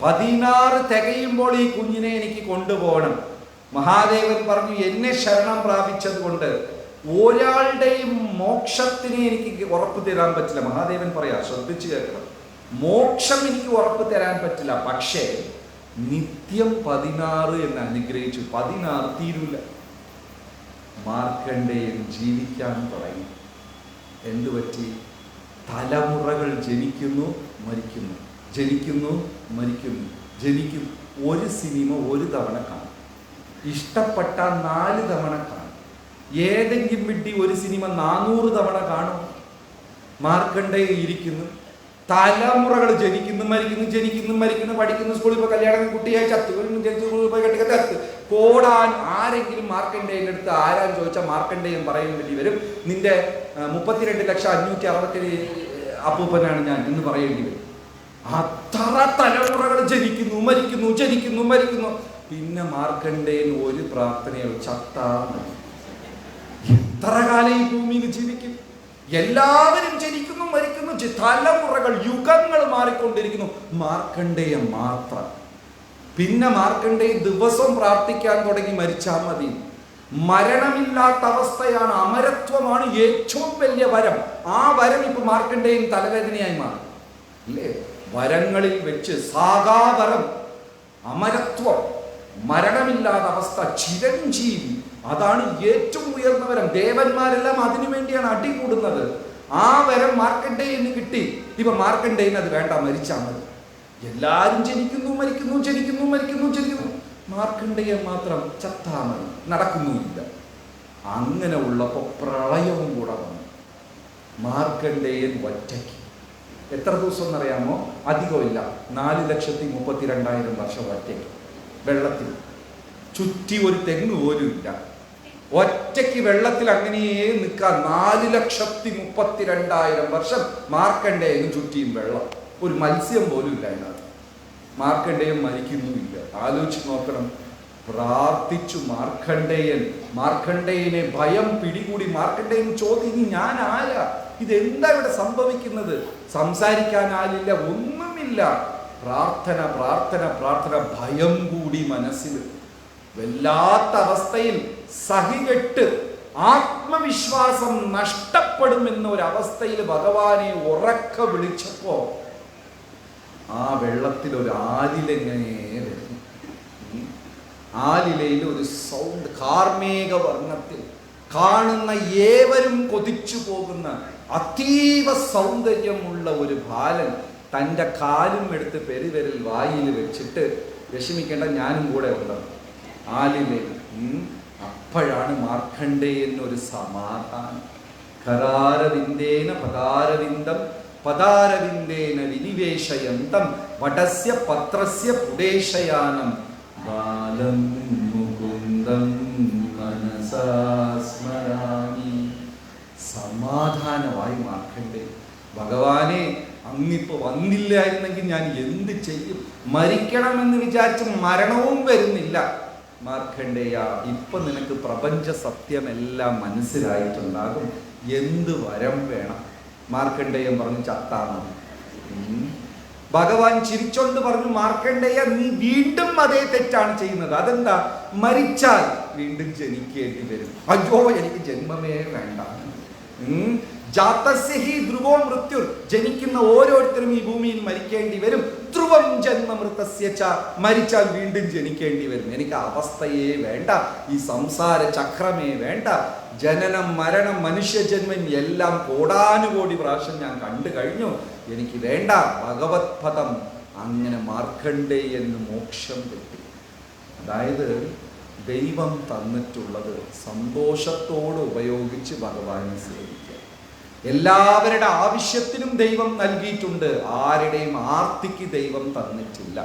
16 തികയുമ്പോൾ ഈ കുഞ്ഞിനെ എനിക്ക് കൊണ്ടുപോകണം. മഹാദേവൻ പറഞ്ഞു, എന്നെ ശരണം പ്രാപിച്ചത് കൊണ്ട് ഒരാളുടെയും മോക്ഷത്തിന് എനിക്ക് ഉറപ്പ് തരാൻ പറ്റില്ല. മഹാദേവൻ പറയാ, ശ്രദ്ധിച്ചു കേൾക്കണം, മോക്ഷം എനിക്ക് ഉറപ്പ് തരാൻ പറ്റില്ല, പക്ഷേ നിത്യം 16 എന്ന് അനുഗ്രഹിച്ചു. 16 തീരൂല. മാർക്കണ്ഡേയൻ ജീവിക്കാൻ തുടങ്ങി. എന്തുപറ്റി? തലമുറകൾ ജനിക്കുന്നു, മരിക്കുന്നു, ജനിക്കുന്നു, മരിക്കുന്നു, ജനിക്കുന്നു. ഒരു സിനിമ ഒരു തവണ കാണും, ഇഷ്ടപ്പെട്ട 4 തവണ കാണും. ഏതെങ്കിലും വിട്ടി ഒരു സിനിമ 400 തവണ കാണും. മാർക്കണ്ഡേയൻ ഇരിക്കുന്നു, തലമുറകൾ ജനിക്കുന്നു, മരിക്കുന്നു, ജനിക്കുന്നു, മരിക്കുന്നു, പഠിക്കുന്നു, സ്കൂളിൽ പോയി കല്യാണം, കുട്ടിയായി ചത്തു, സ്കൂളിൽ പോയി കെട്ടിക്ക ചത്ത് കോടാൻ. ആരെങ്കിലും മാർക്കണ്ഡേയൻ്റെ അടുത്ത് ആരാൻ ചോദിച്ചാൽ മാർക്കണ്ഡേയൻ പറയാൻ വേണ്ടി വരും, നിന്റെ 32,567,000 അപ്പൂപ്പനാണ് ഞാൻ എന്ന് പറയേണ്ടി വരും. അത്ര തലമുറകൾ ജനിക്കുന്നു, മരിക്കുന്നു, ജനിക്കുന്നു, മരിക്കുന്നു. പിന്നെ മാർക്കണ്ഡേയൻ ഒരു പ്രാർത്ഥനയോ, ചത്താ മതി. എത്ര കാലം ഈ ഭൂമിയിൽ ജീവിക്കും? എല്ലാവരും ജനിക്കുന്നു, മരിക്കുന്നു, തലമുറകൾ, യുഗങ്ങൾ മാറിക്കൊണ്ടിരിക്കുന്നു. മാർക്കണ്ഡേയൻ മാത്രം. പിന്നെ മാർക്കണ്ഡേയൻ ദിവസവും പ്രാർത്ഥിക്കാൻ തുടങ്ങി, മരിച്ചാൽ മതി. മരണമില്ലാത്ത അവസ്ഥയാണ്, അമരത്വമാണ് ഏറ്റവും വലിയ വരം. ആ വരം ഇപ്പൊ മാർക്കണ്ഡേയൻ തലവേദനയായി മാറി അല്ലേ? വരങ്ങളിൽ വെച്ച് സാകാവരം, അമരത്വം, മരണമില്ലാത്ത അവസ്ഥ, ചിരഞ്ജീവി, അതാണ് ഏറ്റവും ഉയർന്ന വരം. ദേവന്മാരെല്ലാം അതിനു വേണ്ടിയാണ് അടികൂടുന്നത്. ആ വരം മാർക്കണ്ഡേയന് കിട്ടി. ഇപ്പൊ മാർക്കണ്ഡേയൻ അത് വേണ്ട, മരിച്ചാൽ മതി. എല്ലാരും ജനിക്കുന്നു, മരിക്കുന്നു, ജനിക്കുന്നു, മരിക്കുന്നു, ജനിക്കുന്നു. മാർക്കണ്ഡേയൻ മാത്രം ചത്താ മതി, നടക്കുന്നുമില്ല. അങ്ങനെ ഉള്ളപ്പോ പ്രളയവും കൂടെ വന്നു. മാർക്കണ്ഡേയൻ ഒറ്റയ്ക്ക് എത്ര ദിവസം എന്നറിയാമോ? അധികമില്ല, 4,32,000 വർഷം ഒറ്റയ്ക്ക് വെള്ളത്തിൽ. ചുറ്റി ഒരു തെങ്ങ് പോലും ഇല്ല. ഒറ്റയ്ക്ക് വെള്ളത്തിൽ അങ്ങനെയേ നിൽക്കാൻ 4,32,000 വർഷം മാർക്കണ്ഡേയനും ചുറ്റിയും വെള്ളം. ഒരു മത്സ്യം പോലും ഇല്ല അതിനകത്ത്. മാർക്കണ്ഡേയൻ മരിക്കുന്നുമില്ല. ആലോചിച്ച് നോക്കണം. പ്രാർത്ഥിച്ചു മാർക്കണ്ഡേയനെ ഭയം പിടികൂടി. മാർക്കണ്ഡേയൻ ചോദ്യം, ഇനി ഞാൻ ആരാ? ഇതെന്താ ഇവിടെ സംഭവിക്കുന്നത്? സംസാരിക്കാൻ ആളില്ല, ഒന്നുമില്ല. പ്രാർത്ഥന, പ്രാർത്ഥന, പ്രാർത്ഥന. ഭയം കൂടി മനസ്സിൽ. വല്ലാത്ത അവസ്ഥയിൽ സഹികെട്ട് ആത്മവിശ്വാസം നഷ്ടപ്പെടുമെന്ന ഒരവസ്ഥയിൽ ഭഗവാനെ ഉറക്ക വിളിച്ചപ്പോ ആ വെള്ളത്തിൽ ഒരു ആലിലെങ്ങനെ വരുന്നു. ആലിലയിൽ ഒരു സൗണ്ട്, കാർമേഘ വർണ്ണത്തിൽ കാണുന്ന ഏവരും കൊതിച്ചു പോകുന്ന അതീവ സൗന്ദര്യമുള്ള ഒരു ബാലൻ തൻ്റെ കാലും എടുത്ത് പെരുവിരൽ വായിൽ വെച്ചിട്ട്, വിഷമിക്കേണ്ട, ഞാനും കൂടെ ഉണ്ട് ആലിലെ. അപ്പോഴാണ് മാർക്കണ്ഡേയന് ഒരു സമാധാനം. കരാരവിന്ദേന പദാരവിന്ദം പദാരവിന്ദേന വിനിവേശയന്തം വടസ്യ പത്രസ്യ പുടേശയാനം ബാലം മുകുന്ദം മനസാ സ്മരാമി. സമാധാനമായി മാർക്കണ്ഡേയൻ. ഭഗവാനെ, അങ്ങിപ്പോ വന്നില്ലായിരുന്നെങ്കിൽ ഞാൻ എന്ത് ചെയ്യും? മരിക്കണമെന്ന് വിചാരിച്ച് മരണവും വരുന്നില്ല. മാർക്കണ്ഡേയ, ഇപ്പൊ നിനക്ക് പ്രപഞ്ച സത്യമെല്ലാം മനസ്സിലായിട്ടുണ്ടാകും. എന്ത് വരം വേണം? മാർക്കണ്ഡേയൻ പറഞ്ഞു, ചത്താ മതി. ഭഗവാൻ ചിരിച്ചോണ്ട് പറഞ്ഞു, മാർക്കണ്ഡേയ, നീ വീണ്ടും അതേ തെറ്റാണ് ചെയ്യുന്നത്. അതെന്താ? മരിച്ചാൽ വീണ്ടും ജനിക്കേണ്ടി വരും. അയ്യോ, എനിക്ക് ജന്മമേ വേണ്ട. ജാതസ്യ ഹി ധ്രുവോ മൃത്യു. ജനിക്കുന്ന ഓരോരുത്തരും ഈ ഭൂമിയിൽ മരിക്കേണ്ടി വരും. ധ്രുവം ജന്മമൃതസ്യ ച. മരിച്ചാൽ വീണ്ടും ജനിക്കേണ്ടി വരും. എനിക്ക് അവസ്ഥയെ വേണ്ട, ഈ സംസാര ചക്രമേ വേണ്ട. ജനനം, മരണം, മനുഷ്യജന്മം എല്ലാം കോടാനുകോടി പ്രാവശ്യം ഞാൻ കണ്ടു കഴിഞ്ഞു. എനിക്ക് വേണ്ട ഭഗവത് പദം. അങ്ങനെ മാർക്കണ്ഡേയന് മോക്ഷം കിട്ടി. അതായത് ദൈവം തന്നിട്ടുള്ളത് സന്തോഷത്തോട് ഉപയോഗിച്ച് ഭഗവാനെ സേവിക്കുക. എല്ലാവരുടെ ആവശ്യത്തിനും ദൈവം നൽകിയിട്ടുണ്ട്. ആരുടെയും ആർത്തിക്ക് ദൈവം തന്നിട്ടില്ല.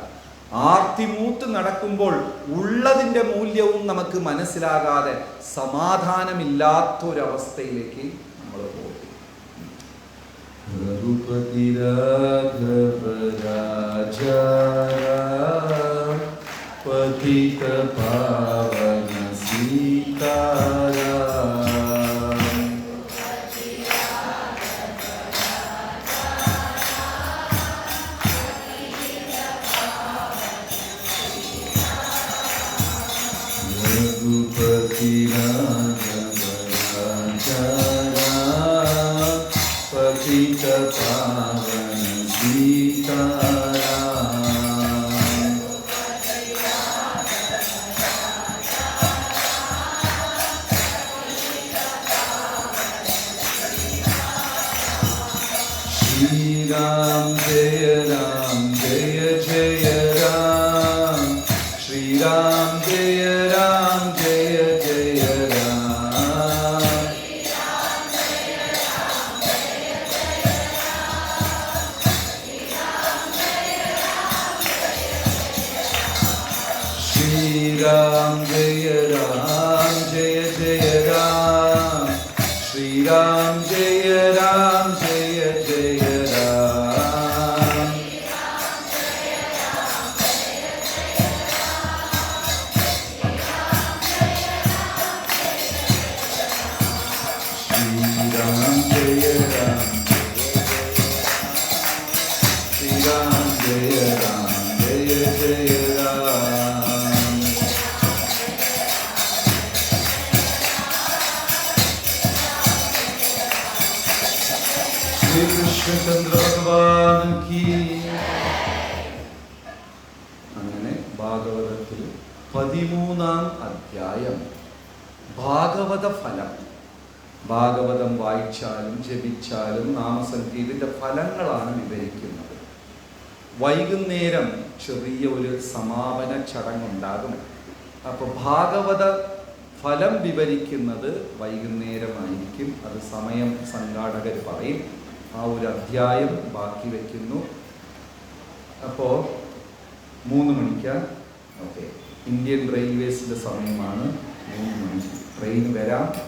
ആർത്തി മൂത്ത് നടക്കുമ്പോൾ ഉള്ളതിൻ്റെ മൂല്യവും നമുക്ക് മനസ്സിലാകാതെ സമാധാനമില്ലാത്തൊരവസ്ഥയിലേക്ക് നമ്മൾ പോകും. രഘുപതി രാഘവ രാജാ പതിത പാവന സീതാരാ. रघुपति राघव राजा पतित पावन सीताराम. श्री राम जय जय राम. श्री राम जय राम जय जय राम. श्री राम जय राम जय जय राम. श्री राम जय राम जय जय राम. ശ്രീരാം ജയ രാം ശ്രീരാം ജയ രാം ജയ ജയ രാം. ശ്രീകൃഷ്ണചന്ദ്ര ഭഗവാൻ കീ. അങ്ങനെ ഭാഗവതത്തിൽ 13-ാം അധ്യായം ഭാഗവത ഫലം. ഭാഗവതം വായിച്ചാലും ജപിച്ചാലും നാമസങ്കീർത്തനത്തിന്റെ ഫലങ്ങളാണ് വിവരിക്കുന്നത്. വൈകുന്നേരം ചെറിയ ഒരു സമാപന ചടങ്ങുണ്ടാകും. അപ്പോൾ ഭാഗവത ഫലം വിവരിക്കുന്നത് വൈകുന്നേരമായിരിക്കും. അത് സമയം സംഘാടകർ പറയും. ആ ഒരു അധ്യായം ബാക്കി വയ്ക്കുന്നു. അപ്പോൾ 3 മണിക്ക് ഓക്കെ, ഇന്ത്യൻ റെയിൽവേസിൻ്റെ സമയമാണ് 3 മണിക്ക്. ട്രെയിൻ വരാതെ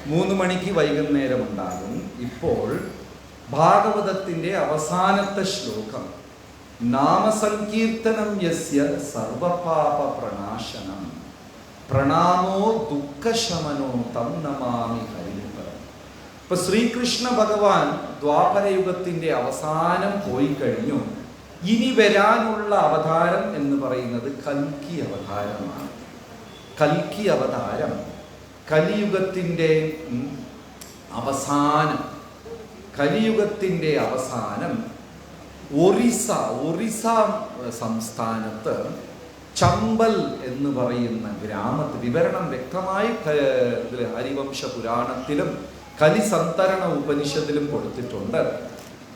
3 മണിക്ക് വൈകുന്നേരം ഉണ്ടാകും. ഇപ്പോൾ ഭാഗവതത്തിൻ്റെ അവസാനത്തെ ശ്ലോകം, നാമസങ്കീർത്തനം യസ്യ സർവപാപ പ്രണാശനം പ്രണാമോ ദുഃഖശമനോ തം നമാമി ഹരിപരം. ഇപ്പൊ ശ്രീകൃഷ്ണ ഭഗവാൻ ദ്വാപരയുഗത്തിന്റെ അവസാനം പോയി കഴിഞ്ഞു. ഇനി വരാനുള്ള അവതാരം എന്ന് പറയുന്നത് കൽക്കി അവതാരമാണ്. കൽക്കി അവതാരം കലിയുഗത്തിൻ്റെ അവസാനം. കലിയുഗത്തിൻ്റെ അവസാനം ഒറീസ സംസ്ഥാനത്ത് ചമ്പൽ എന്ന് പറയുന്ന ഗ്രാമത്തിൽ, വിവരണം വ്യക്തമായി ഹരിവംശ പുരാണത്തിലും കലിസന്തരണ ഉപനിഷത്തിലും കൊടുത്തിട്ടുണ്ട്.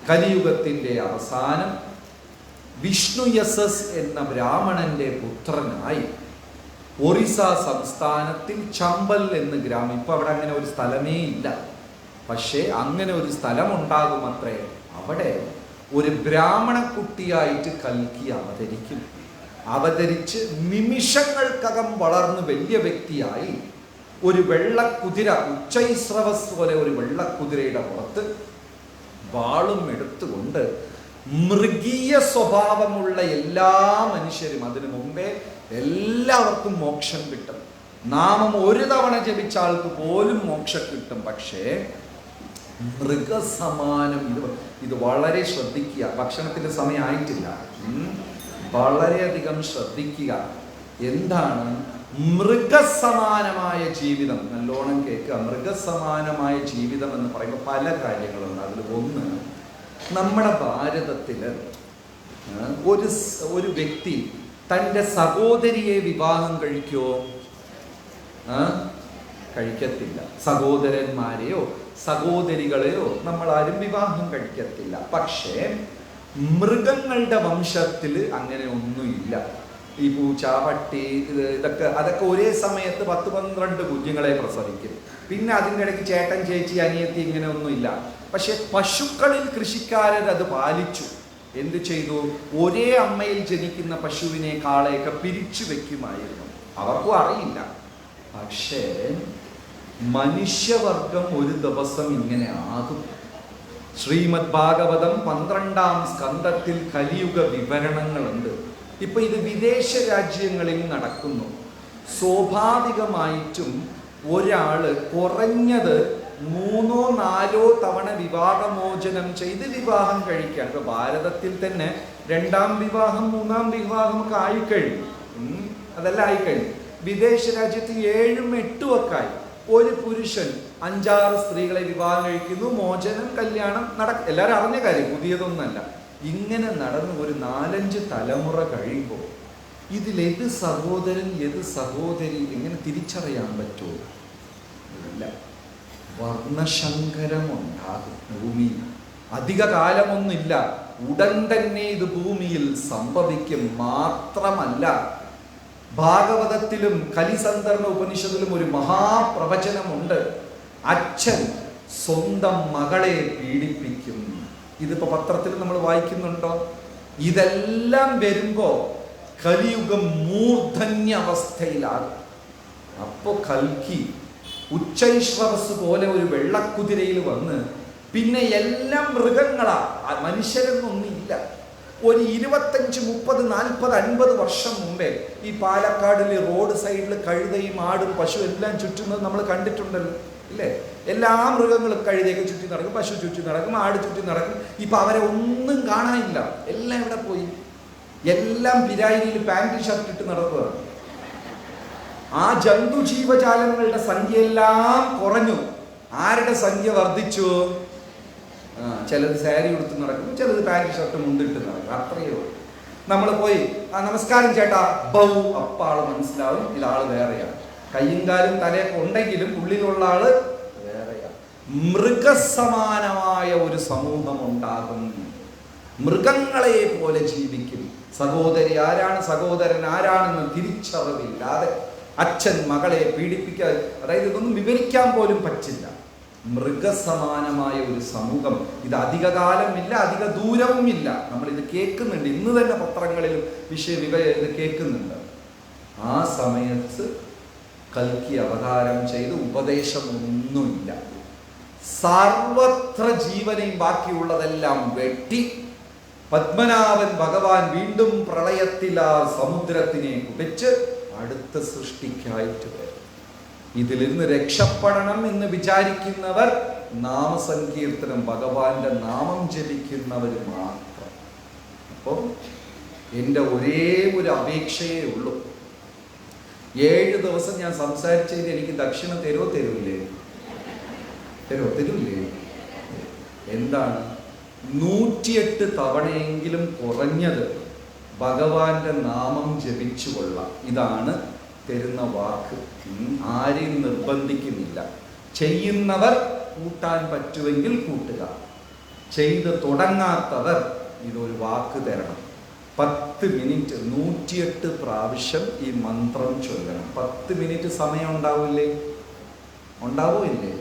കലിയുഗത്തിൻ്റെ അവസാനം വിഷ്ണുയസസ് എന്ന ബ്രാഹ്മണന്റെ പുത്രനായി ഒറീസ സംസ്ഥാനത്തിൽ ചമ്പൽ എന്ന ഗ്രാമം, ഇപ്പൊ അവിടെ അങ്ങനെ ഒരു സ്ഥലമേ ഇല്ല, പക്ഷേ അങ്ങനെ ഒരു സ്ഥലമുണ്ടാകുമത്രേ. അവിടെ ഒരു ബ്രാഹ്മണ കുട്ടിയായിട്ട് കൽക്കി അവതരിച്ച് നിമിഷങ്ങൾക്കകം വളർന്ന് വലിയ വ്യക്തിയായി ഒരു വെള്ളക്കുതിര, ഉച്ചൈസ്രവസ് പോലെ ഒരു വെള്ളക്കുതിരയുടെ പുറത്ത് വാളും എടുത്തുകൊണ്ട് മൃഗീയ സ്വഭാവമുള്ള എല്ലാ മനുഷ്യരും, അതിനു മുമ്പേ എല്ലാവർക്കും മോക്ഷം കിട്ടും. നാമം ഒരു തവണ ജപിച്ച ആൾക്ക് പോലും മോക്ഷം കിട്ടും. പക്ഷേ മൃഗസമാനം, ഇത് വളരെ ശ്രദ്ധിക്കുക. ഭക്ഷണത്തിന്റെ സമയമായിട്ടില്ല, വളരെയധികം ശ്രദ്ധിക്കുക. എന്താണ് മൃഗസമാനമായ ജീവിതം? നല്ലോണം കേൾക്കുക. മൃഗസമാനമായ ജീവിതം എന്ന് പറയുമ്പോൾ പല കാര്യങ്ങളുണ്ട്. അതിൽ ഒന്ന്, നമ്മുടെ ഭാരതത്തില് ഒരു വ്യക്തി തൻ്റെ സഹോദരിയെ വിവാഹം കഴിക്കുമോ? കഴിക്കത്തില്ല. സഹോദരന്മാരെയോ സഹോദരികളെയോ നമ്മൾ ആരും വിവാഹം കഴിക്കത്തില്ല. പക്ഷേ മൃഗങ്ങളുടെ വംശത്തിൽ അങ്ങനെ ഒന്നുമില്ല. ഈ പൂച്ച, പട്ടി, അതൊക്കെ ഒരേ സമയത്ത് 10-12 കുഞ്ഞുങ്ങളെ പ്രസവിക്കും. പിന്നെ അതിൻ്റെ ഇടയ്ക്ക് ചേട്ടൻ, ചേച്ചി, അനിയത്തി, ഇങ്ങനെ ഒന്നുമില്ല. പക്ഷെ പശുക്കളിൽ കൃഷിക്കാരൻ അത് പാലിച്ചു. എന്ത് ചെയ്തു? ഒരേ അമ്മയിൽ ജനിക്കുന്ന പശുവിനെ, കാളയൊക്കെ പിരിച്ചു വെക്കുമായിരുന്നു. അവർക്കും അറിയില്ല. പക്ഷേ മനുഷ്യവർഗം ഒരു ദിവസം ഇങ്ങനെ ആകും. ശ്രീമദ് ഭാഗവതം 12-ാം സ്കന്ധത്തിൽ കലിയുഗ വിവരണങ്ങളുണ്ട്. ഇപ്പൊ ഇത് വിദേശ രാജ്യങ്ങളിൽ നടക്കുന്നു. സ്വാഭാവികമായിട്ടും ഒരാള് കുറഞ്ഞത് 3-4 തവണ വിവാഹമോചനം ചെയ്ത് വിവാഹം കഴിക്കാൻ. ഇപ്പൊ ഭാരതത്തിൽ തന്നെ 2-ാം വിവാഹം, 3-ാം വിവാഹം ഒക്കെ ആയിക്കഴിഞ്ഞു. അതെല്ലാം ആയിക്കഴിഞ്ഞു. വിദേശ രാജ്യത്ത് 7-ഉം 8-ഉം ഒക്കെ ആയി. ഒരു പുരുഷൻ 5-6 സ്ത്രീകളെ വിവാഹം കഴിക്കുന്നു, മോചനം, കല്യാണം എല്ലാവരും അറിഞ്ഞ കാര്യം, പുതിയതൊന്നല്ല. ഇങ്ങനെ നടന്ന് ഒരു 4-5 തലമുറ കഴിയുമ്പോൾ ഇതിലേത് സഹോദരൻ ഏത് സഹോദരി എങ്ങനെ തിരിച്ചറിയാൻ പറ്റുമോ? ഇല്ല. വർണ്ണശങ്കരമുണ്ടാകും ഭൂമിയിൽ. അധിക കാലമൊന്നുമില്ല, ഉടൻ തന്നെ ഇത് ഭൂമിയിൽ സംഭവിക്കും. മാത്രമല്ല, ഭാഗവതത്തിലും കലിസന്തരണ ഉപനിഷത്തിലും ഒരു മഹാപ്രവചനമുണ്ട്. അച്ഛൻ സ്വന്തം മകളെ പീഡിപ്പിക്കും. ഇതിപ്പോ പത്രത്തിൽ നമ്മൾ വായിക്കുന്നുണ്ടോ? ഇതെല്ലാം വരുമ്പോ കലിയുഗം മൂർധന്യ അവസ്ഥയിലാകും. അപ്പോ കൽക്കി ഉച്ചൈശ്രവസ് പോലെ ഒരു വെള്ളക്കുതിരയിൽ വന്ന് പിന്നെ എല്ലാം മൃഗങ്ങളാ, മനുഷ്യരൊന്നൊന്നുമില്ല. ഒരു 25, 30, 40, 50 വർഷം മുമ്പേ ഈ പാലക്കാടിൽ റോഡ് സൈഡിൽ കഴുതയും ആടും പശു എല്ലാം ചുറ്റുന്നത് നമ്മൾ കണ്ടിട്ടുണ്ടല്ലോ, ഇല്ലേ? എല്ലാ മൃഗങ്ങളും കഴുതയൊക്കെ ചുറ്റി നടക്കും, പശു ചുറ്റി നടക്കും, ആട് ചുറ്റി നടക്കും. ഇപ്പം അവരെ ഒന്നും കാണാനില്ല. എല്ലാം ഇവിടെ പോയി. എല്ലാം പിരായിരിയിൽ പാൻറ് ഷർട്ട് ഇട്ട് നടക്കുകയാണ്. ആ ജന്തു ജീവജാലങ്ങളുടെ സംഖ്യയെല്ലാം കുറഞ്ഞു. ആരുടെ സംഖ്യ വർദ്ധിച്ചു? ചിലത് സാരി ഉടുത്ത് നടക്കും, ചിലത് പാൻറ് ഷർട്ട് മുണ്ടിട്ട് നടക്കും. അത്രയോ. നമ്മൾ പോയി നമസ്കാരം ചേട്ടാ, ബൗ, അപ്പാള് മനസ്സിലാവും ഇതാള് വേറെയാണ്. കയ്യും കാലും തലയൊക്കെ ഉണ്ടെങ്കിലും ഉള്ളിലുള്ള ആള് വേറെയാണ്. മൃഗസമാനമായ ഒരു സമൂഹം ഉണ്ടാകും. മൃഗങ്ങളെ പോലെ ജീവിക്കും. സഹോദരി ആരാണ്, സഹോദരൻ ആരാണെന്ന് തിരിച്ചറിവില്ലാതെ അച്ഛൻ മകളെ പീഡിപ്പിക്കാൻ, അതായത് ഇതൊന്നും വിവരിക്കാൻ പോലും പറ്റില്ല. മൃഗസമാനമായ ഒരു സമൂഹം. ഇത് അധിക കാലമില്ല, അധിക ദൂരവുമില്ല. നമ്മളിത് കേൾക്കുന്നുണ്ട്. ഇന്ന് തന്നെ പത്രങ്ങളിലും ഇത് കേൾക്കുന്നുണ്ട്. ആ സമയത്ത് കൽക്കി അവതാരം ചെയ്ത് ഉപദേശമൊന്നുമില്ല. സർവത്ര ജീവനെയും ബാക്കിയുള്ളതെല്ലാം വെട്ടി പത്മനാഭൻ ഭഗവാൻ വീണ്ടും പ്രളയത്തിൽ ആ സമുദ്രത്തിനെ കുടിച്ച് അടുത്ത സൃഷ്ടിക്കായിട്ട് വരും. ഇതിലിരുന്ന് രക്ഷപ്പെടണം എന്ന് വിചാരിക്കുന്നവർ നാമസങ്കീർത്തനം, ഭഗവാന്റെ നാമം ജപിക്കുന്നവർ മാത്രം. അപ്പോൾ എൻ്റെ ഒരേ ഒരു അപേക്ഷയേ ഉള്ളൂ. 7 ദിവസം ഞാൻ സംസാരിച്ചതിന് എനിക്ക് ദക്ഷിണ തരുമില്ലേ? തരൂല്ലേ? എന്താണ്? 108 തവണയെങ്കിലും കുറഞ്ഞത് ഭഗവാന്റെ നാമം ജപിച്ചു കൊള്ളാം. ഇതാണ് തരുന്ന വാക്ക്. ആരെയും നിർബന്ധിക്കുന്നില്ല. ചെയ്യുന്നവർ കൂട്ടാൻ പറ്റുമെങ്കിൽ കൂട്ടുക. ചെയ്ത് തുടങ്ങാത്തവർ ഇതൊരു വാക്ക് തരണം. 10 മിനിറ്റ് 108 പ്രാവശ്യം ഈ മന്ത്രം ചൊല്ലണം. 10 മിനിറ്റ് സമയം ഉണ്ടാവില്ലേ? ഉണ്ടാവില്ലേ?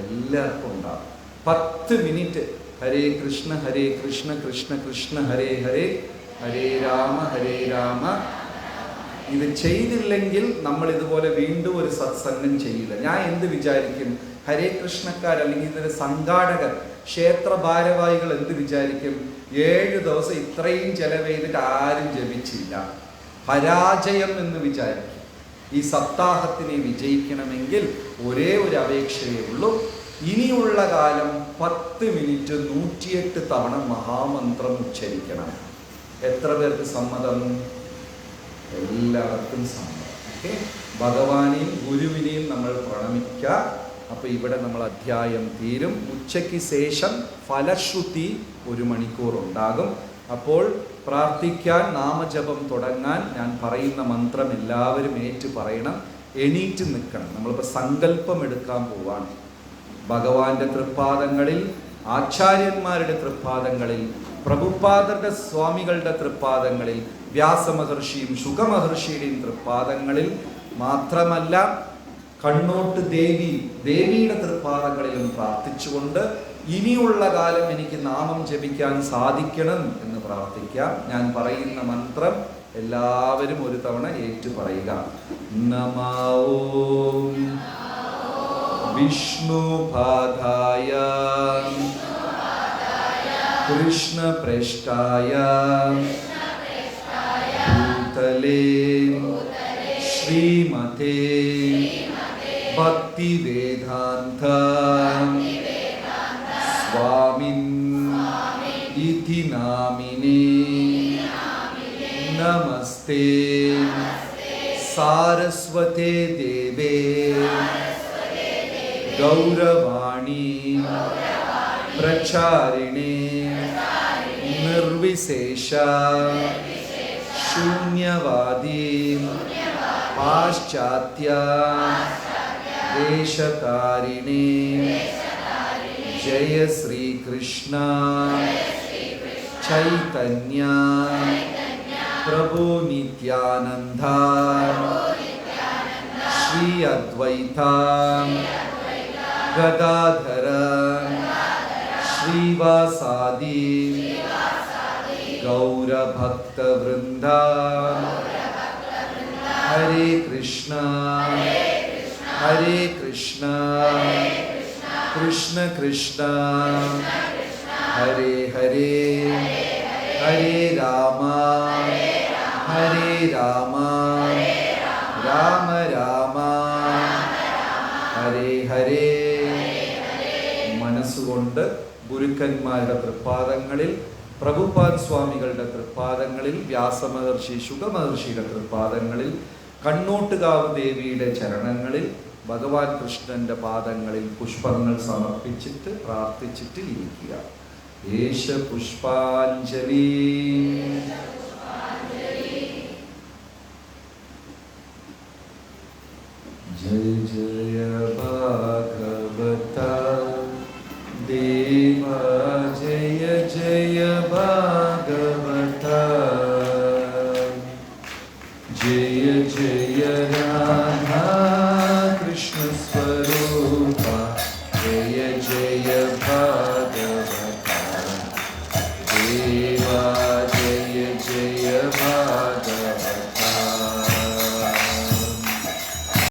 എല്ലാവർക്കും ഉണ്ടാവും. 10 മിനിറ്റ് ഹരേ കൃഷ്ണ കൃഷ്ണ കൃഷ്ണ ഹരേ ഹരേ, ഹരേ രാമ. ഇത് ചെയ്തില്ലെങ്കിൽ നമ്മൾ ഇതുപോലെ വീണ്ടും ഒരു സത്സംഗം ചെയ്യില്ല. ഞാൻ എന്ത് വിചാരിക്കും? ഹരേ കൃഷ്ണക്കാർ അല്ലെങ്കിൽ ഇതിന്റെ സംഘാടകർ, ക്ഷേത്ര ഭാരവാഹികൾ എന്ത് വിചാരിക്കും? 7 ദിവസം ഇത്രയും ചെലവെയ്തിട്ട് ആരും ജപിച്ചില്ല, പരാജയം എന്ന് വിചാരിക്കും. ഈ സപ്താഹത്തിനെ വിജയിക്കണമെങ്കിൽ ഒരേ ഒരു അപേക്ഷയേ ഉള്ളൂ. ഇനിയുള്ള കാലം 10 മിനിറ്റ് 108 തവണ മഹാമന്ത്രം ഉച്ചരിക്കണം. എത്ര പേർക്ക് സമ്മതം? എല്ലാവർക്കും സമ്മതം. ഓക്കെ. ഭഗവാനെയും ഗുരുവിനെയും നമ്മൾ പ്രണമിക്കുക. അപ്പോൾ ഇവിടെ നമ്മൾ അധ്യായം തീരും. ഉച്ചയ്ക്ക് ശേഷം ഫലശ്രുതി 1 മണിക്കൂർ ഉണ്ടാകും. അപ്പോൾ പ്രാർത്ഥിക്കാൻ, നാമജപം തുടങ്ങാൻ ഞാൻ പറയുന്ന മന്ത്രം എല്ലാവരും ഏറ്റു പറയണം. എണീറ്റ് നിൽക്കണം. നമ്മളിപ്പോൾ സങ്കല്പം എടുക്കാൻ പോവാണ്. ഭഗവാന്റെ തൃപ്പാദങ്ങളിൽ, ആചാര്യന്മാരുടെ തൃപ്പാദങ്ങളിൽ, പ്രഭുപാദരുടെ സ്വാമികളുടെ തൃപ്പാദങ്ങളിൽ, വ്യാസമഹർഷിയും ശുഖമഹർഷിയുടെയും തൃപ്പാദങ്ങളിൽ മാത്രമല്ല, കണ്ണോട്ട് ദേവിയുടെ തൃപ്പാദങ്ങളിലും പ്രാർത്ഥിച്ചുകൊണ്ട് ഇനിയുള്ള കാലം എനിക്ക് നാമം ജപിക്കാൻ സാധിക്കണം എന്ന് പ്രാർത്ഥിക്കാം. ഞാൻ പറയുന്ന മന്ത്രം എല്ലാവരും ഒരു തവണ ഏറ്റു പറയുക. നമോ വിഷ്ണുപാദായ കൃഷ്ണപ്രേഷ്ഠായ ഭൂതലേ ശ്രീമതേ ഭക്തിവേദാന്ത സ്വാമിൻ ഇതി നാമിനേ നമസ്തേ സാരസ്വതേ ദേവേ ഗൗരവാണി പ്രചാരിണേ നിർവിശേഷ ശൂന്യവാദി പാശ്ചാത്യ ദേശകാരിണേ ജയ ശ്രീകൃഷ്ണ ചൈതന്യ പ്രഭു നിത്യാനന്ദ ശ്രീ അദ്വൈത ഗദാധര ശ്രീവാസാദി ഗൗരഭക്തവൃന്ദ. ഹരേ കൃഷ്ണ ഹരേ കൃഷ്ണ കൃഷ്ണ കൃഷ്ണ ഹരേ ഹരേ ഹരേ രാമ ഹരേ രാമ രാമ രാമ ഹരേ ഹരേ. മനസ്സുകൊണ്ട് ഗുരുക്കന്മാരുടെ തൃപ്പാദങ്ങളിൽ, പ്രഭുപാദ് സ്വാമികളുടെ തൃപ്പാദങ്ങളിൽ, വ്യാസമഹർഷി ശുഗമഹർഷിയുടെ തൃപ്പാദങ്ങളിൽ, കണ്ണോട്ടുകാവ് ദേവിയുടെ ചരണങ്ങളിൽ, ഭഗവാൻ കൃഷ്ണന്റെ പാദങ്ങളിൽ പുഷ്പങ്ങൾ സമർപ്പിച്ചിട്ട് പ്രാർത്ഥിച്ചിട്ട് ഇരിക്കുക. യേശ പുഷ്പാഞ്ജലി. ജയ ജയ ഭാഗവത ദേവ, ജയ ജയ ഭാഗവത, ജയ ജയ രാധാ കൃഷ്ണ സ്വരൂപ, ജയ ജയ